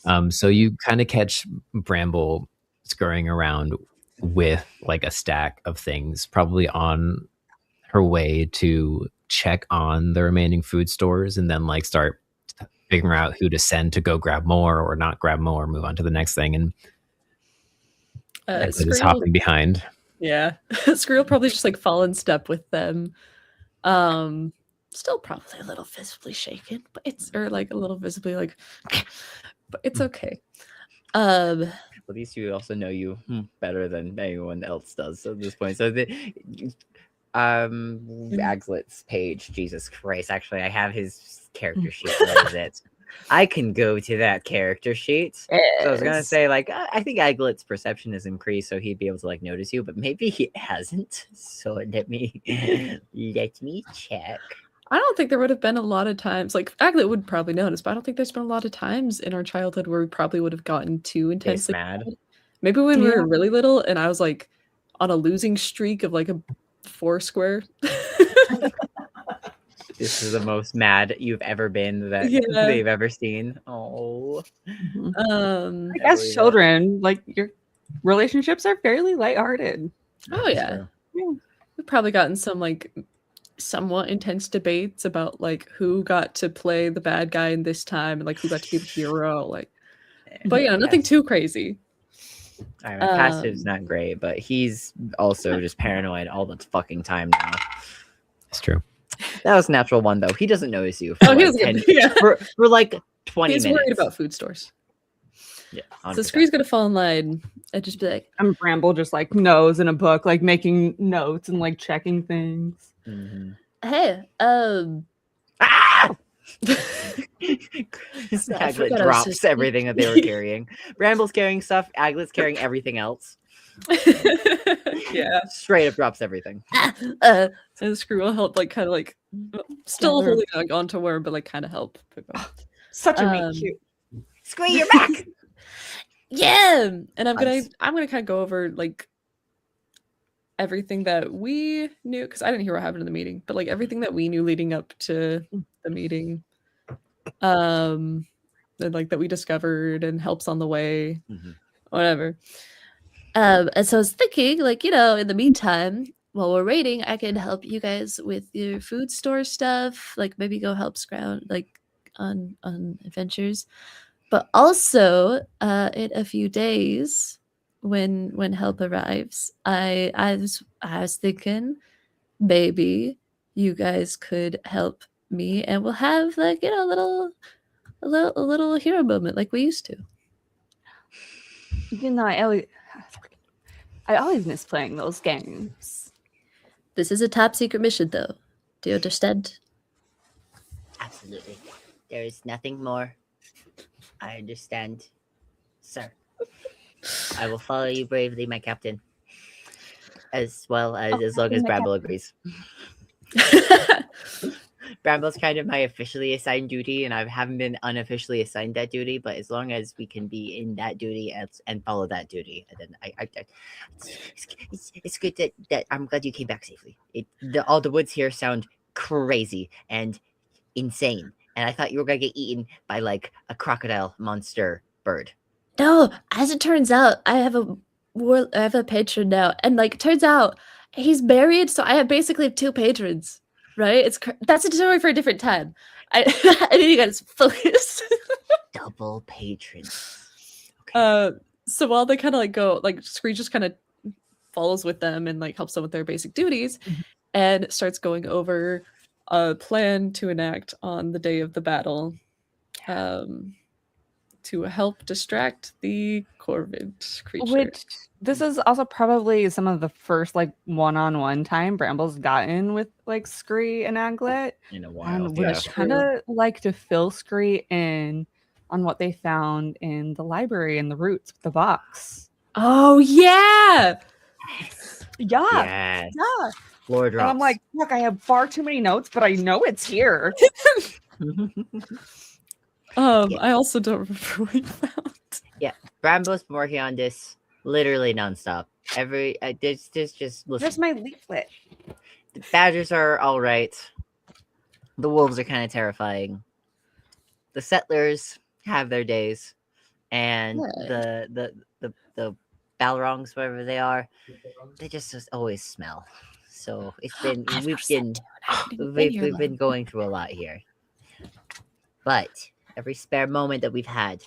on. So you kind of catch Bramble scurrying around with like a stack of things, probably on her way to check on the remaining food stores and then like start figuring out who to send to go grab more or not grab more, move on to the next thing. And Aglet is hopping behind. Yeah. Screw will probably just like fall in step with them. Still probably a little visibly shaken, but it's or like a little visibly like but it's okay. At least you also know you better than anyone else does at this point. So Aglet's page, Jesus Christ. Actually, I have his character sheet. What is it? I can go to that character sheet. Yes. So I was gonna say, like, I think Aglet's perception has increased, so he'd be able to like notice you, but maybe he hasn't. So let me check. I don't think there would have been a lot of times, like Aglet would probably notice, but I don't think there's been a lot of times in our childhood where we probably would have gotten too intensely mad. Maybe when we were really little and I was like on a losing streak of like a 4 square. This is the most mad you've ever been that they've ever seen. Oh. Like as children, like your relationships are fairly lighthearted. Oh yeah. We've probably gotten some like somewhat intense debates about like who got to play the bad guy in this time and like who got to be the hero, like but yeah, nothing too crazy. I mean, passive's not great, but he's also just paranoid all the fucking time now. It's true. That was natural one though. He doesn't notice you. For for like 20 He's minutes. worried about food stores. Yeah. 100%. So Scree's gonna fall in line and just be like, and Bramble just like knows in a book, like making notes and like checking things. Hey, Aglet drops everything that they were carrying. Bramble's carrying stuff. Aglet's carrying everything else. Yeah, straight up drops everything. And Screw will help, like kind of like still holding on to her, but like kind of help. Such a meat cute. Screw, you're back. Yeah, and I'm gonna kind of go over like everything that we knew because I didn't hear what happened in the meeting, but like everything that we knew leading up to the meeting, and like that we discovered and helps on the way, whatever. And so I was thinking, like, you know, in the meantime, while we're waiting, I can help you guys with your food store stuff, like maybe go help Scround like on adventures, but also in a few days. When help arrives, I was thinking maybe you guys could help me and we'll have like, you know, a little hero moment like we used to. You know, I always miss playing those games. This is a top secret mission though. Do you understand? Absolutely. There is nothing more. I understand, sir. I will follow you bravely, my captain. As well as long as Bramble agrees. Bramble's kind of my officially assigned duty, and I haven't been unofficially assigned that duty, but as long as we can be in that duty and follow that duty, and then it's good that I'm glad you came back safely. All the woods here sound crazy and insane, and I thought you were gonna get eaten by like a crocodile monster bird. No, as it turns out, I have a patron now, and like turns out he's married, so I basically have 2 patrons. Right? That's a story for a different time. I need you guys to focus. Double patrons. Okay. So while they kind of like go, like Scree just kind of follows with them and like helps them with their basic duties, and starts going over a plan to enact on the day of the battle. to help distract the corvid creature. Which this is also probably some of the first like one-on-one time Bramble's gotten with like Scree and Aglet. In a while. And would kind of like to fill Scree in on what they found in the library in the roots with the box. Oh yeah. Yeah. Yes. Yeah. Floor And drops. I'm like, look, I have far too many notes, but I know it's here. I also don't remember what you found. Yeah, Brambo's been working on this literally nonstop. There's just listen. Where's my leaflet? The badgers are all right. The wolves are kind of terrifying. The settlers have their days, and the Balrongs, whatever they are, they just always smell. So it's been we've been going through a lot here. But every spare moment that we've had,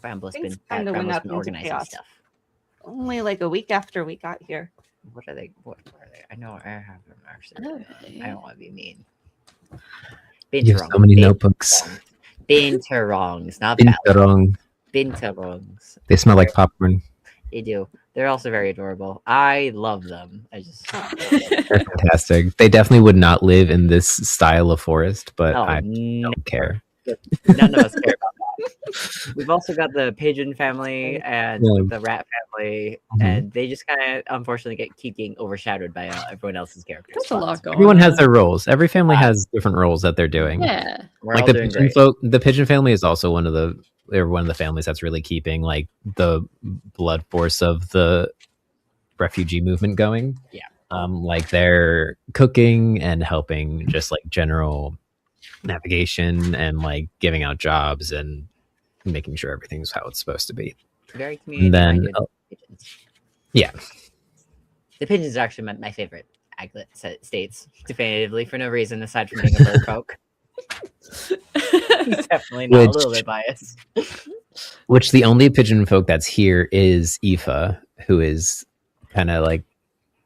Brambo's been organizing chaos. stuff. Only like a week after we got here. What are they? I know I have them actually. I don't want to be mean. You have so many notebooks. Binturongs, not Binturong. Binturongs. They smell like popcorn. They do. They're also very adorable. I love them. They're fantastic. They definitely would not live in this style of forest, but I don't care. None of us care about that. We've also got the pigeon family and the rat family, and they just kind of unfortunately keep getting overshadowed by everyone else's characters. That's a lot going Everyone on. has their roles. Every family has different roles that they're doing. Yeah. We're like all the doing pigeon great. folk. The pigeon family is also one of the families that's really keeping like the blood force of the refugee movement going. Yeah. Like they're cooking and helping just like general navigation and like giving out jobs and making sure everything's how it's supposed to be. Very community. And then pigeons. yeah, The pigeons are actually my favorite Aglet states, definitively, for no reason aside from being a bird folk. He's definitely not a little bit biased. Which the only pigeon folk that's here is Aoife, who is kind of like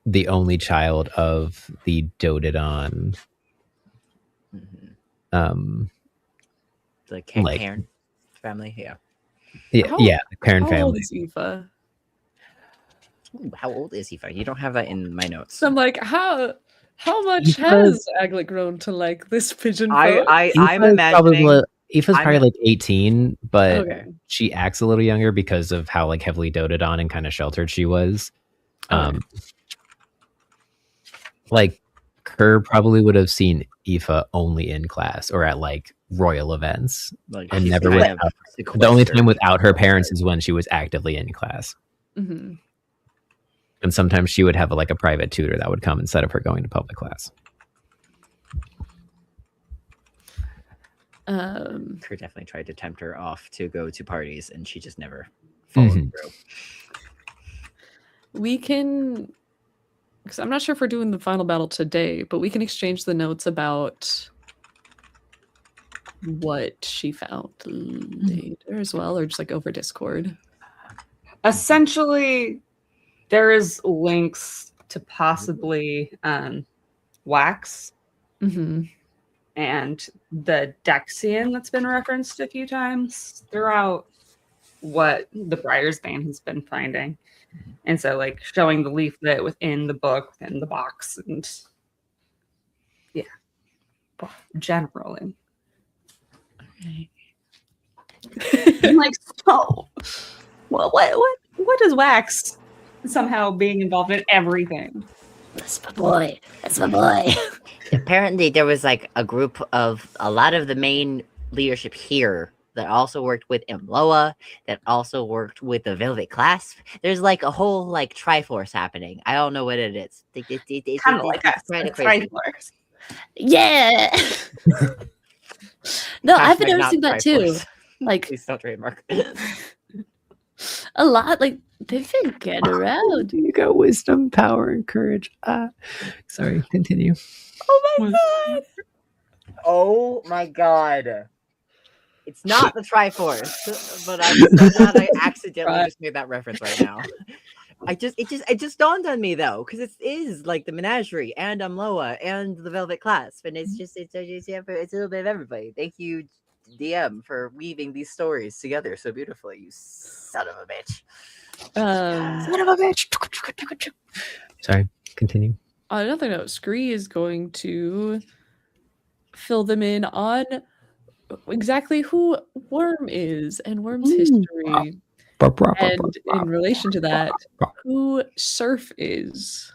the only child of the doted on The Cairn family, yeah. Yeah, the Cairn How family. old is Aoife? Ooh, how old is Aoife? You don't have that in my notes. So I'm like, how much Aoife's- has Aglet grown to like this pigeon folk? I'm imagining Aoife's probably like 18, but Okay. she acts a little younger because of how like heavily doted on and kind of sheltered she was. Like Kerr probably would have seen Aoife only in class or at like royal events, Like, and she's never kind without. of The only sequestered. time without her parents is when she was actively in class, Mm-hmm. and sometimes she would have like a private tutor that would come instead of her going to public class. Kerr definitely tried to tempt her off to go to parties, and she just never followed through. We can, because I'm not sure if we're doing the final battle today, but we can exchange the notes about what she found later as well, or just like over Discord. Essentially, there is links to possibly wax and the Dexian that's been referenced a few times throughout what the Briar's band has been finding. And so, like, showing the leaflet within the book, within the box, and yeah, generally. I'm like, so, what is wax somehow being involved in everything? That's my boy. That's my boy. Apparently, there was like a group of a lot of the main leadership here that also worked with Imloa, that also worked with the Velvet Clasp. There's like a whole like Triforce happening. I don't know what it is. Kind of like us. kinda It's crazy. Triforce. Yeah. No, I've been Hashtag not noticing that too. Triforce. Like Please don't trademark. a lot. Like they've been getting around. You got wisdom, power, and courage. Sorry, continue. Oh my god! Oh my god. It's not the Triforce, but I'm so glad I accidentally just made that reference right now. It just dawned on me though, because it is like the Menagerie and Umloa and the Velvet Clasp, and it's a little bit of everybody. Thank you, DM, for weaving these stories together so beautifully. You son of a bitch. Son of a bitch. Sorry, continue. On another note, Scree is going to fill them in on exactly who Worm is and Worm's history. And in relation to that, who Surf is.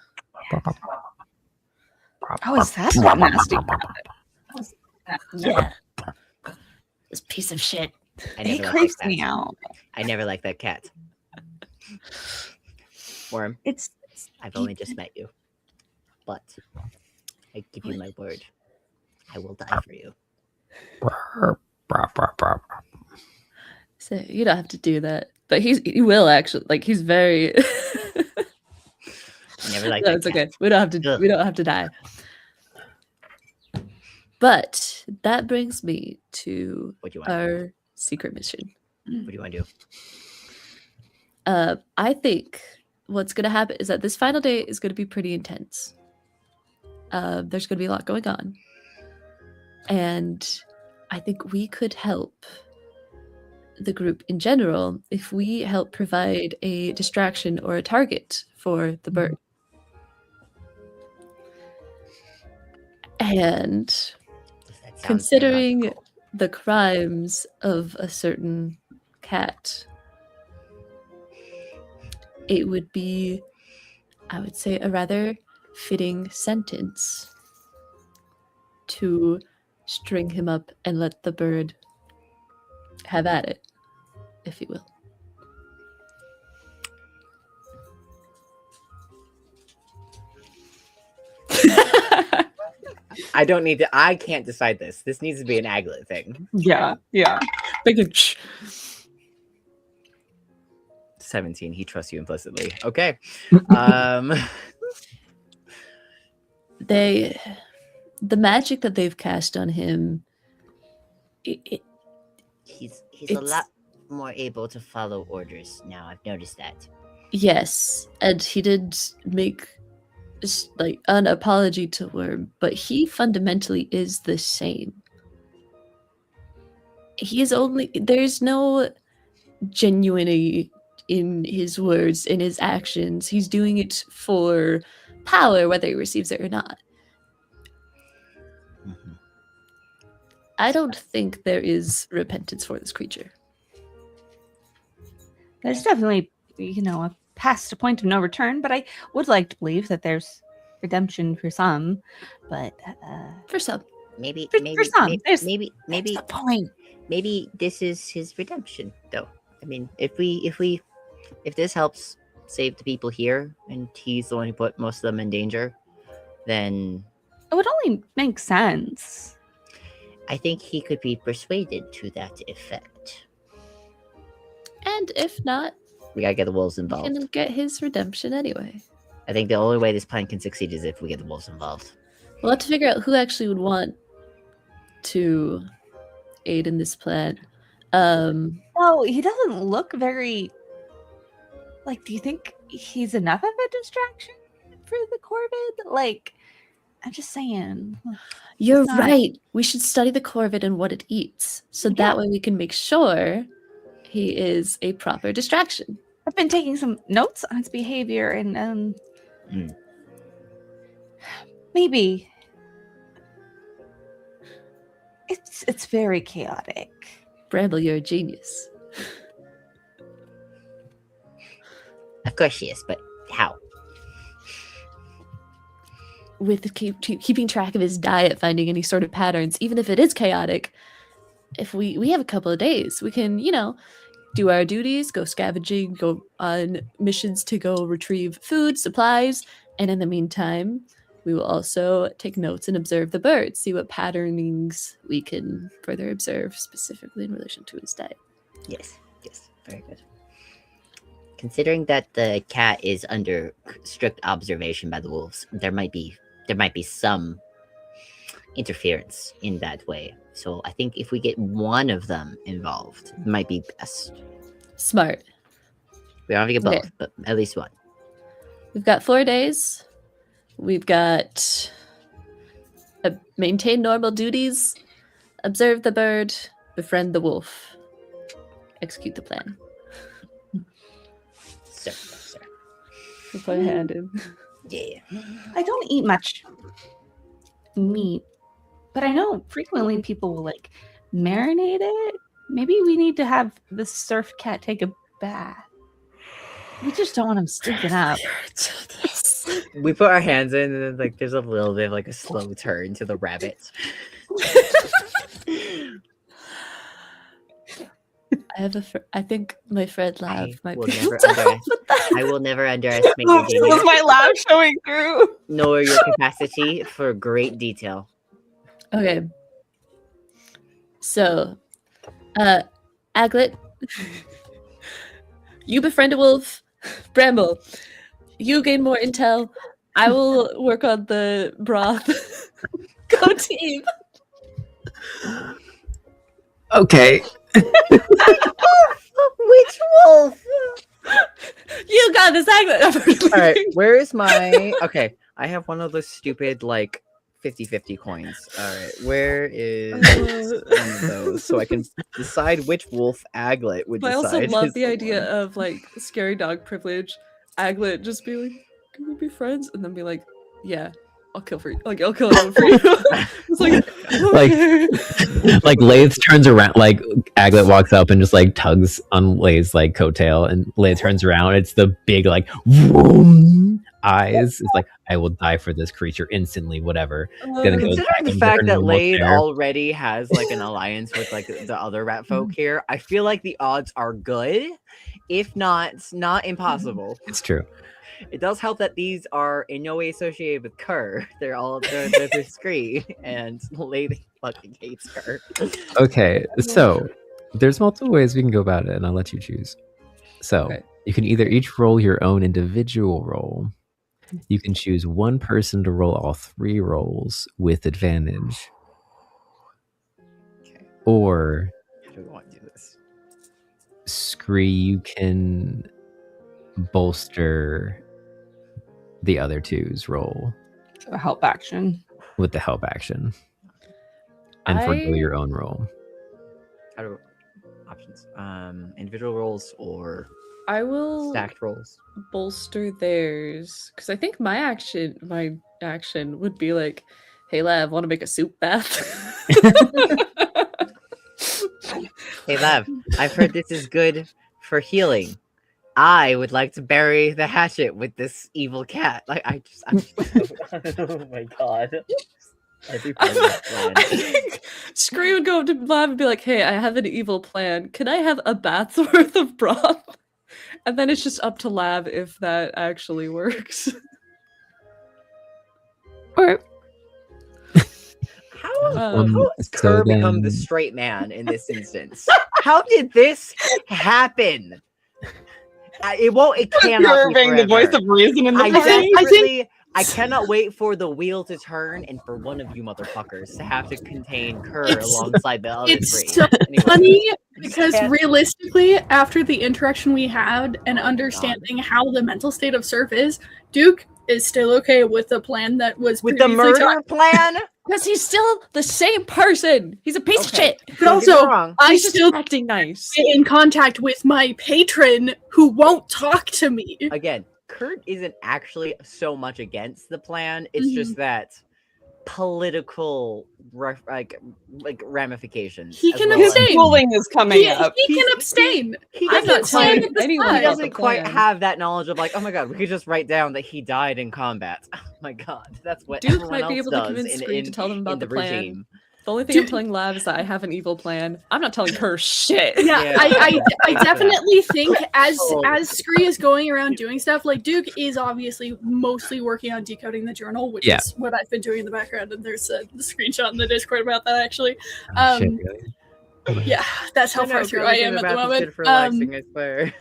How is that not nasty? Yeah. This piece of shit. He creeps me out. I never liked that cat. Worm. I've only just met you. But I give you my word. I will die for you. So you don't have to do that. But he will actually, like, he's very Never liked No, that it's cat. okay. We don't have to die. But that brings me to What do you want? our secret mission. What do you want to do? I think what's going to happen is that this final day is going to be pretty intense. There's going to be a lot going on. And I think we could help the group in general if we help provide a distraction or a target for the bird. And considering the crimes of a certain cat, it would be, I would say, a rather fitting sentence to string him up and let the bird have at it, if you will. I don't need to. I can't decide this. This needs to be an Aglet thing. Yeah. Big 17. He trusts you implicitly. Okay. The magic that they've cast on him, He's a lot more able to follow orders now. I've noticed that. yes, and he did make like an apology to Worm, but he fundamentally is the same. He is only, there's no genuinity in his words, in his actions. He's doing it for power, whether he receives it or not. I don't think there is repentance for this creature. There's definitely, a past a point of no return, but I would like to believe that there's redemption for some. But for some, maybe for some, that's the point. Maybe this is his redemption, though. I mean, if this helps save the people here, and he's the one who put most of them in danger, then it would only make sense. I think he could be persuaded to that effect. And if not, we gotta get the wolves he involved. can get his redemption anyway. I think the only way this plan can succeed is if we get the wolves involved. We'll have to figure out who actually would want to aid in this plan. No, he doesn't look very. Like, do you think he's enough of a distraction for the Corvid? Like, I'm just saying. You're right. We should study the corvid and what it eats, so that way we can make sure he is a proper distraction. I've been taking some notes on its behavior, and maybe it's very chaotic. Bramble, you're a genius. Of course she is, but how? With keeping track of his diet, finding any sort of patterns, even if it is chaotic. If we have a couple of days, we can, do our duties, go scavenging, go on missions to go retrieve food, supplies, and in the meantime, we will also take notes and observe the birds, see what patternings we can further observe specifically in relation to his diet. Yes, very good. Considering that the cat is under strict observation by the wolves, there might be some interference in that way. So I think if we get one of them involved, it might be best. Smart. We don't have to get both, but at least one. We've got 4 days. We've got maintain normal duties, observe the bird, befriend the wolf, execute the plan. Sir. Put my hand in. Yeah. I don't eat much meat, but I know frequently people will like marinate it. Maybe we need to have the surf cat take a bath. We just don't want him stinking up. We put our hands in, and then like there's a little bit of like a slow turn to the rabbit. I think my friend Lav might will be never able to help with that. I will never underestimate your This was genius, my laugh showing through. nor your capacity for great detail. Okay. So, Aglet, you befriend a wolf. Bramble, you gain more intel. I will work on the broth. Go team. Okay. Which wolf? You got this, Aglet. All right, where is my... Okay, I have one of those stupid, like, 50-50 coins. All right, where is one of those? So I can decide which wolf Aglet would But I decide. also love is the idea of like scary dog privilege. Aglet just be like, "Can we be friends?" And then be like, "Yeah, I'll kill for you. Like I'll kill anyone for you." It's like, like Lathe turns around, like Aglet walks up and just like tugs on Lathe's like coattail, and Lathe turns around. It's the big like vroom eyes. It's like, I will die for this creature instantly. Whatever. Then it goes back Considering the under fact her that normal Lade stare. already has like an alliance with like the other rat folk here, I feel like the odds are good, if not impossible. It's true. It does help that these are in no way associated with Kerr. They're Scree, and Lady fucking hates Kerr. Okay, so there's multiple ways we can go about it, and I'll let you choose. So you can either each roll your own individual roll. You can choose one person to roll all 3 rolls with advantage. Okay. Or How do we want to do this? Scree, you can bolster the other two's roll. So help action. With the help action. And forgo your own roll. How do options? Individual rolls or I will stacked rolls. bolster theirs because I think my action would be like, "Hey, Lav, want to make a soup bath?" Hey, Lav, I've heard this is good for healing. I would like to bury the hatchet with this evil cat. Like, I'm oh my god. I think Scree would go up to Lav and be like, "Hey, I have an evil plan. Can I have a bath's worth of broth?" And then it's just up to Lav if that actually works. Or how has Kerr become the straight man in this instance? How did this happen? It cannot be being the voice forever. of reason in the I party. desperately, I cannot wait for the wheel to turn and for one of you motherfuckers to have to contain Kerr alongside the other It's three. so Anyway. funny because can't- realistically, after the interaction we had and understanding how the mental state of Surf is, Duke is still okay with the plan that was With the previously murder talked- plan? Because he's still the same person. He's a piece of shit. But also, I He's just still acting nice. get in contact with my patron who won't talk to me. Again, Kurt isn't actually so much against the plan. It's just that political ramifications. He as can well as- abstain. Schooling is coming He up. can abstain. I'm not telling stand anyone aside. He about doesn't the quite plan. have that knowledge of like, oh my god, we could just write down that he died in combat. Oh my god, that's what Duke everyone might be else able to does convince in, Scree in, to tell them in about the plan. regime. The only thing I'm telling Lav is that I have an evil plan. I'm not telling her shit. Yeah, I definitely think as Scree is going around doing stuff, like Duke is obviously mostly working on decoding the journal, which is what I've been doing in the background, and there's the screenshot in the Discord about that actually. Yeah, that's how far through I am at the moment. For relaxing, I swear.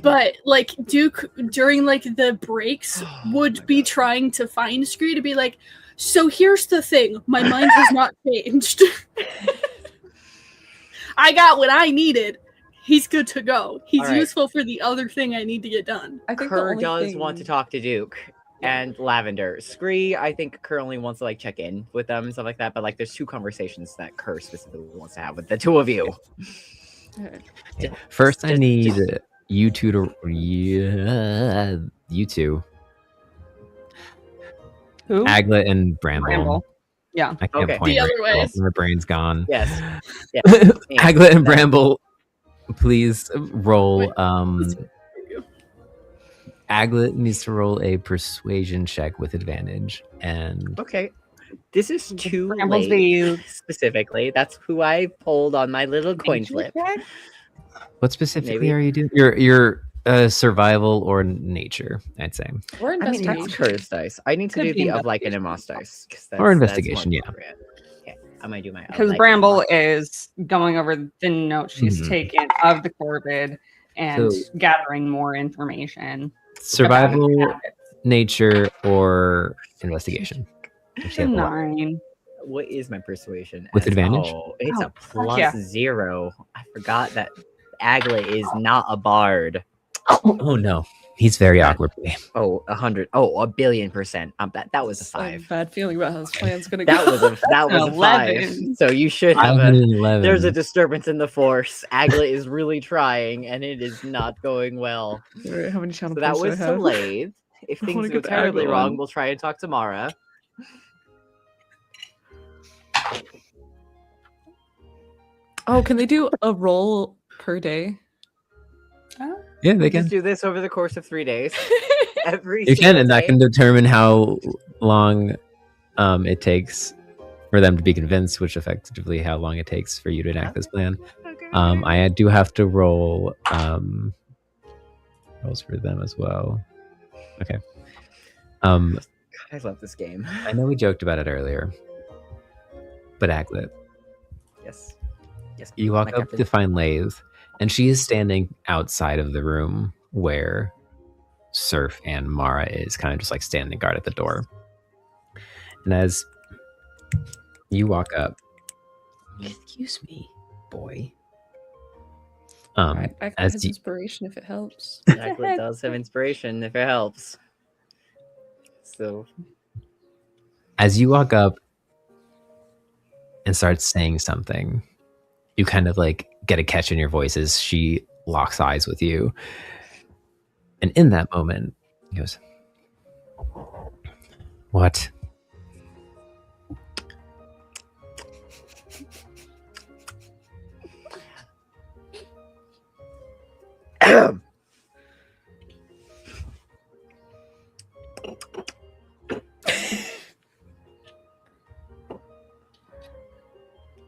But like Duke during like the breaks would be trying to find Scree to be like, so here's the thing, my mind has not changed. I got what I needed. He's good to go. He's All right. useful for the other thing I need to get done. I think Kerr does want to talk to Duke. and Lavender. Scree, I think, currently wants to like check in with them and stuff like that, but like there's two conversations that Kerr specifically wants to have with the two of you. First, I need you two to you two. Who? Aglet and Bramble. Bramble. Yeah. I can't Okay. point The right other now. ways. My brain's gone. Yes. Yeah. Aglet and Bramble, please roll. Aglet needs to roll a persuasion check with advantage, and Okay. This is too Bramble's late. Specifically, that's who I pulled on my little coin flip. what specifically Maybe. are you doing? Your survival or nature, I'd say, Or I mean, that's Kerr's dice. I need to Could do be the of like an Amos dice. 'Cause or that's investigation. more Yeah. appropriate. Okay, I'm gonna do my Because like Bramble is going over the notes she's Mhm. taken of the Corvid and So- gathering more information. Survival, about it. nature, or investigation. If you have a lot. 9. What is my persuasion? With advantage? Oh, it's Oh, a fuck plus yeah. 0. I forgot that Aglet is not a bard. Oh no, he's very awkward. Oh, 100. Oh, 1,000,000,000%. That was a I have 5. a bad feeling about how this plan's gonna That go. was a 5. 11. So you should have a. 511. There's a disturbance in the force. Aglet is really trying, and it is not going well. Alright, how many channel So that points do I was have? delayed. If I things wanna go get the terribly Aglet wrong, one. we'll try and talk tomorrow. Oh, can they do a roll per day? Yeah, they Just can. do this over the course of 3 days. Every You can, single and that day. can determine how long it takes for them to be convinced, which effectively how long it takes for you to enact this plan. I do have to roll rolls for them as well. Okay. God, I love this game. I know we joked about it earlier, but Aglet, Yes. Yes. you walk my up captain. to find Lathe, and she is standing outside of the room where Surf and Mara is, kind of just like standing guard at the door. And as you walk up, excuse me, boy. I As has you, inspiration if it helps. Aglet does have inspiration if it helps. So as you walk up and start saying something, you kind of like get a catch in your voice as she locks eyes with you. And in that moment, he goes, "What?"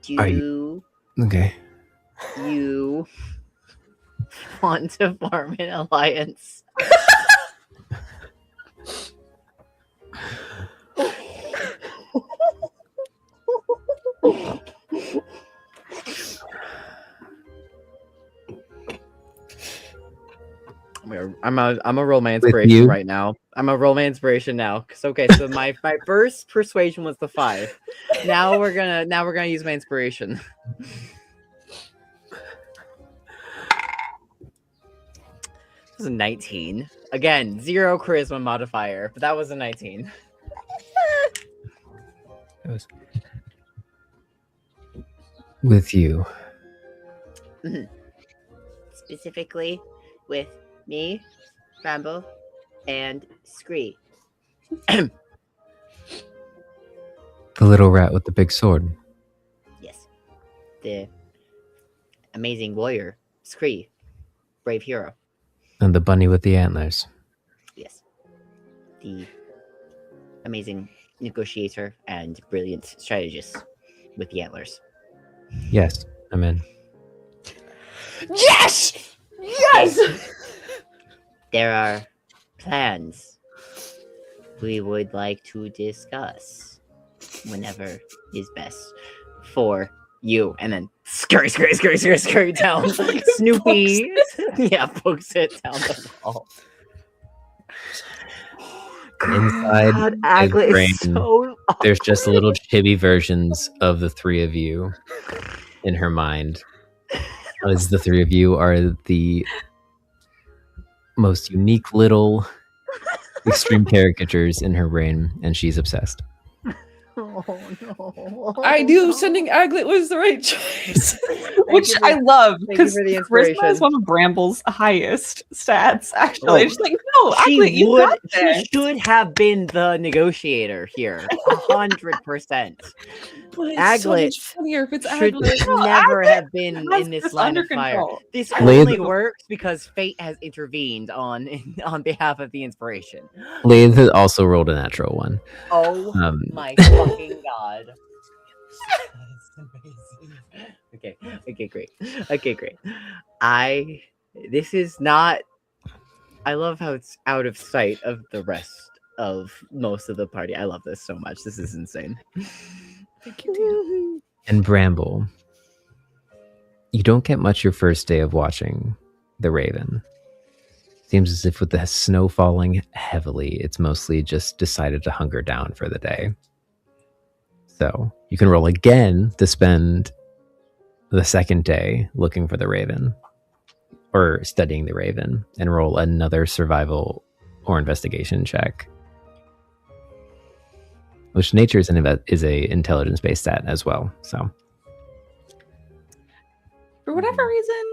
do Are you Okay. want to form an alliance? I'm a roll my With inspiration you? right now. I'm a roll my inspiration now. So okay, so my first persuasion was the 5. Now we're gonna use my inspiration. This was a 19. Again, 0 charisma modifier, but that was a 19. It was with you. Specifically with me, Bramble, and Scree. The little rat with the big sword. Yes. The amazing warrior, Scree. Brave hero. And the bunny with the antlers. Yes. The amazing negotiator and brilliant strategist with the antlers. Yes, I'm in. Yes! Yes! There are plans we would like to discuss whenever is best for you. And then scurry down. Snoopy, yeah, pokes it down the hall. Inside God, his Aglet brain, is so there's just little chibi versions of the three of you in her mind. As the three of you are the most unique little extreme caricatures in her brain, and she's obsessed. Oh no! I knew sending Aglet was the right choice. Which I love thank you because for the charisma inspiration. is one of Bramble's highest stats. Actually, Oh, she's like, no, Aglet, you got she this. should have been the negotiator here, 100%. But it's so Aglet much funnier if it's should Aglet. No, never Aglet have been has in this this line under of fire. control. This Lay only the- works because fate has intervened on behalf of the inspiration. Lathe has also rolled a natural one. Oh Um, my fucking god. That's amazing. Okay, great. This is not. I love how it's out of sight of the rest of most of the party. I love this so much. This is insane. Thank you, And Bramble, you don't get much your first day of watching The Raven. Seems as if with the snow falling heavily, it's mostly just decided to hunker down for the day. So you can roll again to spend the second day looking for the Raven or studying the Raven and roll another survival or investigation check. Which nature is a intelligence-based stat as well. So For whatever reason,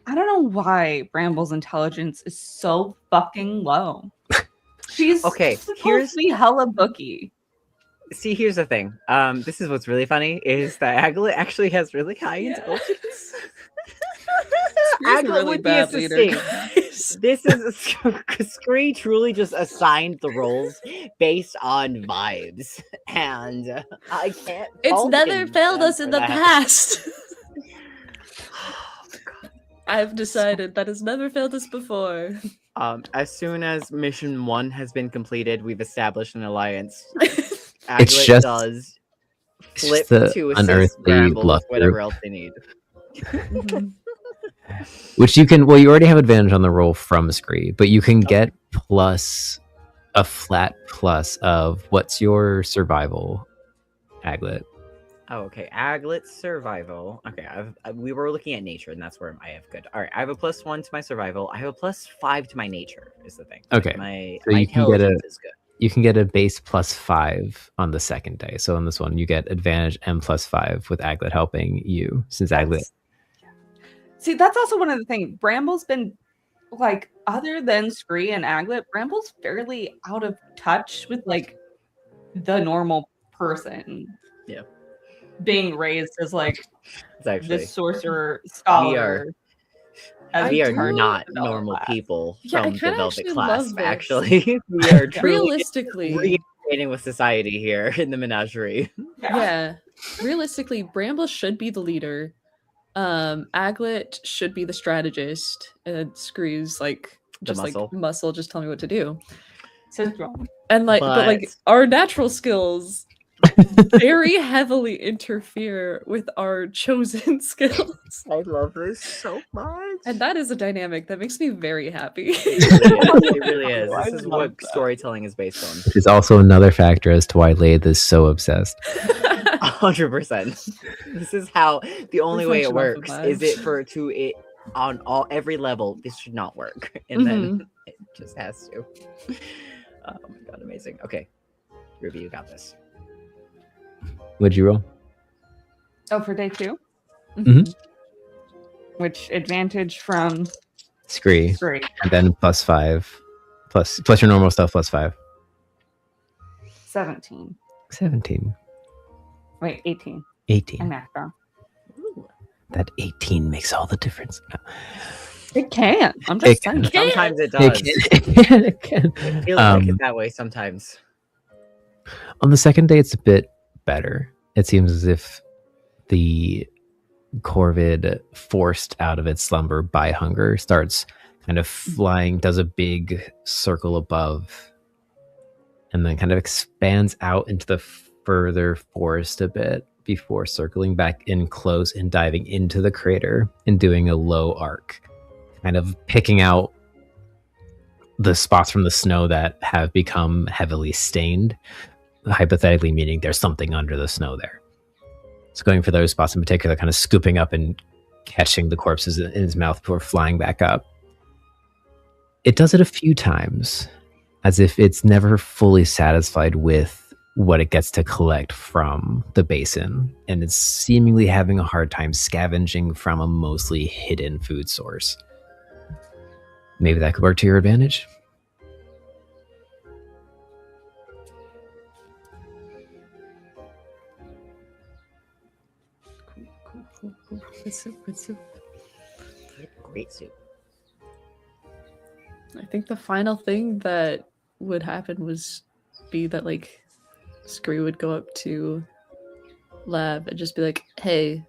I don't know why Bramble's intelligence is so fucking low. She's Okay, supposed to be hella booky. See, here's the thing. This is what's really funny is that Aglet actually has really high intelligence. Aglet really would be a bad leader, succinct. This is Scree truly just assigned the roles based on vibes, and I can't. It's fault never him failed us for in the that. past. I've decided that has never failed us before. As soon as mission 1 has been completed, we've established an alliance. It's Aglet just- does it's flip just the to assist unearthly Bramble with bluff whatever group. else they need. which you can, well, you already have advantage on the roll from Scree, but you can get plus a flat plus of what's your survival, Aglet? Oh, okay. Aglet's survival. Okay, we were looking at nature, and that's where I have good. All right, I have a +1 to my survival. I have a +5 to my nature. Is the thing. Okay, My so you can get a intelligence is good. you can get a base +5 on the second day. So on this one, you get advantage and +5 with Aglet helping you, since Aglet. See, that's also one of the things. Bramble's been like, other than Scree and Aglet, Bramble's fairly out of touch with like the normal person. Yeah. Being raised as like It's actually this sorcerer scholar. We are turned not into Velvet normal class. people Yeah, I from the kinda Velvet actually class. love this. Actually, we are truly Realistically, re-engaging with society here in the menagerie. yeah. Realistically, Bramble should be the leader. Aglet should be the strategist, and Scree's like The just muscle. like muscle. Just tell me what to do. So strong. And like, but like But- our natural skills very heavily interfere with our chosen skills. I love this so much. And that is a dynamic that makes me very happy. It really is. I This is love what that. storytelling is based on. Which is also another factor as to why Lathe is so obsessed. 100%. This is how the only way it Reflection off works of is it vibes. for to it on every level. This should not work, and then it just has to. Oh my god, amazing. Okay, Ruby, you got this. What'd you roll? Oh, for day 2? Mhm. Which advantage from Scree. Scree? And then +5. Plus your normal stuff +5. 17. 17. Wait, 18. 18. I math wrong. That 18 makes all the difference. No. It can. I'm It just can. saying. Sometimes it It does. can. It can. It feels like it that way sometimes. On the second day, it's a bit better. It seems as if the corvid, forced out of its slumber by hunger, starts kind of flying, does a big circle above, and then kind of expands out into the further forest a bit before circling back in close and diving into the crater and doing a low arc, kind of picking out the spots from the snow that have become heavily stained, hypothetically meaning there's something under the snow there. So going for those spots in particular, kind of scooping up and catching the corpses in his mouth before flying back up. it does it a few times, as if it's never fully satisfied with what it gets to collect from the basin, and it's seemingly having a hard time scavenging from a mostly hidden food source. Maybe that could work to your advantage. Cool. Good soup. Great soup. I think the final thing that would happen was be that like Scree would go up to Lab and just be like, "Hey,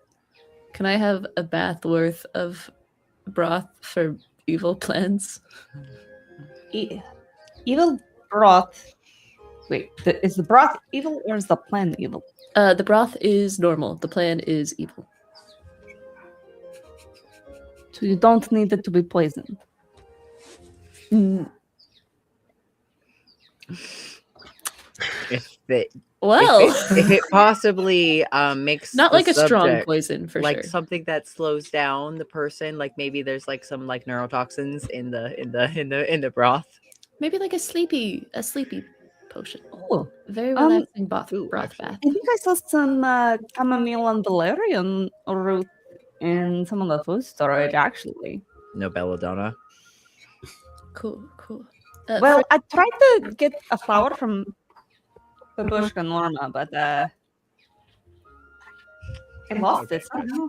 can I have a bath worth of broth for evil plans?" Evil broth. Wait, is the broth evil or is the plan evil? The broth is normal. The plan is evil. So you don't need it to be poisoned. If it Well, if it possibly makes not the like a strong subject, poison for like sure. something that slows down the person, like maybe there's like some like neurotoxins in the broth. Maybe like a sleepy potion. Oh, Very relaxing broth bath. I think I saw some chamomile and valerian root in some of the food storage, actually. No belladonna. Cool. Well, I tried to get a flower from Babushka Norma, but I lost it somehow.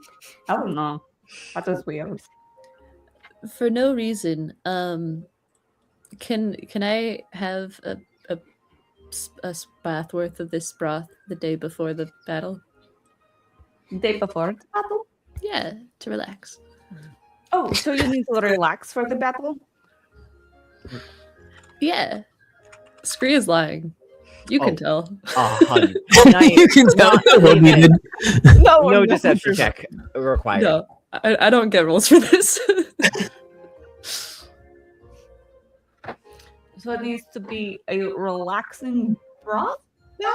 I don't know. That was weird. For no reason, can I have a bath worth of this broth the day before the battle? Day before the battle? Yeah, to relax. Oh, so you need to relax for the battle? Yeah. Scree is lying. You can tell. Honey. You can tell. No deception check required. No, I don't get rolls for this. So it needs to be a relaxing broth bath?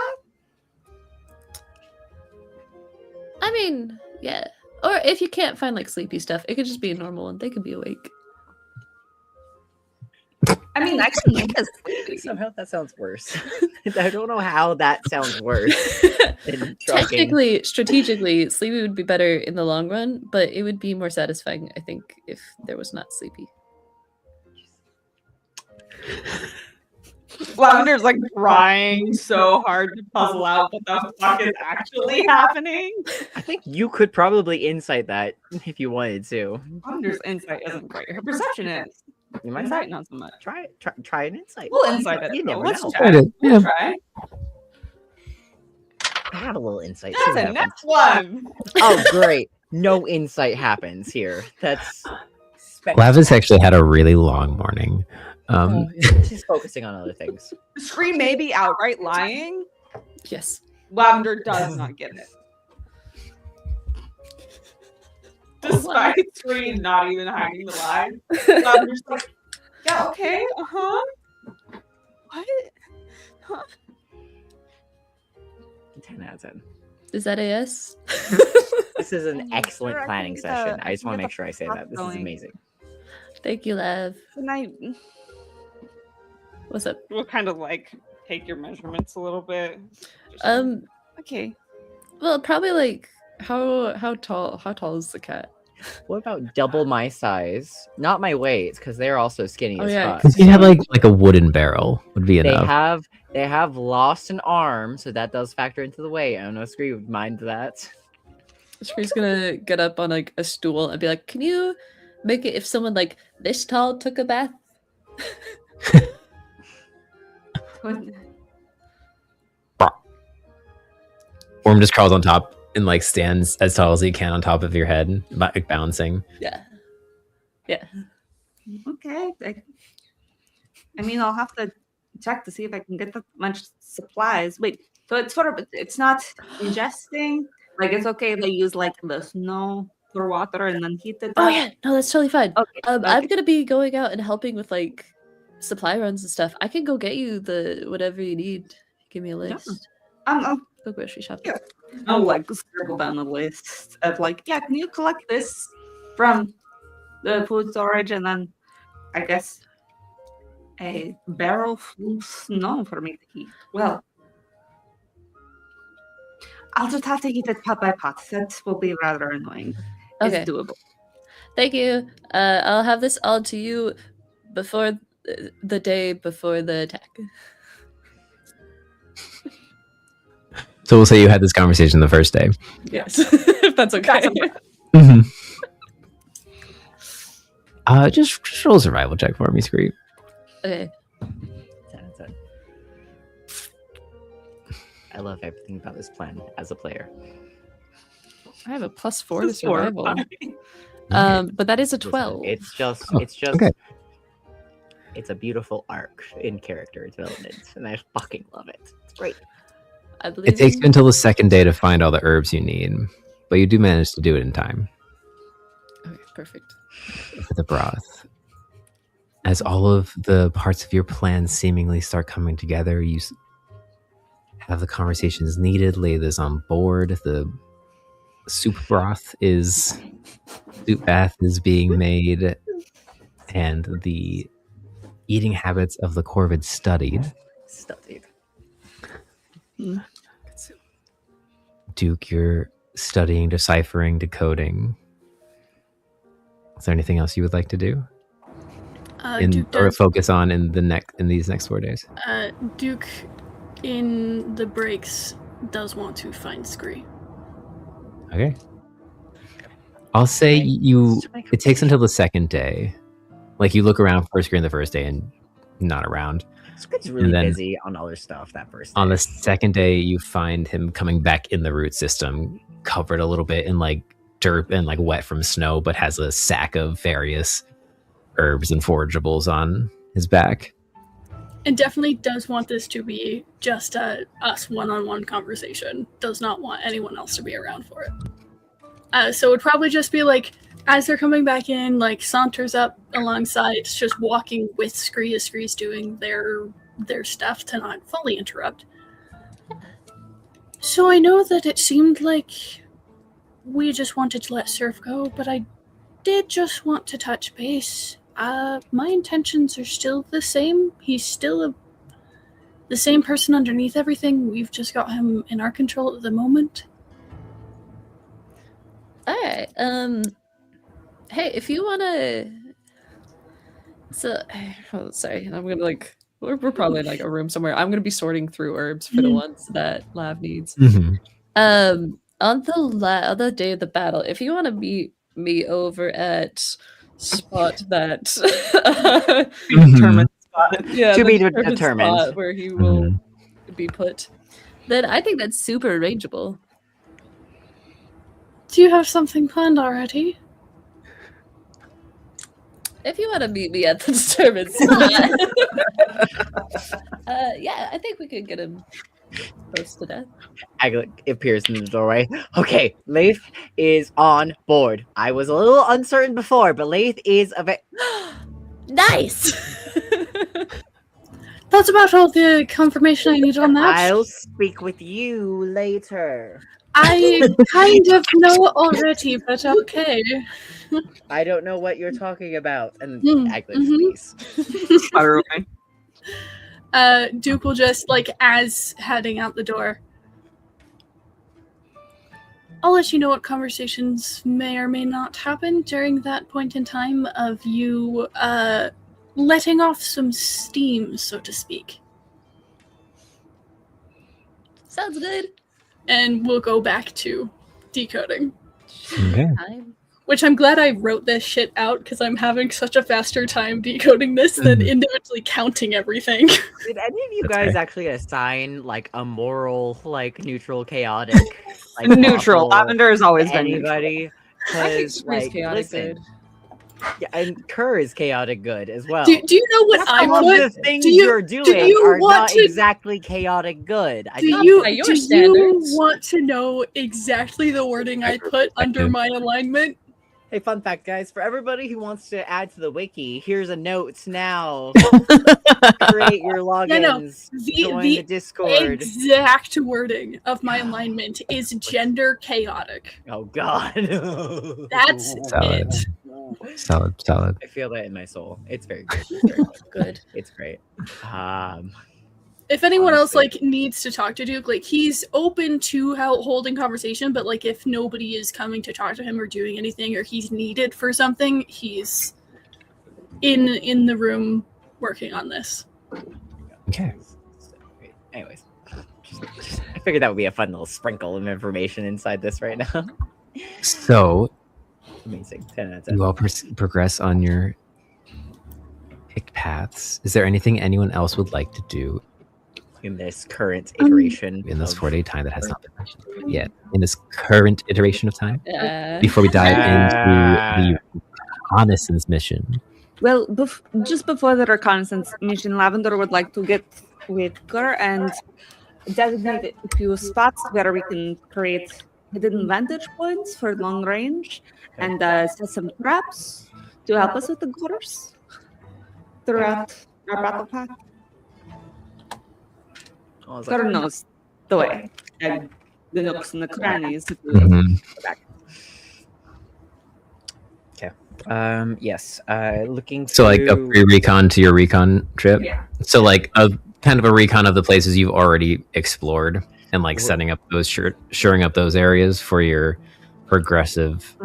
I mean, yeah. Or if you can't find like sleepy stuff, it could just be a normal one. They could be awake. I mean, I can make us sleepy. Somehow that sounds worse. I don't know how that sounds worse. than drugging. Technically, strategically, sleepy would be better in the long run, but it would be more satisfying, I think, if there was not sleepy. Lavender's like trying so hard to puzzle out what the fuck is actually happening. I think you could probably insight that if you wanted to. Lavender's insight isn't great. Her perception is. You might Insight, not so much. Try an insight. We'll insight it. You never Let's know. try. We'll try. I have a little insight. That's See a what happens. next one. Oh, great. No insight happens here. That's Lavis actually had a really long morning. She's focusing on other things. Scream may be outright lying. Yes. Lavender does not get it. Despite Scream not even hiding the lie. Lavender's like, yeah, okay, uh-huh. What? Huh? 10 out of 10. Is that AS? This is an excellent Sure, planning I can session. get I just want to the make sure I say that. This is going. amazing. Thank you, Lav. Can I What's up? we'll kind of like take your measurements a little bit? Okay. Well, probably like how tall is the cat? What about double my size? Not my weight, because they're also skinny as fuck. Because you have like a wooden barrel would be enough. They have lost an arm, so that does factor into the weight. I don't know if Scree would mind that. Scree's gonna get up on like a stool and be like, "Can you make it if someone like this tall took a bath?" Orm just crawls on top and like stands as tall as he can on top of your head, like bouncing. Yeah. Okay. I mean, I'll have to check to see if I can get that much supplies. Wait, so it's not ingesting? Like, it's okay if they use like the snow for water and then heat it Oh up? yeah, no, that's totally fine. Okay. I'm gonna be going out and helping with like supply runs and stuff. I can go get you the whatever you need. Give me a list. I'll Go grocery shopping. I'll like scribble down a list of like, yeah, can you collect this from the food storage? And then I guess a barrel full of snow for me to eat. Well, I'll just have to eat it pot by pot. That will be rather annoying. Okay. It's doable. Thank you. I'll have this all to you before the day before the attack. So we'll say you had this conversation the first day. Yes, if that's okay. Mm-hmm. Just roll a survival check for me, Screep. Okay. I love everything about this plan as a player. I have a +4 to survival. Okay. But that is a 12. It's just okay. It's a beautiful arc in character development, and I fucking love it. It's great. I believe It takes you until the second day to find all the herbs you need, but you do manage to do it in time. Okay, perfect. For the broth. As all of the parts of your plan seemingly start coming together, you have the conversations needed, lay this on board. The soup bath is being made, and the eating habits of the Corvid studied. Duke, you're studying, deciphering, decoding. Is there anything else you would like to do? Or focus on in these next 4 days? Duke, in the breaks, does want to find Scree. Okay. I'll say it takes until the second day. Like, you look around for Scree the first day and not around. Scree's really busy on other stuff that first day. On the second day, you find him coming back in the root system, covered a little bit in like dirt and like wet from snow, but has a sack of various herbs and forageables on his back. And definitely does want this to be just us one-on-one conversation. Does not want anyone else to be around for it. So it would probably just be like, as they're coming back in, like saunters up alongside, just walking with Scree as Scree's doing their stuff to not fully interrupt. So I know that it seemed like we just wanted to let Surf go, but I did just want to touch base. My intentions are still the same. He's still the same person underneath everything. We've just got him in our control at the moment. Alright, hey, if you wanna... Oh, sorry, I'm gonna like... We're probably in like a room somewhere. I'm gonna be sorting through herbs for the ones that Lav needs. Mm-hmm. On the day of the battle, if you want to meet me over at spot that determined spot. Yeah, To the be determined. spot where he will be put, then I think that's super arrangeable. Do you have something planned already? If you want to meet me at the determined spot, yeah, I think we could get him close to death. Aglet appears in the doorway. Okay, Laith is on board. I was a little uncertain before, but Laith is Nice. That's about all the confirmation I need on that. I'll speak with you later. I kind of know already, but okay. I don't know what you're talking about. And Aglet speaks. Duke will just, like, as heading out the door, I'll let you know what conversations may or may not happen during that point in time of you letting off some steam, so to speak. Sounds good. And we'll go back to decoding. Okay. Which I'm glad I wrote this shit out, because I'm having such a faster time decoding this than individually counting everything. Did any of you guys actually assign like a moral, like neutral, chaotic, like neutral? Lavender has always been anybody. Because like, chaotic listen, good. Yeah, and Kerr is chaotic good as well. Do you know what I Some of put? the things you're doing are not exactly chaotic good. Do you want to know exactly the wording I put under my alignment? Hey, fun fact, guys. For everybody who wants to add to the wiki, here's a note now. Create your logins. Join the Discord. Exact wording of my alignment is gender chaotic. Oh, God. That's it. Solid. I feel that in my soul. It's very good. It's very good. Good. It's great. If anyone else Honestly. like needs to talk to Duke, like he's open to holding conversation, but like if nobody is coming to talk to him or doing anything, or he's needed for something, he's in the room working on this. Okay. Anyways, I figured that would be a fun little sprinkle of information inside this right now. So, amazing. 10 out of 10. you all progress on your picked paths. Is there anything anyone else would like to do in this current iteration? In this 4-day time that has not been mentioned yet. In this current iteration of time? Yeah. Before we dive into the reconnaissance mission. Well, just before the reconnaissance mission, Lavender would like to get with Kerr and designate a few spots where we can create hidden vantage points for long range and set some traps to help us with the Gors throughout our battle path. Kerr knows the way. And the nooks and the crannies. Okay. Yes. Looking So like a through- pre-recon to your recon trip? Yeah. So like a kind of a recon of the places you've already explored and like setting up those, shoring up those areas for your progressive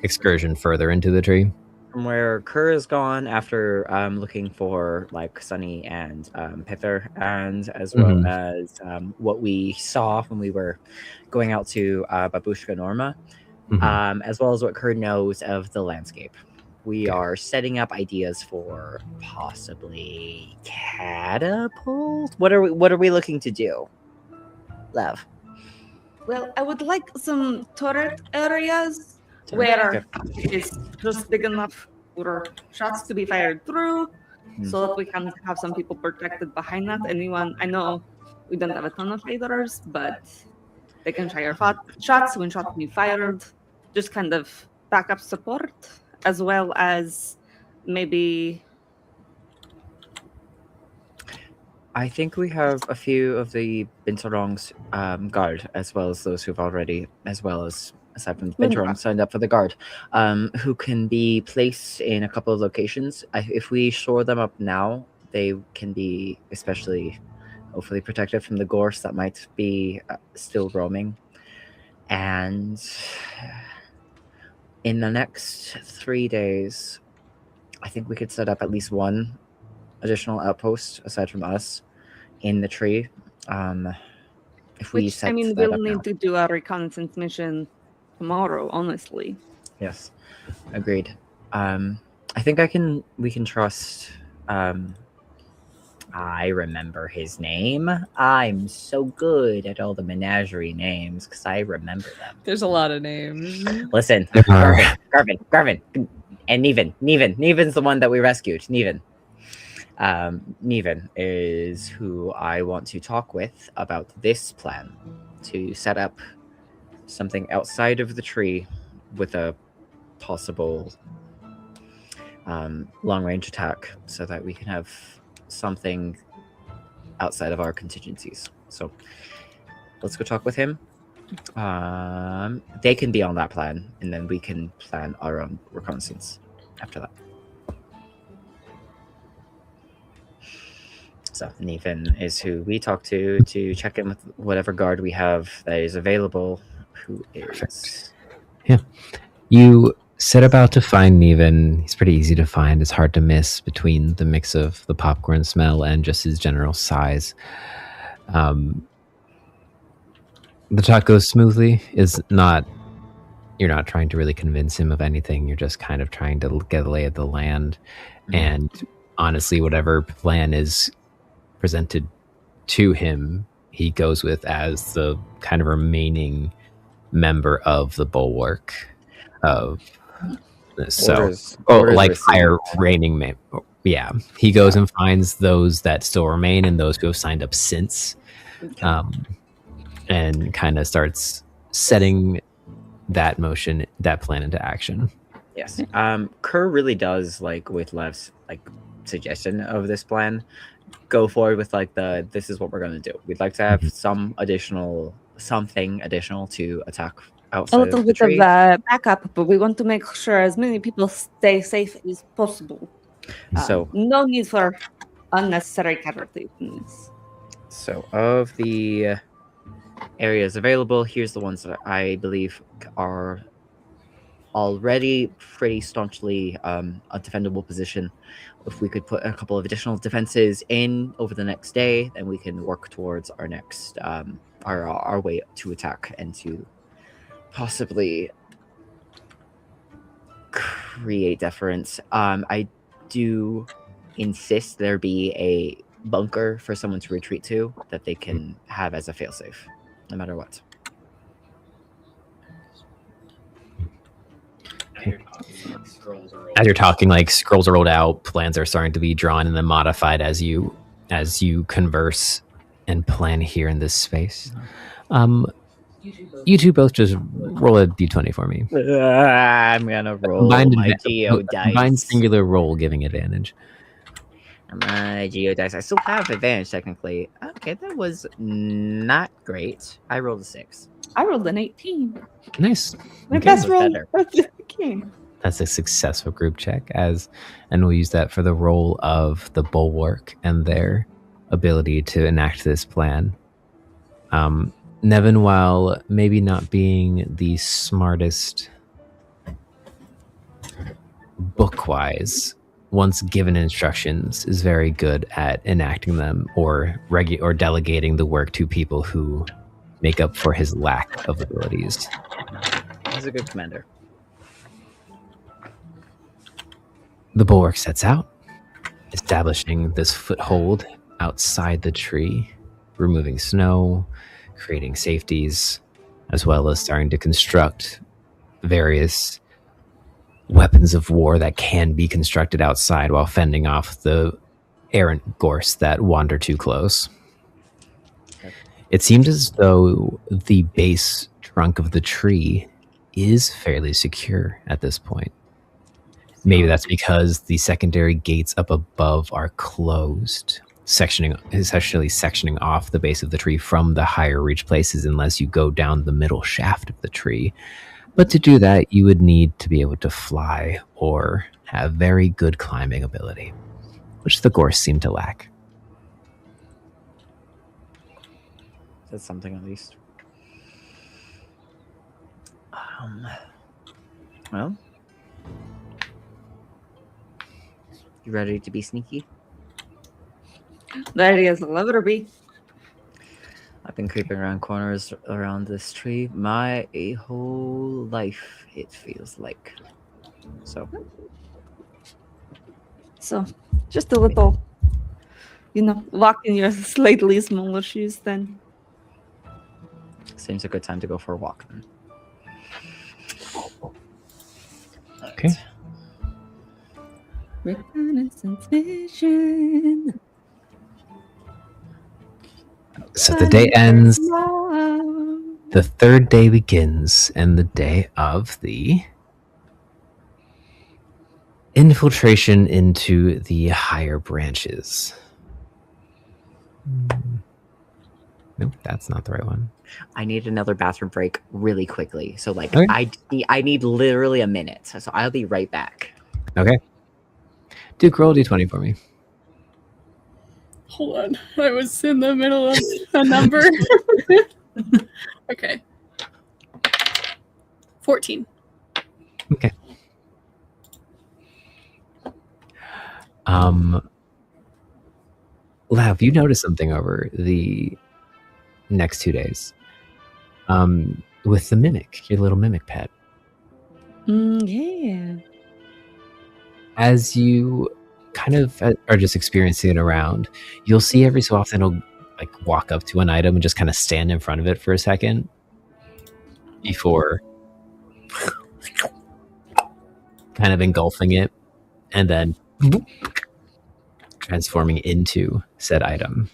excursion further into the tree? From where Kerr is gone after looking for like Sunny and Pither, and as well as what we saw when we were going out to Babushka Norma, as well as what Kerr knows of the landscape. We are setting up ideas for possibly catapult. What are we looking to do, Lev? Well, I would like some turret areas where it's just big enough for shots to be fired through, so that we can have some people protected behind that. Anyone, I know we don't have a ton of raiders, but they can fire shots when shots be fired. Just kind of backup support, as well as maybe. I think we have a few of the Binturong's guard, as well as those who've already, aside from Binturong, signed up for the guard, who can be placed in a couple of locations. If we shore them up now, they can be especially, hopefully, protected from the gorse that might be still roaming. And in the next 3 days, I think we could set up at least one additional outpost aside from us in the tree. If we set that we'll up now. need to do a reconnaissance mission tomorrow, honestly. Yes, agreed. I think we can trust. I remember his name. I'm so good at all the menagerie names because I remember them. There's a lot of names. Listen, Garvin, and Neven. Neven's the one that we rescued. Neven. Neven is who I want to talk with about this plan to set up something outside of the tree with a possible long-range attack so that we can have something outside of our contingencies. So let's go talk with him. They can be on that plan, and then we can plan our own reconnaissance after that. So Neven is who we talk to check in with whatever guard we have that is available. Who is perfect? Yeah, you set about to find Neven. He's pretty easy to find. It's hard to miss between the mix of the popcorn smell and just his general size. The talk goes smoothly. You're not trying to really convince him of anything. You're just kind of trying to get a lay of the land. And honestly, whatever plan is presented to him, he goes with as the kind of remaining member of the bulwark of this. Orders Like received. higher reigning yeah, he goes and finds those that still remain and those who have signed up since, and kind of starts setting that plan into action. Yes. Kerr really does, like with Lev's suggestion of this plan, go forward with this is what we're going to do. We'd like to have something additional to attack outside a of little the bit tree. of backup, but we want to make sure as many people stay safe as possible. So- no need for unnecessary casualties in this. So, of the areas available, here's the ones that I believe are already pretty staunchly a defendable position. If we could put a couple of additional defenses in over the next day, then we can work towards our next our way to attack and to possibly create deference. I do insist there be a bunker for someone to retreat to that they can have as a failsafe, no matter what. As you're talking, like scrolls are rolled out, plans are starting to be drawn and then modified as you converse and plan here in this space. You two both just roll a d20 for me. I'm gonna roll my geo dice. Combined singular roll giving advantage. My geo dice. I still have advantage technically. Okay, that was not great. I rolled a 6. I rolled an 18. Nice. My Okay. best roll of the game. That's a successful group check, and we'll use that for the role of the bulwark and their ability to enact this plan. Nevin, while maybe not being the smartest book-wise, once given instructions, is very good at enacting them or delegating the work to people who make up for his lack of abilities. He's a good commander. The bulwark sets out, establishing this foothold outside the tree, removing snow, creating safeties, as well as starting to construct various weapons of war that can be constructed outside while fending off the errant gorse that wander too close. It seems as though the base trunk of the tree is fairly secure at this point. Maybe that's because the secondary gates up above are closed, essentially sectioning off the base of the tree from the higher reach places unless you go down the middle shaft of the tree. But to do that, you would need to be able to fly or have very good climbing ability, which the gorse seem to lack. That's something at least. Well, you ready to be sneaky? Ready as I'll ever be. I've been creeping around corners around this tree my whole life, it feels like. So, just a little, walk in your slightly smaller shoes then. seems a good time to go for a walk then. Okay. Reconnaissance mission. So the day ends, the third day begins, and the day of the infiltration into the higher branches. Nope, that's not the right one. I need another bathroom break really quickly. So, like, Okay. I need literally a minute. So I'll be right back. Okay. Duke, roll a d20 for me. Hold on. I was in the middle of a number. Okay. 14. Okay. Lav, you noticed something over the next 2 days. With the mimic, your little mimic pet. Yeah. As you kind of are just experiencing it around, you'll see every so often it'll like walk up to an item and just kind of stand in front of it for a second before kind of engulfing it and then transforming into said item.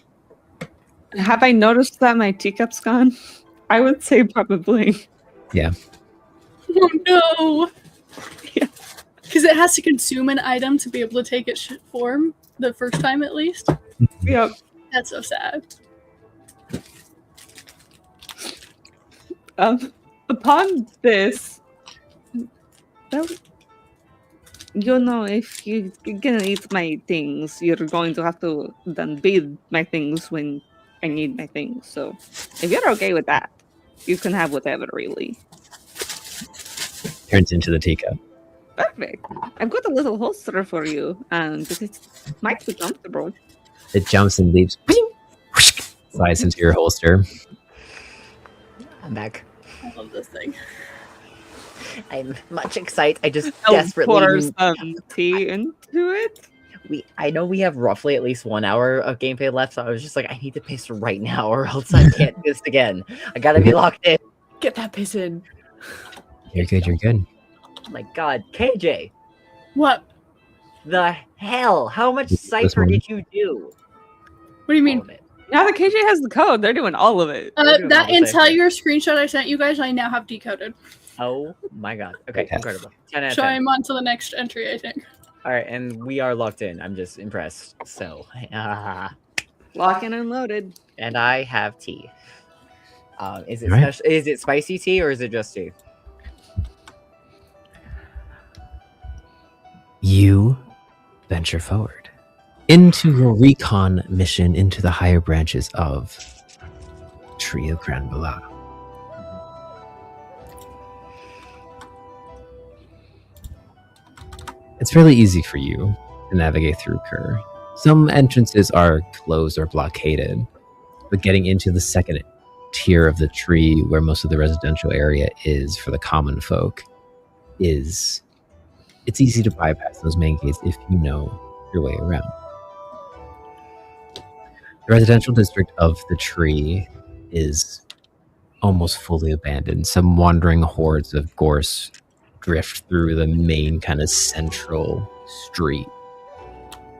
Have I noticed that my teacup's gone? I would say probably. Yeah. Oh no! Yeah. Because it has to consume an item to be able to take its form the first time at least. Yep. That's so sad. upon this, well, you know, if you're gonna eat my things, you're going to have to then bathe my things when I need my things. So, if you're okay with that, you can have whatever, really. Turns into the teacup. Perfect. I've got a little holster for you, and it might be comfortable. It jumps and leaps, slides into your holster. I'm back. I love this thing. I'm much excited. I just I'll desperately pour some tea into it. I know we have roughly at least 1 hour of gameplay left, so I was just like, I need to piss right now, or else I can't do this again. I gotta be locked in. Get that piss in. You're good. You're good. Oh my god, KJ. What? The hell? How much cipher did you do? What do you mean? Now that KJ has the code, they're doing all of it. That entire screenshot I sent you guys, I now have decoded. Oh my god. Okay, incredible. 10 out of So 10. I'm on to the next entry, I think. All right, and we are locked in. I'm just impressed. So, Lock and unloaded. And I have tea. Is it Right. is it spicy tea or is it just tea? You venture forward into your recon mission into the higher branches of Tree of Granbala. It's fairly easy for you to navigate through Kerr. Some entrances are closed or blockaded, but getting into the second tier of the tree where most of the residential area is for the common folk it's easy to bypass those main gates if you know your way around. The residential district of the tree is almost fully abandoned. Some wandering hordes of gorse drift through the main kind of central street,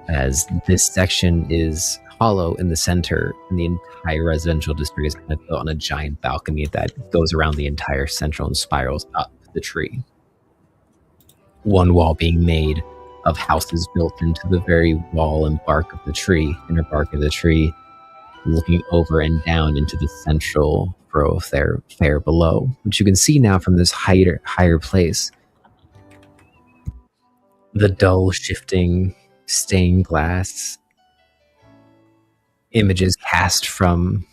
as this section is hollow in the center, and the entire residential district is kind of built on a giant balcony that goes around the entire central and spirals up the tree. One wall being made of houses built into the very wall and bark of the tree, inner bark of the tree, looking over and down into the central thoroughfare below, which you can see now from this higher place. The dull, shifting stained glass images cast from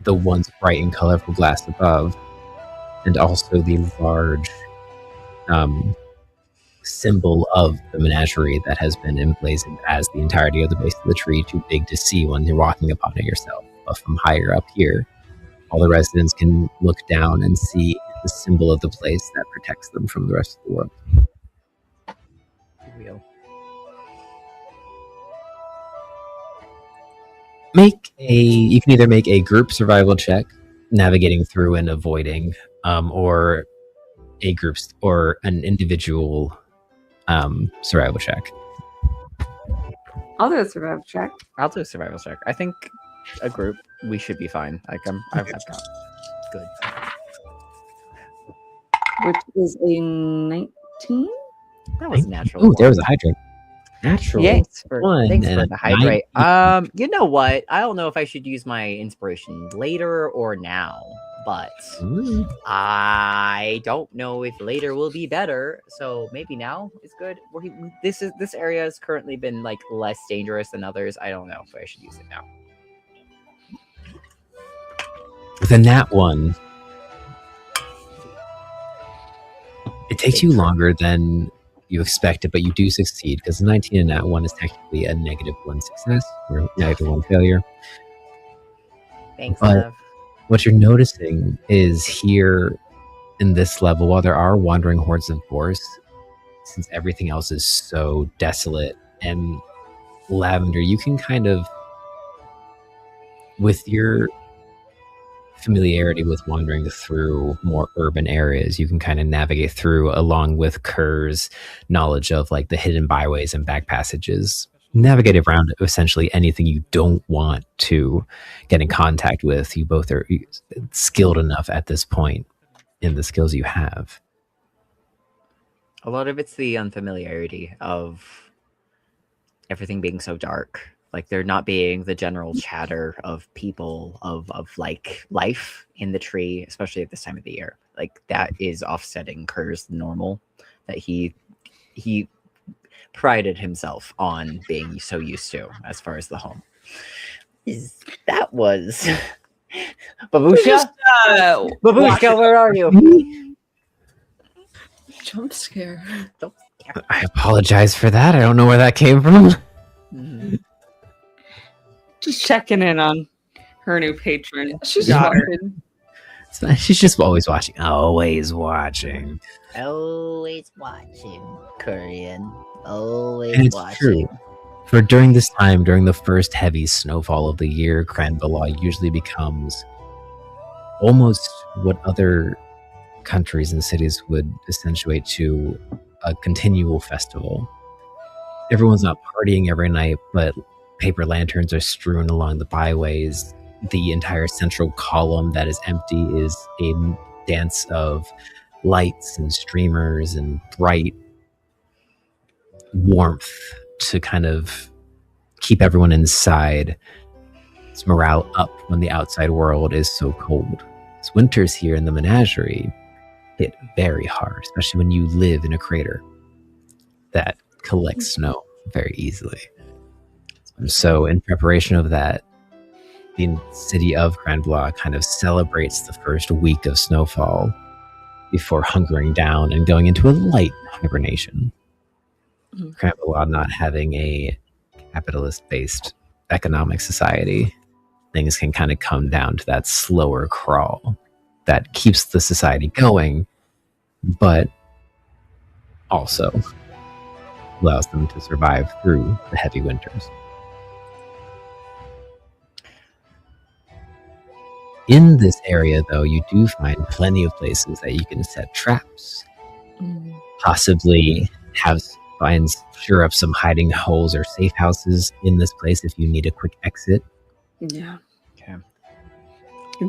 the once bright and colorful glass above, and also the large symbol of the menagerie that has been emblazoned as the entirety of the base of the tree, too big to see when you're walking upon it yourself. But from higher up here, all the residents can look down and see the symbol of the place that protects them from the rest of the world. You can either make a group survival check, navigating through and avoiding, or a group or an individual survival check. I'll do a survival check. I'll do a survival check. I think a group, we should be fine. Like I've got good. Which is a 19? That was natural. Oh, there was a hydrate. Natural. Thanks for and the hydrate. You know what? I don't know if I should use my inspiration later or now, but I don't know if later will be better. So maybe now is good. This area has currently been like less dangerous than others. I don't know if I should use it now. Within that one, it takes you longer than you expected, but you do succeed, because 19 in that one is technically a -1 success or -1 failure. Thanks, but love. What you're noticing is here in this level, while there are wandering hordes of gorse, since everything else is so desolate and lavender, you can kind of, with your familiarity with wandering through more urban areas, you can kind of navigate through, along with Kerr's knowledge of like the hidden byways and back passages, navigate around essentially anything you don't want to get in contact with. You both are skilled enough at this point in the skills you have. A lot of it's the unfamiliarity of everything being so dark. Like there not being the general chatter of people of like life in the tree, especially at this time of the year. like that is offsetting Kerr's normal that he prided himself on being so used to as far as the home. That was Babusha? Babushka, where are you? Jump scare. I apologize for that. I don't know where that came from. Just checking in on her new patron. She's daughter. She's just always watching. Always watching. Always watching, Korean. Always And it's watching. true. For during this time, during the first heavy snowfall of the year, Cranbala usually becomes almost what other countries and cities would accentuate to a continual festival. Everyone's not partying every night, but paper lanterns are strewn along the byways. The entire central column that is empty is a dance of lights and streamers and bright warmth to kind of keep everyone inside. It's morale up when the outside world is so cold. As winters here in the menagerie hit very hard, especially when you live in a crater that collects snow very easily. So in preparation of that, the city of Cranblois kind of celebrates the first week of snowfall before hunkering down and going into a light hibernation. Cranblois not having a capitalist-based economic society, things can kind of come down to that slower crawl that keeps the society going, but also allows them to survive through the heavy winters. In this area, though, you do find plenty of places that you can set traps. Possibly sure up some hiding holes or safe houses in this place if you need a quick exit. Yeah. Okay.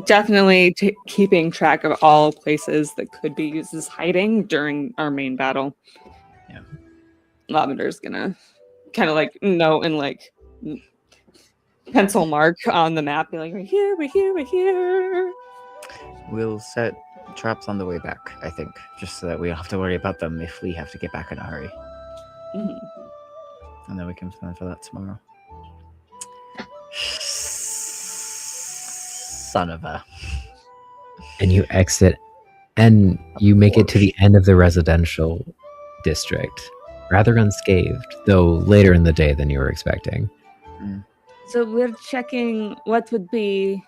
Definitely keeping track of all places that could be used as hiding during our main battle. Yeah. Lavender's gonna kind of like note and like pencil mark on the map, be like, right here, right here, right here. We'll set traps on the way back, I think, just so that we don't have to worry about them if we have to get back in a hurry. And then we can plan for that tomorrow. Son of a... And you exit, and you make it to the end of the residential district, rather unscathed, though later in the day than you were expecting. So we're checking what would be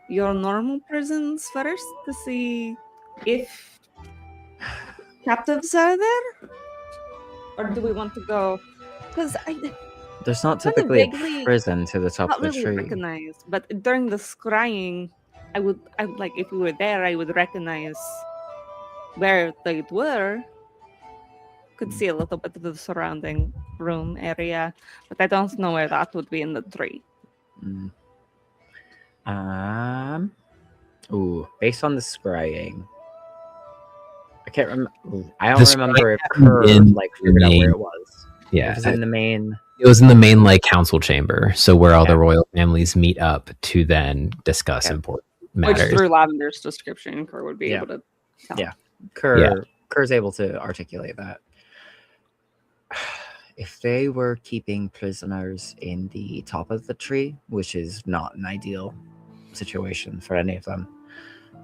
your normal prisons first to see if captives are there? Or do we want to go? Because There's not Kinda typically vaguely- a prison to the top not of the really tree. recognize, but during the scrying, I would like, if we were there, I would recognize where they were. Could see a little bit of the surrounding room area, but I don't know where that would be in the tree. Based on the scrying, I can't remember. I The don't scrying remember if happened Kerr in figured out the where main- it was. Yeah, It was in the main. It was in the main council chamber, so where all the royal families meet up to then discuss important Which matters. through Lavender's description, Kerr would be Yeah. able to tell. Yeah, Kerr's able to articulate that. If they were keeping prisoners in the top of the tree, which is not an ideal situation for any of them,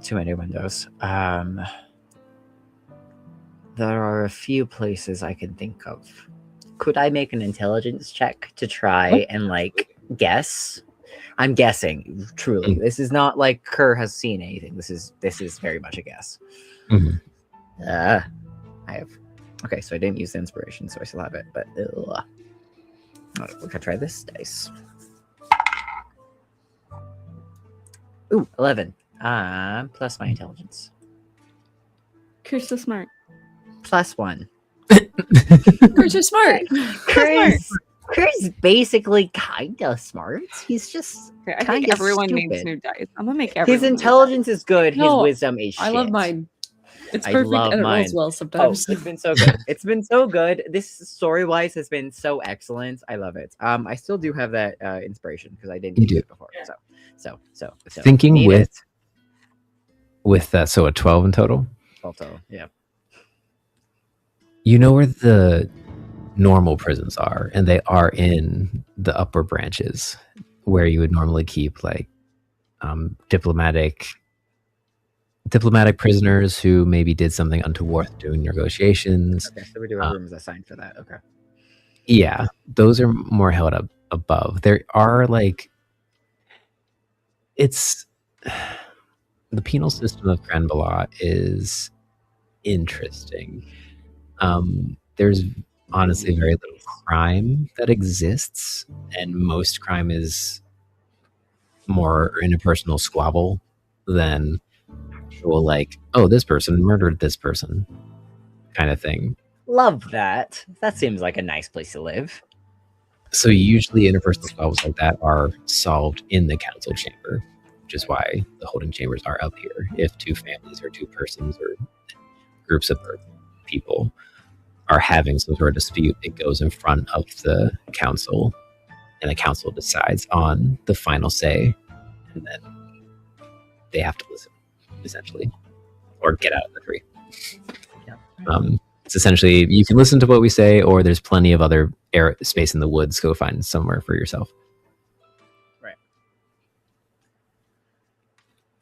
too many windows. There are a few places I can think of. Could I make an intelligence check to try and guess? I'm guessing. Truly, this is not like Kerr has seen anything. This is very much a guess. I have. Okay, so I didn't use the inspiration, so I still have it. But we can try this dice. Ooh, 11. Plus my intelligence. Kerr's so smart. Plus 1. Kerr's so smart. Kerr's basically kind of smart. He's just Okay, I kind think of everyone stupid. needs new dice. I'm gonna make everyone. His intelligence is good. His No, wisdom is shit. I love mine. It's I perfect love and it mine. rolls well sometimes. Oh, it's been so good. It's been so good. This story-wise has been so excellent. I love it. I still do have that inspiration because I didn't You use do. it before. So Thinking need with that, so a 12 in total. also, yeah. You know where the normal prisons are, and they are in the upper branches where you would normally keep like diplomatic prisoners who maybe did something untoward during negotiations. Okay, so we do have rooms assigned for that. Okay. Yeah, those are more held up above. There are like it's the penal system of Cranbalot is interesting. There's honestly very little crime that exists, and most crime is more interpersonal squabble than actual like, oh, this person murdered this person kind of thing. Love that. That seems like a nice place to live. So usually interpersonal squabbles like that are solved in the council chamber, which is why the holding chambers are up here. If two families or two persons or groups of people are having some sort of dispute, it goes in front of the council, and the council decides on the final say, and then they have to listen, essentially, or get out of the tree. It's essentially, you can listen to what we say, or there's plenty of other space in the woods. Go find somewhere for yourself. Right.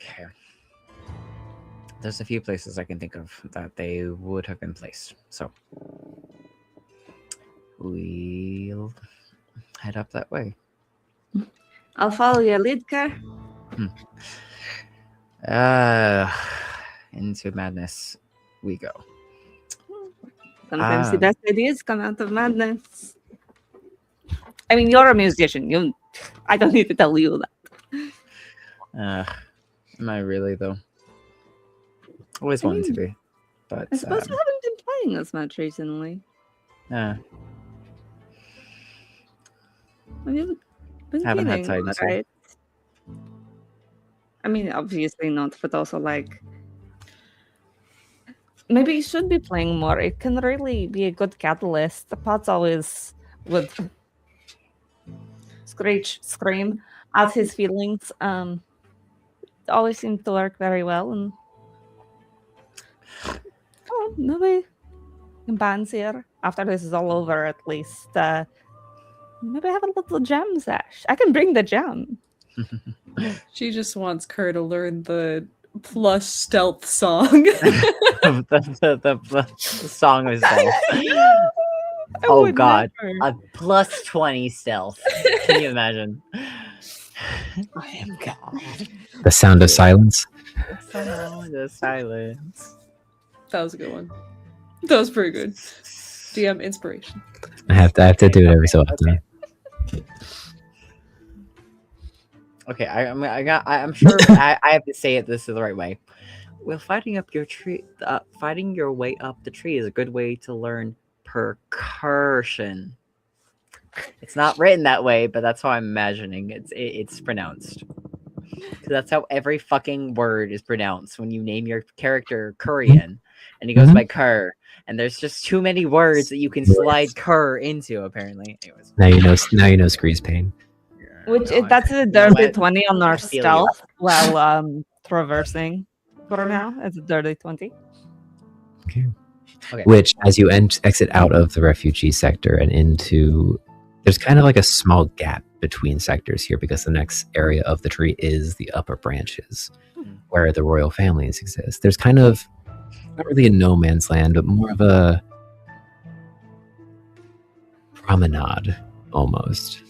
Okay. There's a few places I can think of that they would have been placed. So we'll head up that way. I'll follow your lead, car. Into madness we go. Sometimes the best ideas come out of madness. I mean, you're a musician. I don't need to tell you that. Am I really, though? Always wanted to be. But I suppose you haven't been playing as much recently. Yeah. Have you been Haven't had feeling time to. right? I mean, obviously not, but also like maybe you should be playing more. It can really be a good catalyst. The pot's always would scream out his feelings. It always seemed to work very well, and maybe in bands here after this is all over, at least maybe have a little jam sesh. I can bring the jam. She just wants Kerr to learn the plus stealth song. the song of stealth. Oh god, a plus 20 stealth. Can you imagine? I am God. The sound of silence. The silence. That was a good one. That was pretty good. DM inspiration. I have to do it every so often. Okay, I'm sure I have to say it this is the right way. Well, fighting your way up the tree is a good way to learn percussion. It's not written that way, but that's how I'm imagining it's pronounced. Because that's how every fucking word is pronounced when you name your character Kurian, and he goes by Kerr. And there's just too many words that you can slide Kerr into, apparently. Anyways. Now you know Scree's pain. Which that's a dirty 20 on our stealth while traversing for now. It's a dirty 20. Okay. Which, as you exit out of the refugee sector and into, there's kind of like a small gap between sectors here because the next area of the tree is the upper branches where the royal families exist. There's kind of not really a no man's land, but more of a promenade almost.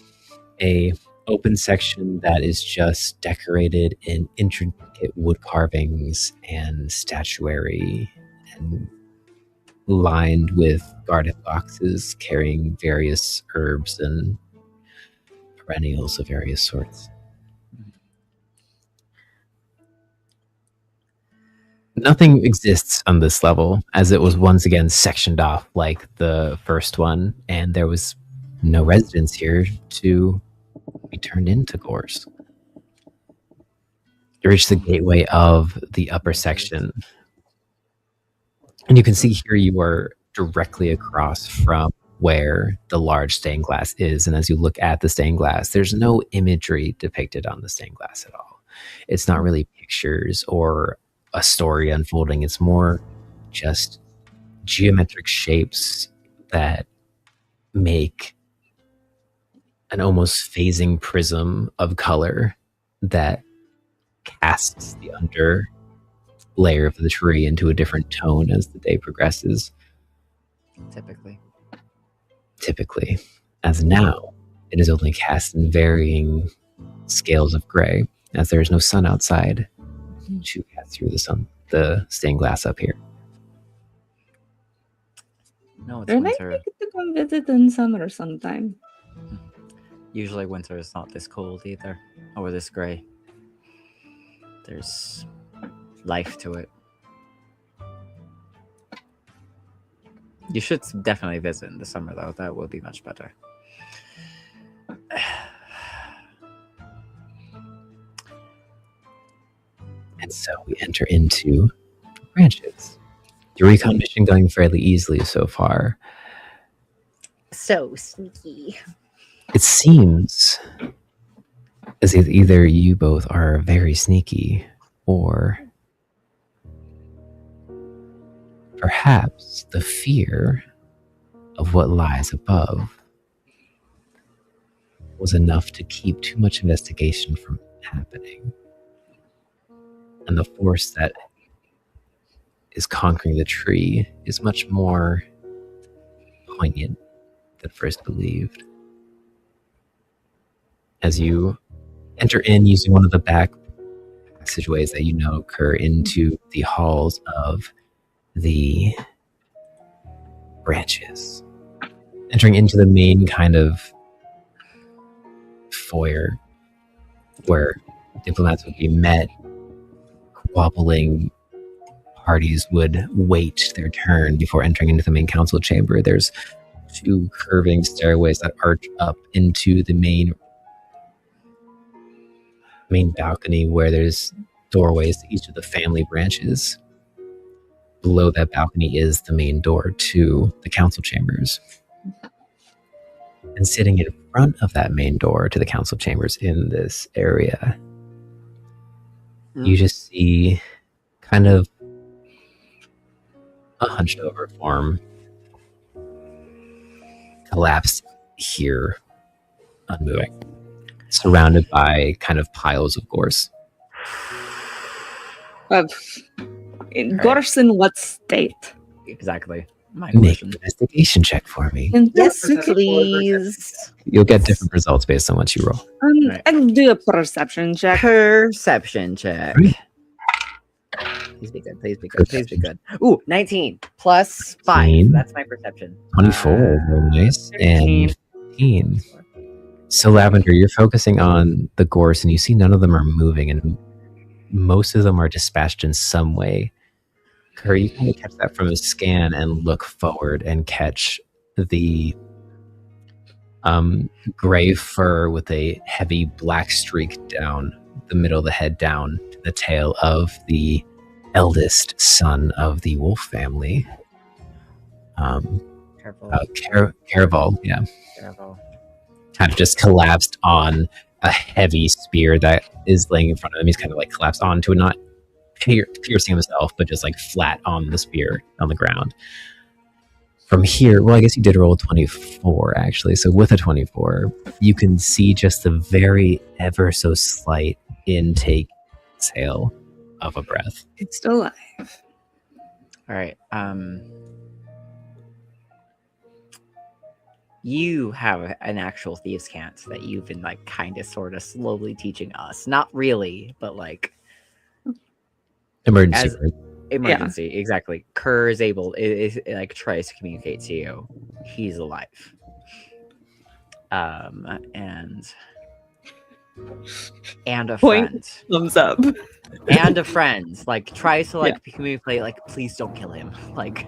A open section that is just decorated in intricate wood carvings and statuary and lined with garden boxes carrying various herbs and perennials of various sorts. Nothing exists on this level, as it was once again sectioned off like the first one, and there was no residents here to be turned into gores. You reach the gateway of the upper section, and you can see here you are directly across from where the large stained glass is, and as you look at the stained glass, there's no imagery depicted on the stained glass at all. It's not really pictures or a story unfolding. It's more just geometric shapes that make an almost phasing prism of color that casts the under layer of the tree into a different tone as the day progresses. Typically. As now, it is only cast in varying scales of gray, as there is no sun outside to cast through the stained glass up here. No, it's There might winter. be to come visit in summer sometime. Usually winter is not this cold either, or this gray. There's life to it. You should definitely visit in the summer, though. That will be much better. And so we enter into branches. Your recon mission going fairly easily so far. So sneaky. It seems as if either you both are very sneaky, or perhaps the fear of what lies above was enough to keep too much investigation from happening. And the force that is conquering the tree is much more poignant than first believed. As you enter in using one of the back passageways that you know occur into the halls of the branches, entering into the main kind of foyer where diplomats would be met, squabbling parties would wait their turn before entering into the main council chamber. There's two curving stairways that arch up into the main balcony, where there's doorways to each of the family branches. Below that balcony is the main door to the council chambers. And sitting in front of that main door to the council chambers in this area, you just see kind of a hunched over form collapsed here, unmoving, surrounded by kind of piles of gorse. Gorse in what state? Exactly. Make an investigation check for me. Yes, please. You'll get different results based on what you roll. I'll do a perception check. Perception check. Please be good. Please be good. Please be good. Ooh, 19 plus 5. 19. That's my perception. 24, very nice. 13. And 15. So, Lavender, you're focusing on the gorse, and you see none of them are moving, and most of them are dispatched in some way. Curry, you kind of catch that from a scan and look forward and catch the gray fur with a heavy black streak down the middle of the head, down to the tail of the eldest son of the wolf family. Caraval, yeah. Caraval. Kind of just collapsed on a heavy spear that is laying in front of him. He's kind of like collapsed onto it, not piercing himself, but just like flat on the spear on the ground. From here, well, I guess you did roll a 24 actually. So with a 24, you can see just the very ever so slight intake, exhale of a breath. It's still alive. All right. You have an actual thieves' cant that you've been like kind of sort of slowly teaching us. Not really, but like emergency, exactly. Kerr is able, it like tries to communicate to you. He's alive. And a friend. Thumbs up. And a friend. Like tries to like communicate, like, please don't kill him. Like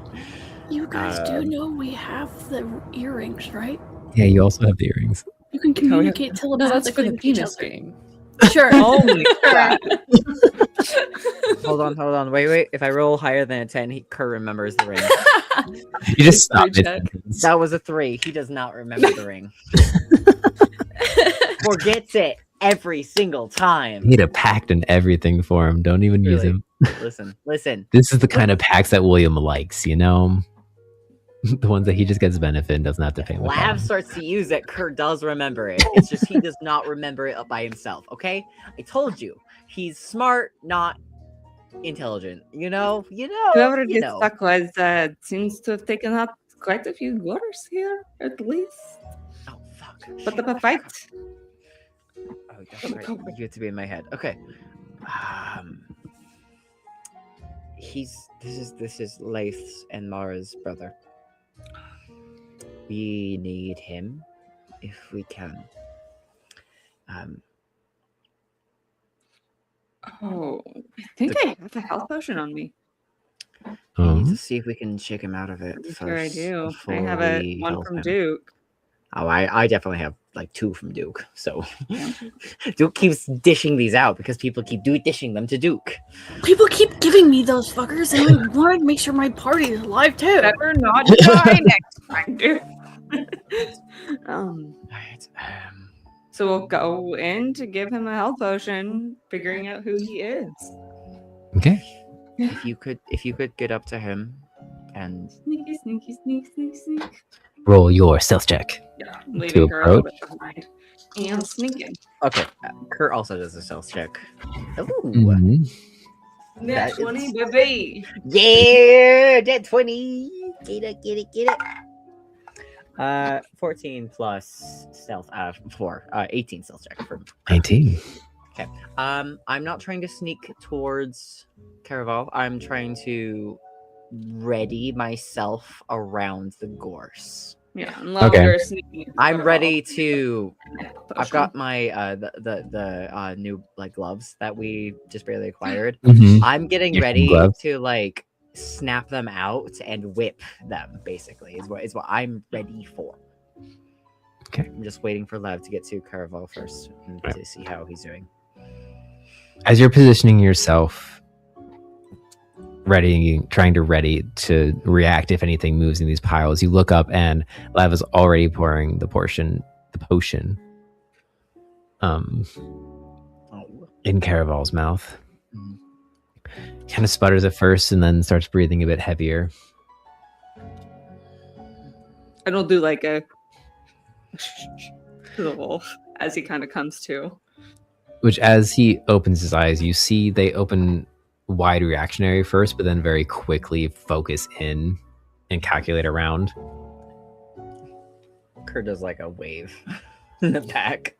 you guys do know we have the earrings, right? Yeah, you also have the earrings. You can communicate telepathically. No, that's for the with each penis other. game. Sure. Oh my god. Hold on. Wait. If I roll higher than a 10, Kerr remembers the ring. You just stopped it. That was a 3. He does not remember the ring. Forgets it. every single time. You need a pact and everything for him. Don't even use Really. him. Listen. This is the kind of packs that William likes, you know? The ones that he just gets benefit and doesn't have to pay with. Lav starts to use it, Kurt does remember it. It's just he does not remember it by himself, okay? I told you. He's smart, not intelligent. You know? Whoever gets stuck was seems to have taken out quite a few gores here, at least. Oh fuck. Put up a fight. Oh, that's right. You get to be in my head. Okay. This is Laith's and Mara's brother. We need him if we can. Oh, I think I have a health potion on me. We need to see if we can shake him out of it first. Sure I do. I before have we one help from him. Duke. Oh, I definitely have like 2 from Duke. So Duke keeps dishing these out because people keep dishing them to Duke. People keep giving me those fuckers, and I want to make sure my party is alive too. Better not die next time, dude. So we'll go in to give him a health potion, figuring out who he is. Okay. If you could get up to him and Sneaky, sneaky, sneak, sneak, sneak. Roll your stealth check Yeah, to leaving her a little approach. bit behind. And sneaking. okay, Kurt also does a stealth check. Ooh. Mhm. Net That 20, is- baby. Yeah, that 20. Get it. 14 plus stealth. 4. 18 stealth check for 19. Okay. I'm not trying to sneak towards Caraval. I'm trying to ready myself around the gorse. Yeah, and Lavender is sneaking. I'm ready to. I've got my the new like gloves that we just barely acquired. Mhm. I'm getting Your ready gloves. to like snap them out and whip them. Basically, is what I'm ready for. Okay. I'm just waiting for Lev to get to Caraval first and to see how he's doing. As you're positioning yourself, trying to ready to react if anything moves in these piles, you look up and Lav is already pouring the potion in Caraval's mouth. Kind of sputters at first and then starts breathing a bit heavier. And we'll do like a to the wolf as he kind of comes to. Which, as he opens his eyes, you see they open wide reactionary first, but then very quickly focus in and calculate around. Kurt does like a wave in the back.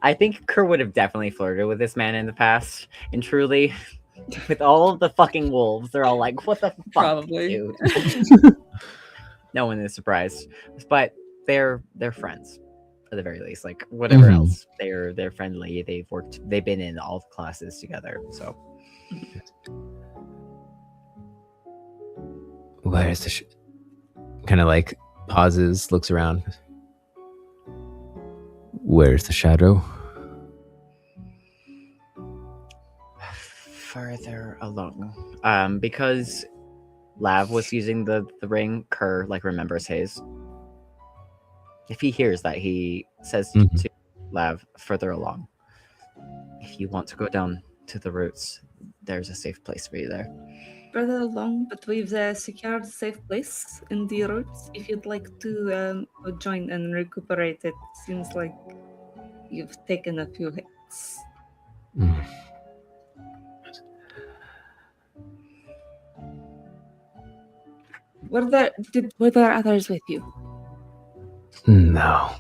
I think Kurt would have definitely flirted with this man in the past, and truly, with all of the fucking wolves, they're all like, "What the fuck, Probably. dude?" No one is surprised, but they're friends at the very least. Like whatever else, they're friendly. They've been in all the classes together. So Where's the kind of like pauses, looks around. Where's the shadow? further along, because Lav was using the ring. Kerr like remembers his. If he hears that, he says to Lav, further along. If you want to go down to the roots, there's a safe place for you there. Further along, but we've secured a safe place in the roots. If you'd like to join and recuperate, it seems like you've taken a few hits. Were there others with you? No.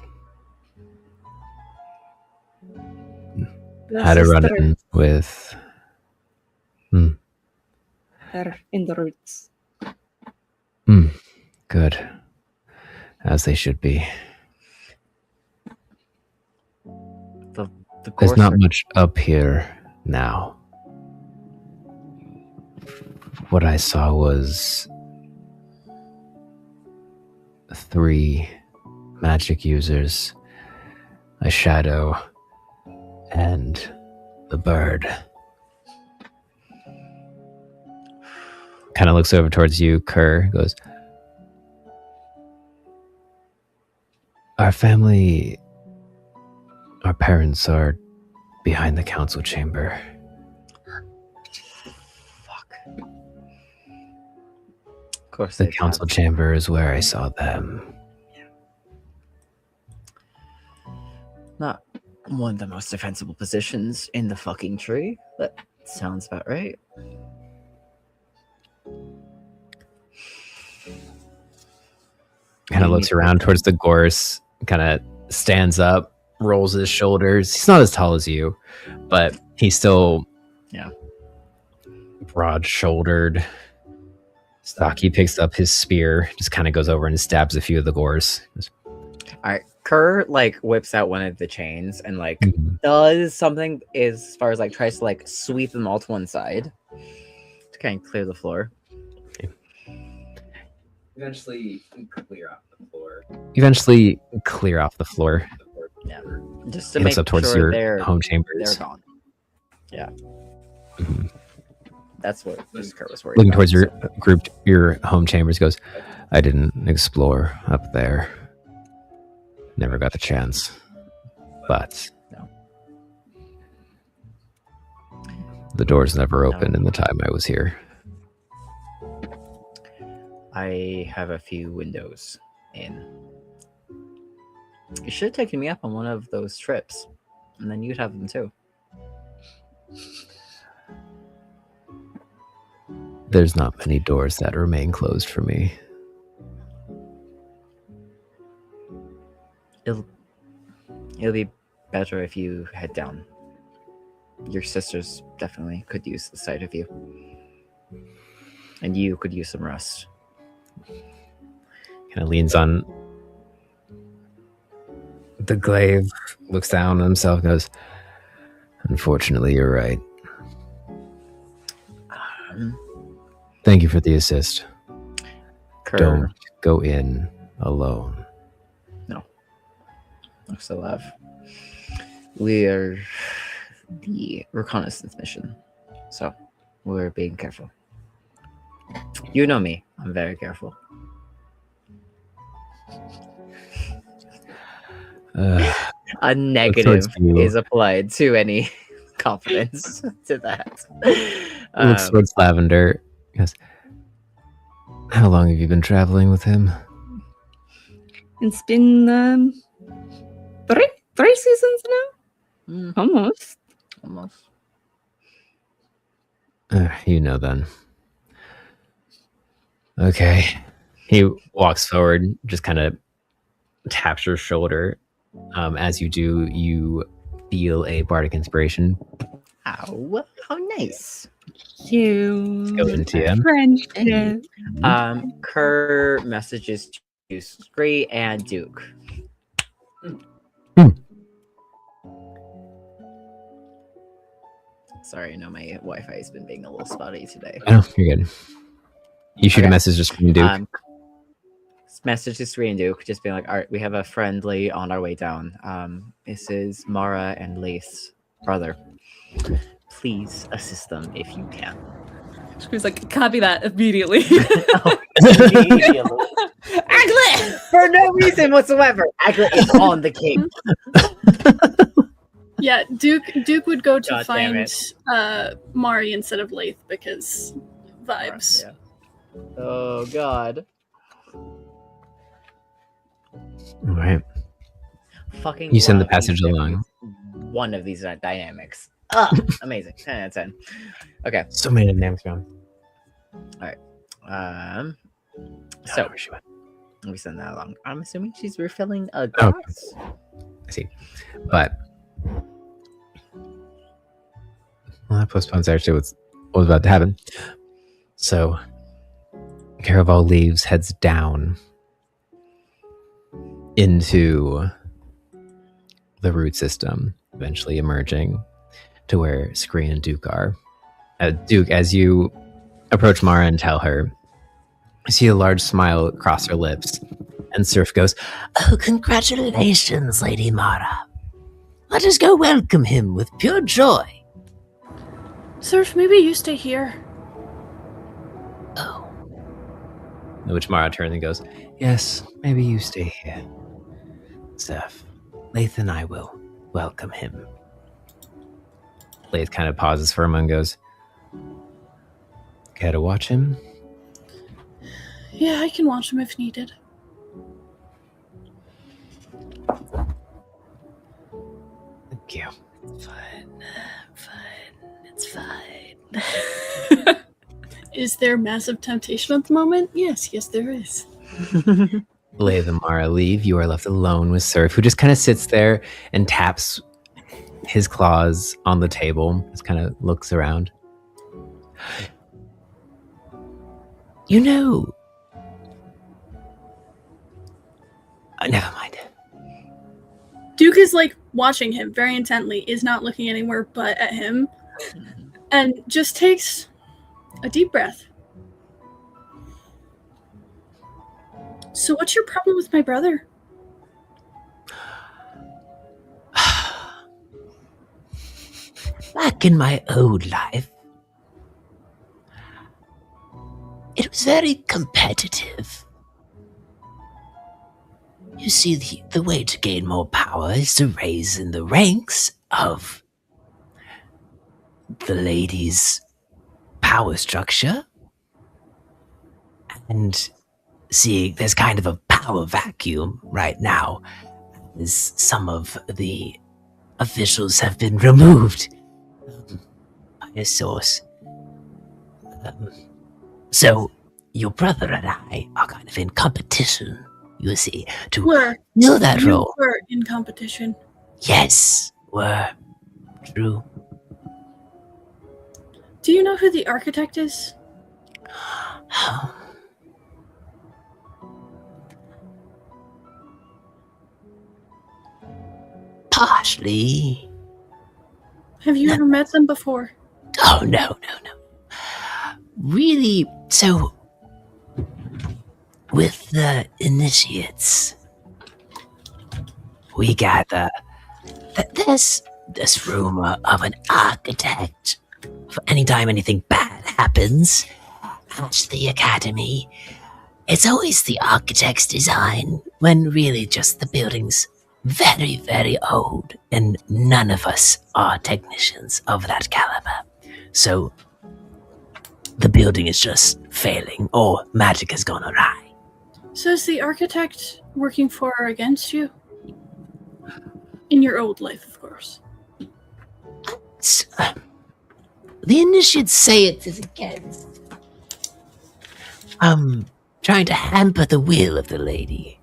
Your Had to run sister- in with. They're in the roots. Good. As they should be. There's not much up here now. What I saw was 3 magic users, a shadow, and the bird. Kind of looks over towards you, Kerr, goes, our family, our parents are behind the council chamber. Fuck. Of course, The council chamber is where I saw them. Not one of the most defensible positions in the fucking tree. That sounds about right. Kind of looks around towards the gorse, kind of stands up, rolls his shoulders. He's not as tall as you, but he's still broad-shouldered. Stocky picks up his spear, just kind of goes over and stabs a few of the gores. All right, Kerr like whips out one of the chains and like does something as far as like tries to like sweep them all to one side to kind of clear the floor. Eventually clear off the floor. Yeah, just to He looks make up towards sure your home chambers. They're gone. Yeah, that's what just Kerr was worried Looking about. towards your home chambers, goes, I didn't explore up there. Never got the chance. But the doors never opened in the time I was here. I have a few windows in. You should have taken me up on one of those trips, and then you'd have them too. There's not many doors that remain closed for me. It'll be better if you head down. Your sisters definitely could use the sight of you. And you could use some rest. Kind of leans on the glaive, looks down on himself, goes, unfortunately, you're right. Thank you for the assist. Kerr. Don't go in alone. No. I still have. We are the reconnaissance mission. So, we're being careful. You know me. I'm very careful. A negative is applied to any confidence to that. Looks towards Lavender. Goes, how long have you been traveling with him? It's been three seasons now? Almost. You know then. Okay. He walks forward, just kind of taps your shoulder. As you do, you feel a bardic inspiration. Ow, how nice. Goes into you. Friendship. Kerr messages to Scree and Duke. Sorry, I know my Wi-Fi has been being a little spotty today. Oh, you're good. You shoot a message just from Duke. Message to Scree and Duke, just being like, all right, we have a friendly on our way down. This is Mara and Laith's brother. Please assist them if you can. Scree's like, copy that immediately. Immediately. Aglet! For no reason whatsoever. Aglet is on the king. Yeah, Duke would go to God find Mari instead of Laith because vibes. Yeah. Oh god. All right. Fucking. You send the passage along. One of these dynamics. Amazing. 10 out of 10. Okay. So many dynamics going. All right. So we send that along. I'm assuming she's refilling a glass. Okay. I see. But that postpones actually what was about to happen. So Caraval leaves, heads down into the root system, eventually emerging to where Scree and Duke are. Duke, as you approach Mara and tell her, you see a large smile cross her lips, and Surf goes, Oh, congratulations, Lady Mara. Let us go welcome him with pure joy. Surf, maybe you stay here. Oh. To which Mara turns and goes, yes, maybe you stay here. Surf, Laith and I will welcome him. Lathe kind of pauses for a moment and goes, care to watch him? Yeah, I can watch him if needed. Thank you. It's fine. Is there massive temptation at the moment? Yes, there is. Lathe and Mara leave. You are left alone with Surf, who just kind of sits there and taps his claws on the table. Just kind of looks around. You know... never mind. Duke is like watching him very intently, is not looking anywhere but at him, and just takes a deep breath. So what's your problem with my brother? Back in my old life, it was very competitive. You see, the way to gain more power is to raise in the ranks of the ladies' power structure. And see, there's kind of a power vacuum right now, as some of the officials have been removed by a source. So, your brother and I are kind of in competition, you see, to fill that role. You were in competition. Yes, we're true. Do you know who the architect is? Partially. Have you ever met them before? Oh, no. Really, so, with the initiates, we gather that there's this rumor of an architect. For anytime anything bad happens at the academy, it's always the architect's design, when really just the building's very, very old, and none of us are technicians of that caliber. So, the building is just failing, or magic has gone awry. So is the architect working for or against you? In your old life, of course. The initiates say it is against. Trying to hamper the will of the lady.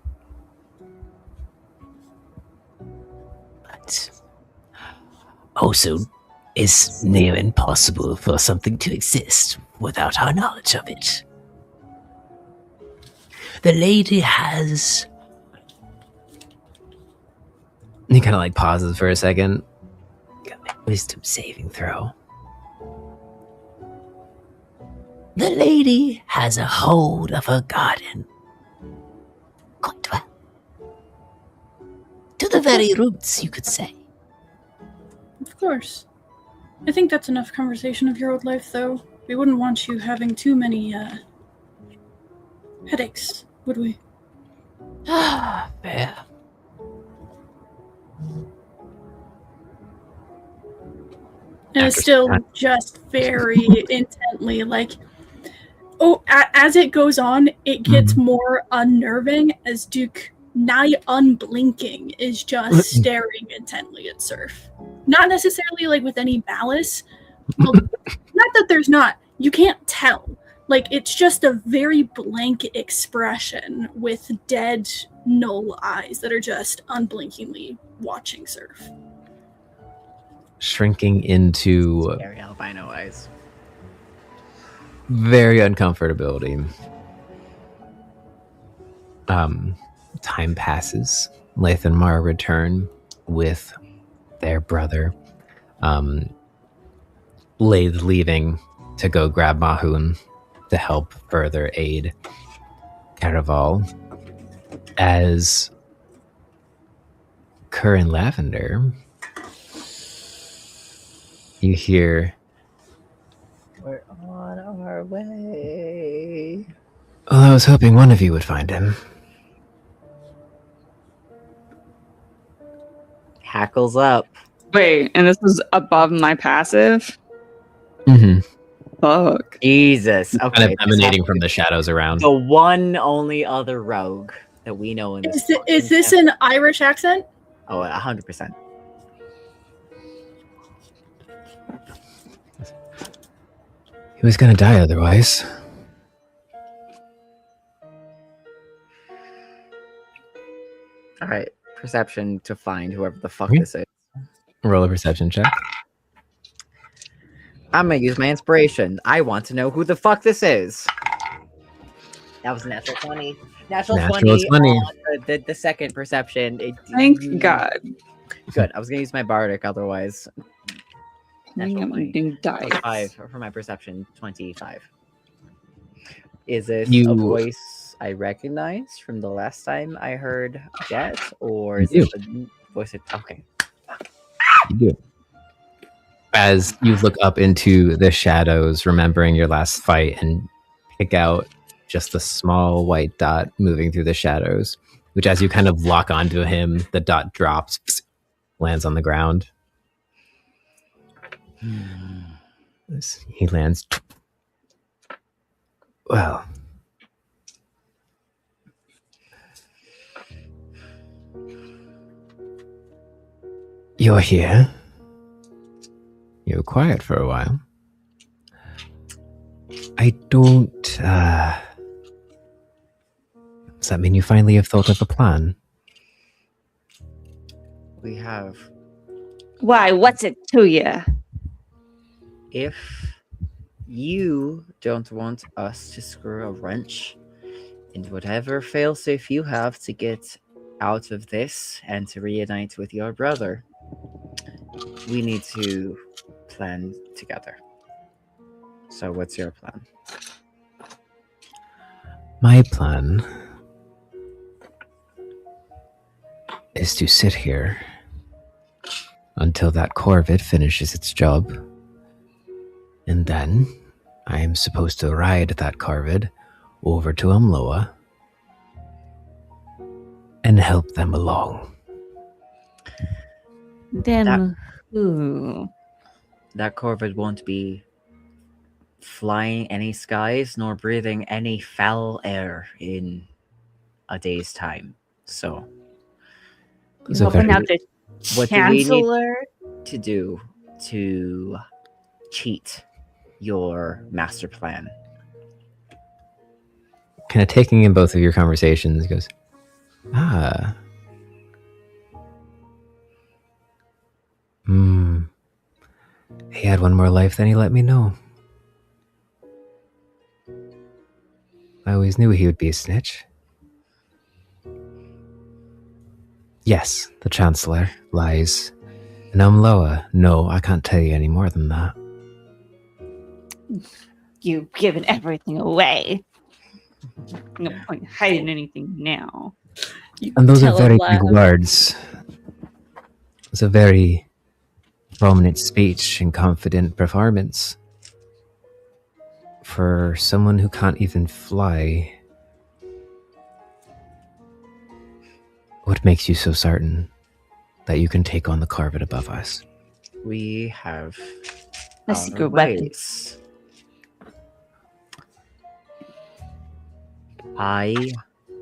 But also is near impossible for something to exist without our knowledge of it. The lady has... He kind of like pauses for a second. Wisdom saving throw. The lady has a hold of her garden. Quite well. To the very roots, you could say. Of course. I think that's enough conversation of your old life, though. We wouldn't want you having too many, headaches, would we? Ah, fair. And it's still just very intently, like... Oh, as it goes on, it gets more unnerving as Duke, nigh unblinking, is just staring intently at Surf. Not necessarily like with any malice. Well, not that there's not. You can't tell. Like, it's just a very blank expression with dead, null eyes that are just unblinkingly watching Surf. Shrinking into Scary albino eyes. very uncomfortability. Time passes. Lath and Mara return with their brother. Lathe leaving to go grab Mahoon to help further aid Caraval. As Kerr and Lavender, you hear, We're on our way. well, I was hoping one of you would find him. Hackles up. Wait, and this is above my passive? Mm-hmm. Fuck. Jesus. Okay. Kind of emanating from the shadows around. The one only other rogue that we know in this. Is this an Irish accent? Oh, 100%. He was gonna die otherwise. All right. Perception to find whoever the fuck Okay. this is. Roll a perception check. I'm gonna use my inspiration. I want to know who the fuck this is. That was a natural 20. Natural 20 on the second perception. Thank God. Good. I was gonna use my bardic otherwise. Natural 20. Ding dice. 25 for my perception. 25. Is this You- a voice I recognize from the last time I heard Jet, or is You it a voice? Okay. You do. As you look up into the shadows, remembering your last fight, and pick out just a small white dot moving through the shadows, which as you kind of lock onto him, the dot drops, lands on the ground. He lands. Well. You're here. You were quiet for a while. I don't, does that mean you finally have thought of a plan? We have. Why? What's it to you? If you don't want us to screw a wrench in whatever failsafe you have to get out of this and to reunite with your brother, we need to plan together. So what's your plan? My plan is to sit here until that corvid finishes its job, and then I am supposed to ride that corvid over to Umloa and help them along. Then who? That corvid won't be flying any skies nor breathing any foul air in a day's time. So, Helping out the what do we Chancellor? need to do to cheat your master plan? Kind of taking in both of your conversations, he goes, he had one more life than he let me know. I always knew he would be a snitch. Yes, the Chancellor lies. And Umloa, no, I can't tell you any more than that. You've given everything away. No point hiding anything now. And those are very big words. It's a very prominent speech and confident performance. For someone who can't even fly, what makes you so certain that you can take on the corvid above us? We have A secret weapon. ways. I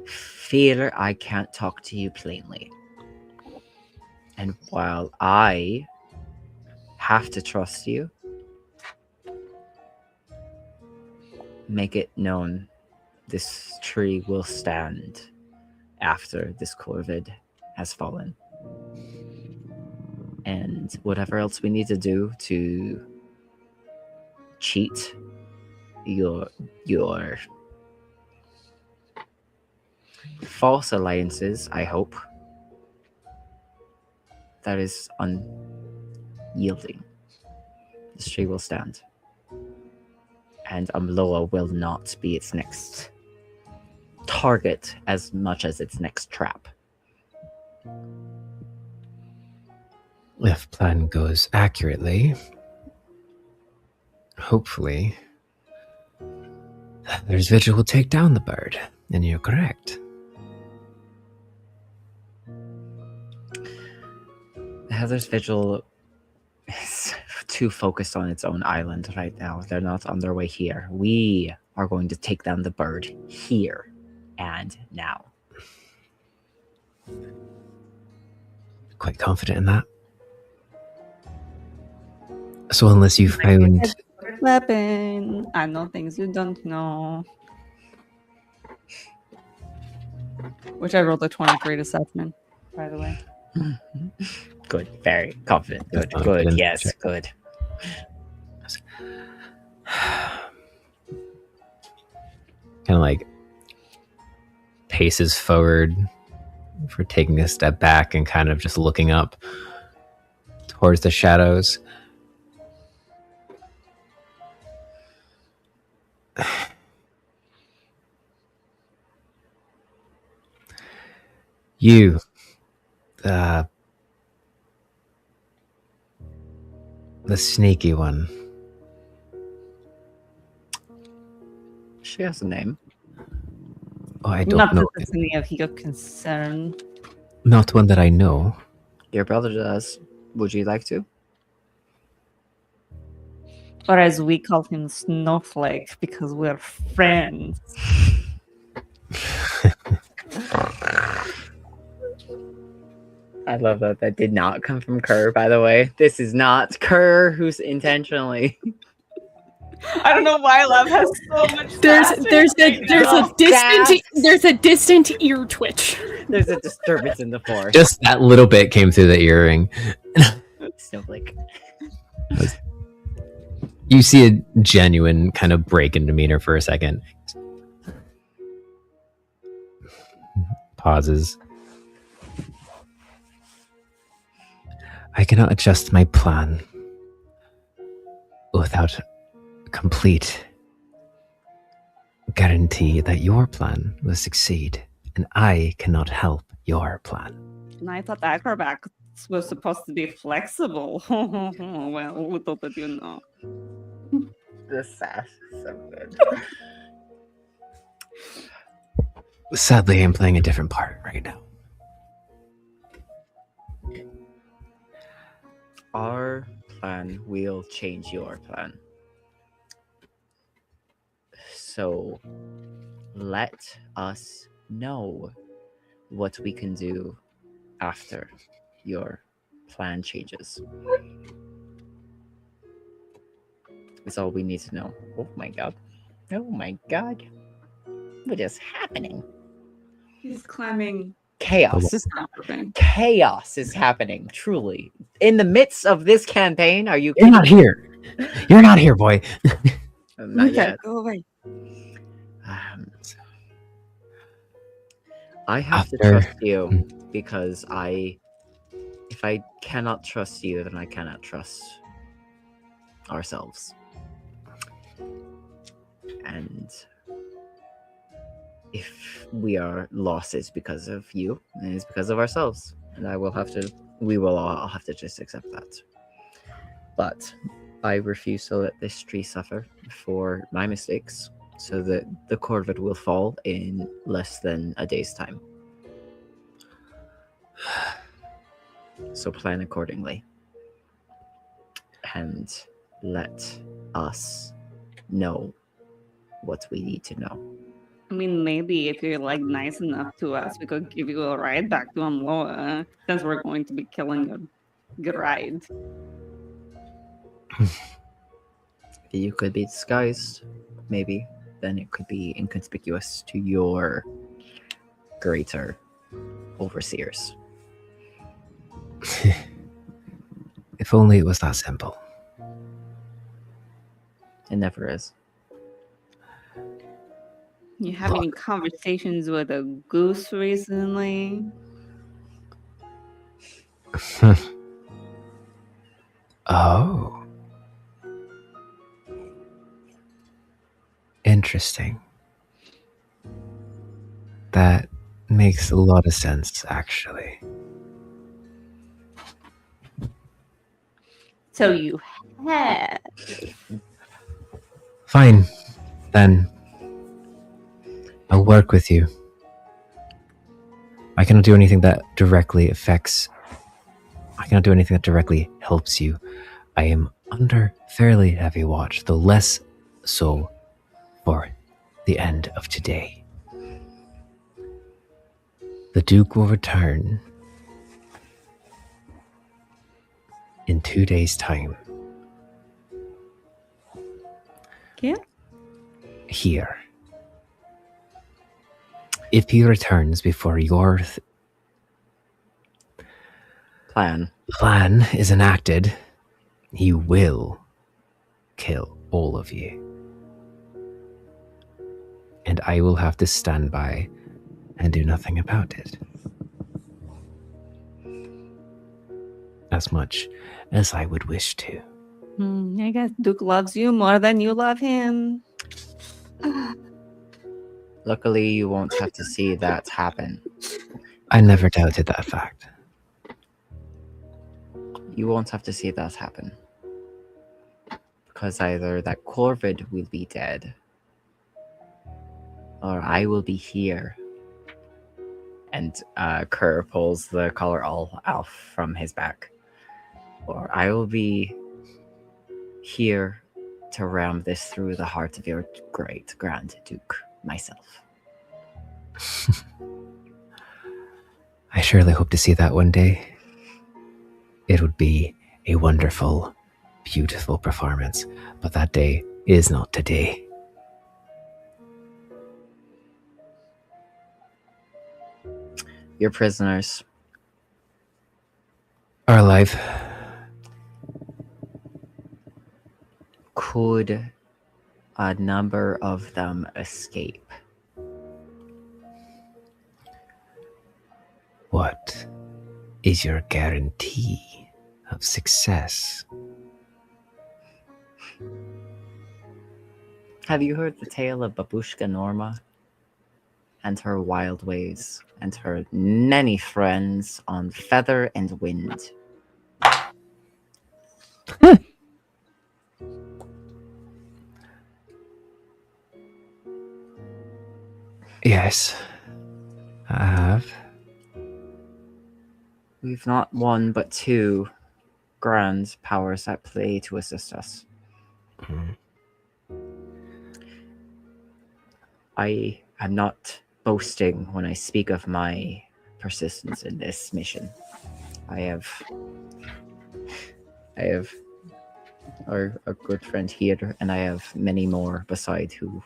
fear I can't talk to you plainly. And while I have to trust you, make it known this tree will stand after this corvid has fallen. And whatever else we need to do to cheat your false alliances, I hope, that is unyielding. This tree will stand. And Umloa will not be its next target as much as its next trap. If plan goes accurately, hopefully, there's vigil will take down the bird, and you're correct. Heather's Vigil is too focused on its own island right now. They're not on their way here. We are going to take down the bird here and now. Quite confident in that. So unless you found... Weapon. I know things you don't know. Which I rolled a 23 deception, by the way. Good, very confident. Good, good, Confident. yes, Check. good. Kind of like paces forward for taking a step back and kind of just looking up towards the shadows. You, the sneaky one. She has a name. Oh, I don't Not know. that it's any of your concern. Not one that I know. Your brother does. Would you like to? Or as we call him, Snowflake, because we're friends. I love that. That did not come from Kerr, by the way. This is not Kerr who's intentionally. I don't know why Love has so much. There's a distant ear twitch. There's a disturbance in the forest. Just that little bit came through the earring. Snowflake. You see a genuine kind of break in demeanor for a second. Pauses. I cannot adjust my plan without complete guarantee that your plan will succeed, and I cannot help your plan. And I thought acrobats was supposed to be flexible. Well, little did you know. This sash is so good. Sadly, I'm playing a different part right now. Our plan will change your plan. So let us know what we can do after your plan changes. That's all we need to know. Oh my god. Oh my god. What is happening? He's climbing. Chaos. This is not happening. Chaos is happening, truly. In the midst of this campaign, are you You're not here. You're not here, boy. Not Okay, yet. go away. I have to trust you because if I cannot trust you, then I cannot trust ourselves. And if we are lost, it's because of you, and it's because of ourselves. And we will all have to just accept that. But I refuse to let this tree suffer for my mistakes, so that the Corvid will fall in less than a day's time. So plan accordingly. And let us know what we need to know. I mean, maybe if you're like nice enough to us, we could give you a ride back to Amloa, since we're going to be killing a good ride. You could be disguised, maybe. Then it could be inconspicuous to your greater overseers. If only it was that simple. It never is. You have any conversations with a goose recently? Oh. Interesting. That makes a lot of sense, actually. So you have. Fine. Then I'll work with you. I cannot do anything that directly affects I cannot do anything that directly helps you. I am under fairly heavy watch, though less so for the end of today. The Duke will return in 2 days' time. Yeah. Here. If he returns before your plan is enacted, he will kill all of you. And I will have to stand by and do nothing about it. As much as I would wish to. I guess Duke loves you more than you love him. Luckily, you won't have to see that happen. I never doubted that fact. You won't have to see that happen. Because either that Corvid will be dead, or I will be here. And Kerr pulls the collar all off from his back. Or I will be here to ram this through the heart of your great Grand Duke myself. I surely hope to see that one day. It would be a wonderful, beautiful performance, but that day is not today. Your prisoners are alive. Could a number of them escape? What is your guarantee of success? Have you heard the tale of Babushka Norma and her wild ways and her many friends on feather and wind? Yes, I have. We've not one but two grand powers at play to assist us. I am not boasting when I speak of my persistence in this mission. I have our good friend here, and I have many more beside who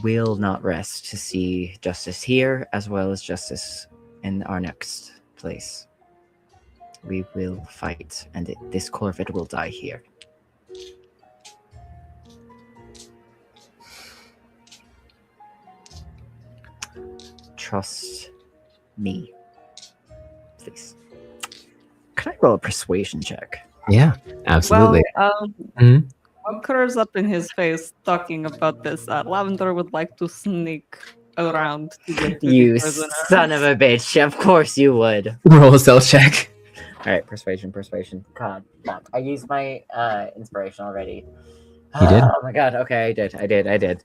will not rest to see justice here as well as justice in our next place. We will fight, and this Corvid will die here. Trust me, please. Can I roll a persuasion check? Yeah, absolutely. Well, Kerr's up in his face talking about this. Lavender would like to sneak around to get to You the prisoner. son of a bitch. Of course you would. Roll a stealth check. Alright, persuasion. God, fuck. I used my inspiration already. You did? Oh my god, okay, I did.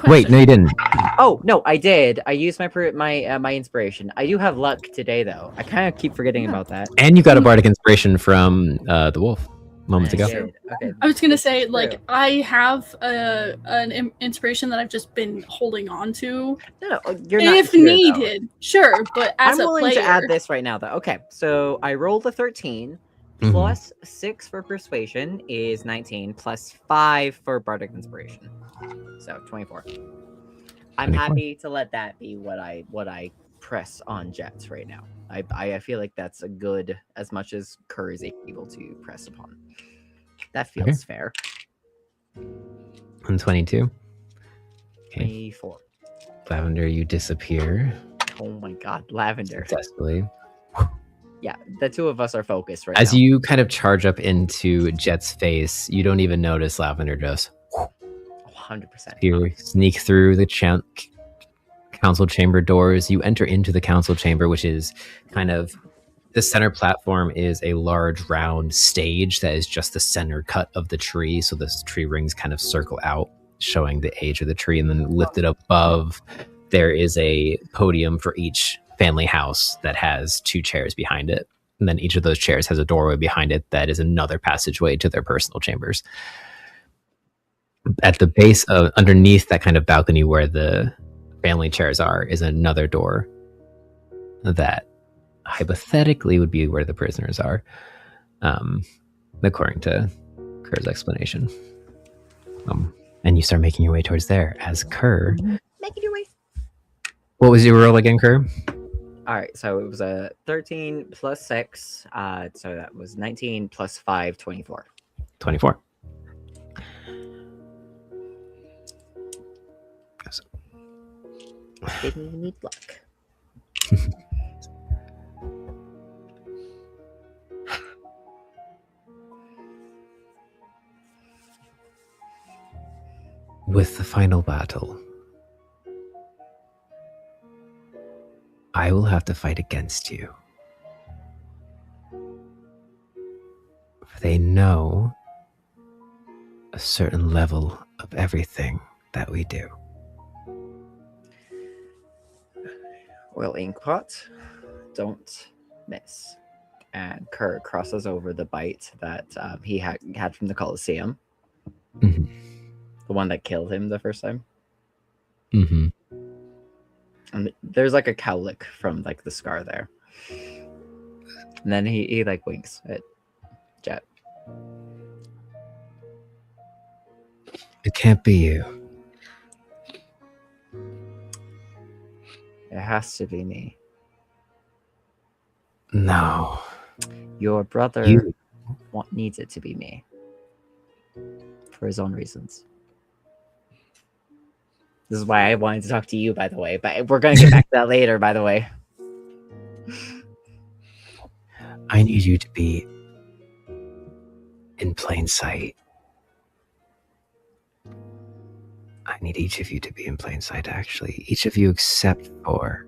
Wait, no, you didn't. Oh, no, I did. I used my inspiration. I do have luck today, though. I kind of keep forgetting about that. And you got a bardic inspiration from the wolf moments ago. Okay. I was gonna say, like, I have an inspiration that I've just been holding on to. No, you're not if here, needed, though. sure. But as I'm a willing player, to add this right now, though. Okay, so I rolled a 13. Plus 6 for persuasion is 19, plus 5 for bardic inspiration. So 24. I'm 24. happy to let that be what I press on Jets right now. I feel like that's a good, as much as Kerr is able to press upon. That feels fair. And 22. Okay. 24. Lavender, you disappear. Oh my god, Lavender. Successfully. Yeah, the two of us are focused right As now. you kind of charge up into Jet's face, you don't even notice Lavender just 100%. You sneak through the council chamber doors. You enter into the council chamber, which is kind of the center platform is a large round stage that is just the center cut of the tree. So the tree rings kind of circle out, showing the age of the tree. And then lifted above, there is a podium for each family house that has 2 chairs behind it. And then each of those chairs has a doorway behind it that is another passageway to their personal chambers. At the base of underneath that kind of balcony where the family chairs are is another door that hypothetically would be where the prisoners are, according to Kerr's explanation. And you start making your way towards there as Kerr. Making your way. What was your roll again, Kerr? All right, so it was a 13 plus 6, so that was 19 plus 5, 24. 24. Didn't even need luck. With the final battle, I will have to fight against you. For they know a certain level of everything that we do. Well, Inkpot, don't miss. And Kerr crosses over the bite that he had from the Colosseum. Mm-hmm. The one that killed him the first time. Mm-hmm. And there's like a cowlick from like the scar there. And then he like winks at Jet. It can't be you. It has to be me. No. Your brother You. needs it to be me. For his own reasons. This is why I wanted to talk to you, by the way. But we're going to get back to that later, by the way. I need you to be in plain sight. I need each of you to be in plain sight, actually. Each of you except for...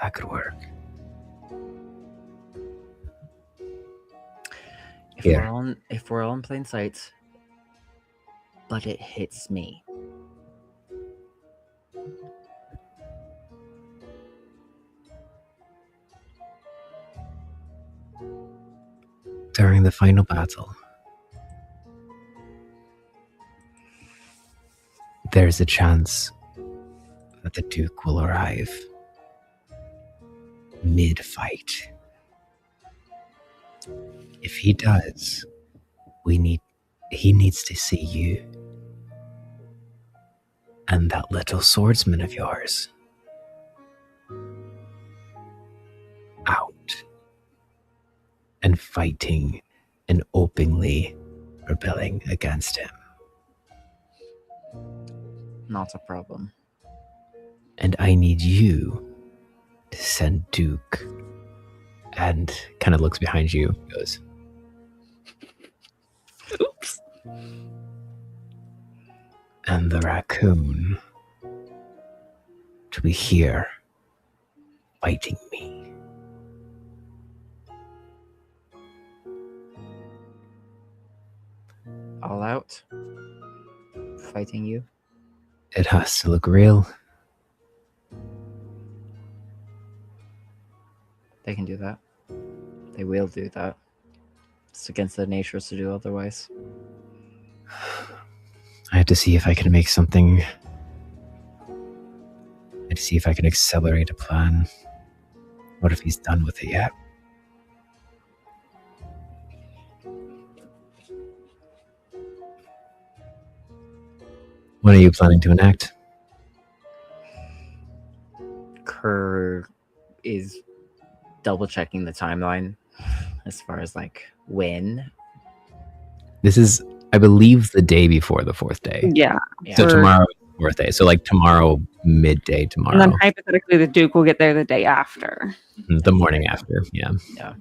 That could work. If we're all in plain sight, but it hits me. During the final battle, there's a chance that the Duke will arrive mid-fight. If he does, he needs to see you and that little swordsman of yours out and fighting and openly rebelling against him. Not a problem. And I need you to send Duke, and kind of looks behind you, goes, Oops. and the raccoon to be here fighting me. All out? Fighting you? It has to look real. They can do that. They will do that. It's against their natures to do otherwise. I have to see if I can make something. I have to see if I can accelerate a plan. What if he's done with it yet? When are you planning to enact? Kerr is double checking the timeline as far as like when. This is, I believe, the day before the fourth day. Yeah. So tomorrow is the fourth day. So like tomorrow, midday tomorrow. And then hypothetically, the Duke will get there the day after. The morning after, yeah. Yeah.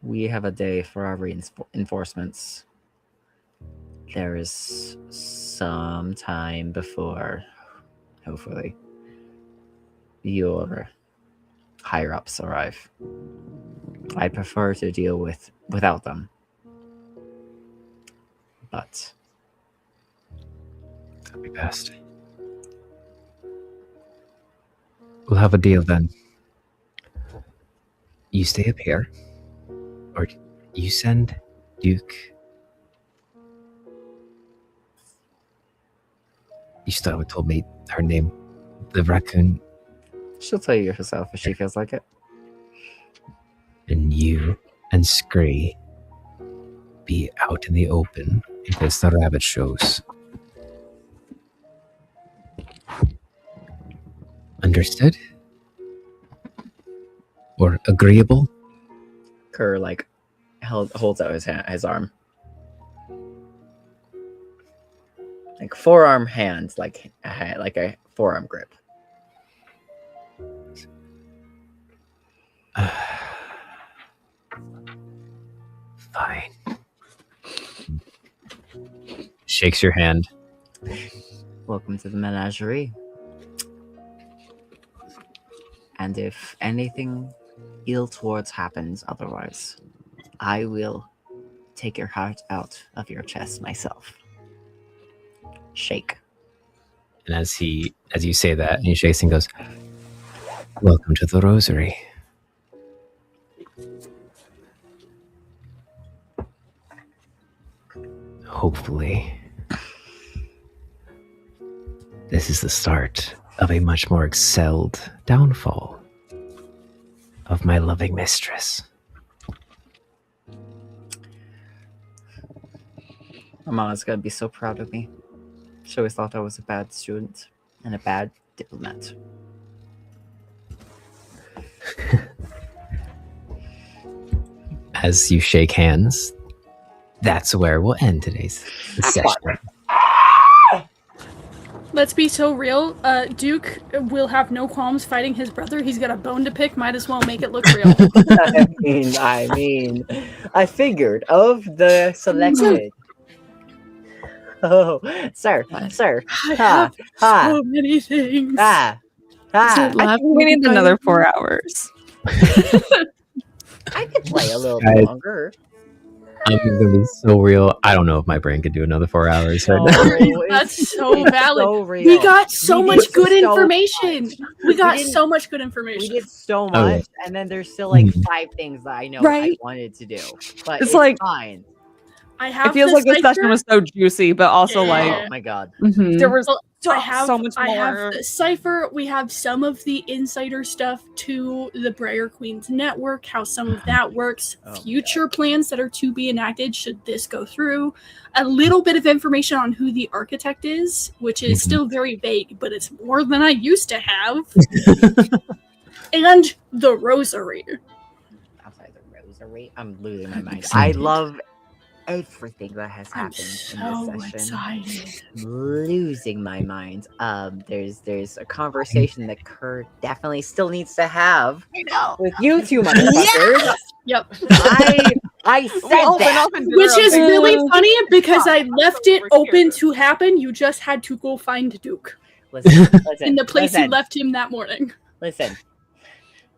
We have a day for our reinforcements. There is some time before, hopefully, your higher-ups arrive. I'd prefer to deal without them. But That'd be best. We'll have a deal then. You stay up here, or you send Duke. You still haven't told me her name. The raccoon. She'll tell you herself if she feels like it. And you and Scree be out in the open in case the rabbit shows. Understood? Or agreeable? Kerr like holds out his arm, like forearm hands, like a forearm grip. Fine. Shakes your hand. Welcome to the menagerie. And if anything ill towards happens otherwise, I will take your heart out of your chest myself. Shake. And as you say that, he shakes and goes, "Welcome to the Rosary." Hopefully, this is the start of a much more excelled downfall of my loving mistress. My mama's gonna be so proud of me. She always thought I was a bad student and a bad diplomat. As you shake hands, that's where we'll end today's session. Let's be so real. Duke will have no qualms fighting his brother. He's got a bone to pick. Might as well make it look real. I mean, I figured of the selected. Oh, sir. I have so many things. We need another 4 hours. I could play a little bit longer. I'm gonna be so real. I don't know if my brain could do another 4 hours right now. That's so valid. So real. We got so We much did good so information. We got didn't- so much good information. We did so Oh, much, and then there's still like 5 things that I know I Right. wanted to do. But It's it's like- fine. I have It feels the like this session cipher. was so juicy, but also Oh like my god. there was I have so much I more. have the cipher. We have some of the insider stuff to the Briar Queens network, how some of that works, future plans that are to be enacted should this go through, a little bit of information on who the architect is, which is still very vague, but it's more than I used to have. And the rosary. Outside the rosary, I'm losing my mind. I love everything that has happened So in this session. excited. I'm losing my mind. There's a conversation that Kerr definitely still needs to have with you two motherfuckers. Yep. I said that. Which is really funny because I left it open to happen. You just had to go find Duke Listen, in the place you listen. left him that morning. Listen,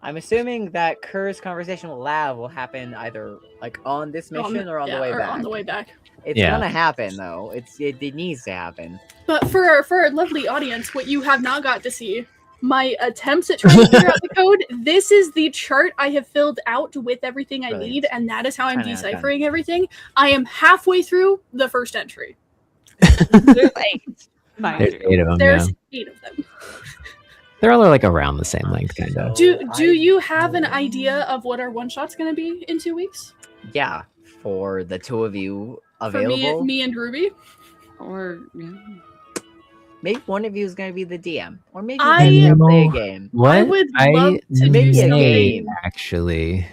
I'm assuming that Kerr's conversation with Lav will happen either like on this mission or on the way back. On the way back. It's Yeah. gonna happen though. It needs to happen. But for our lovely audience, what you have not got to see, my attempts at trying to figure out the code, this is the chart I have filled out with everything I Brilliant. need, and that is how I'm 10 out of 10. deciphering everything. I am halfway through the first entry. There's 8. There's 8 of them. There's Yeah, 8 of them. they're all like around the same length, kind of. Do you have an idea of what our one shot's going to be in 2 weeks? Yeah, for the two of you For available. me and Ruby? Or Maybe one of you is gonna be the DM, or maybe I- you're gonna play a game. What? I would love to do Maybe a something. game. Actually,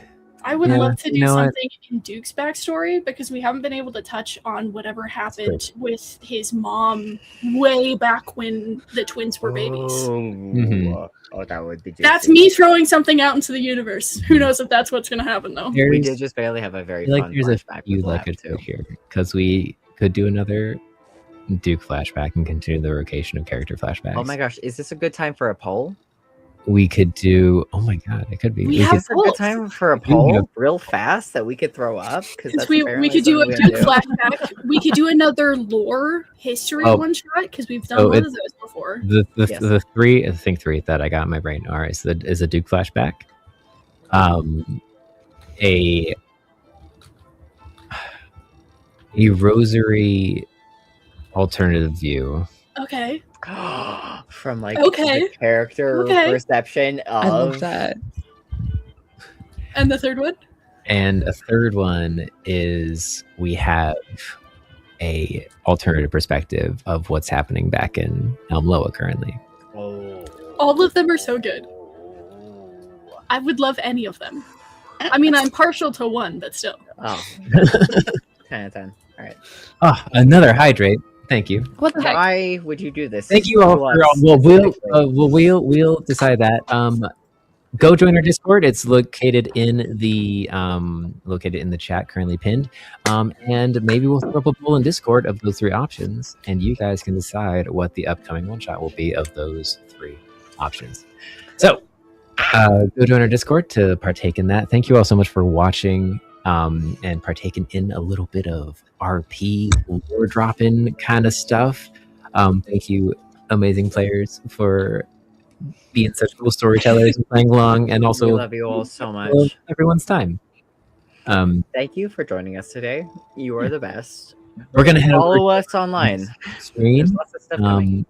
I would Yeah, love to do you know what? something in Duke's backstory because we haven't been able to touch on whatever happened with his mom way back when the twins were babies. Oh, that would be juicy. That's me throwing something out into the universe. Who knows if that's what's going to happen though? We There's- did just barely have a I very feel like fun there's a flashback few with that Lav could too. fit here because we could do another Duke flashback and continue the rotation of character flashbacks. Oh my gosh, is this a good time for a poll? we could do. Oh my god, it could be. We could, have It's a good time for a poll, real fast, that we could throw up because that's we apparently could do a something we Duke flashback. We could do another lore history Oh. one shot because we've done So one of it's- those before. The three, I think three that I got in my brain are is a Duke flashback, a rosary alternative view. Okay. From like Okay. the character Okay. perception of. I love that. And the third one? And a third one is we have a alternative perspective of what's happening back in Elmloa currently. All of them are so good. I would love any of them. I mean, I'm partial to one, but still. Oh. 10 out of 10. All right. Oh, another hydrate. Thank you. What the heck? Why would you do this? Thank you all to for us? we'll decide that. Go join our Discord. It's located in the chat, currently pinned. And maybe we'll throw up a poll in Discord of those three options, and you guys can decide what the upcoming one shot will be of those three options. So go join our Discord to partake in that. Thank you all so much for watching and partaking in a little bit of RP lore dropping kind of stuff. Thank you, amazing players, for being such cool storytellers and playing along, and also We love you all so much. Everyone's time. Thank you for joining us today. You are the best. We're gonna head follow over us online. Screen. There's lots of stuff coming.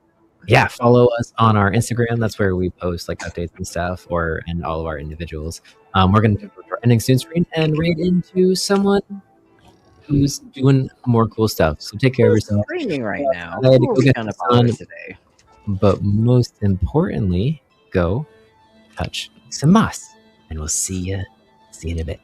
Yeah, follow us on our Instagram. That's where we post like updates and stuff, and all of our individuals. We're gonna do our ending soon screen and raid into someone who's doing more cool stuff. So take care of yourself. Streaming right now. I had to Who go are we get gonna the follow sun, today? but most importantly, go touch some moss, and we'll see you in a bit.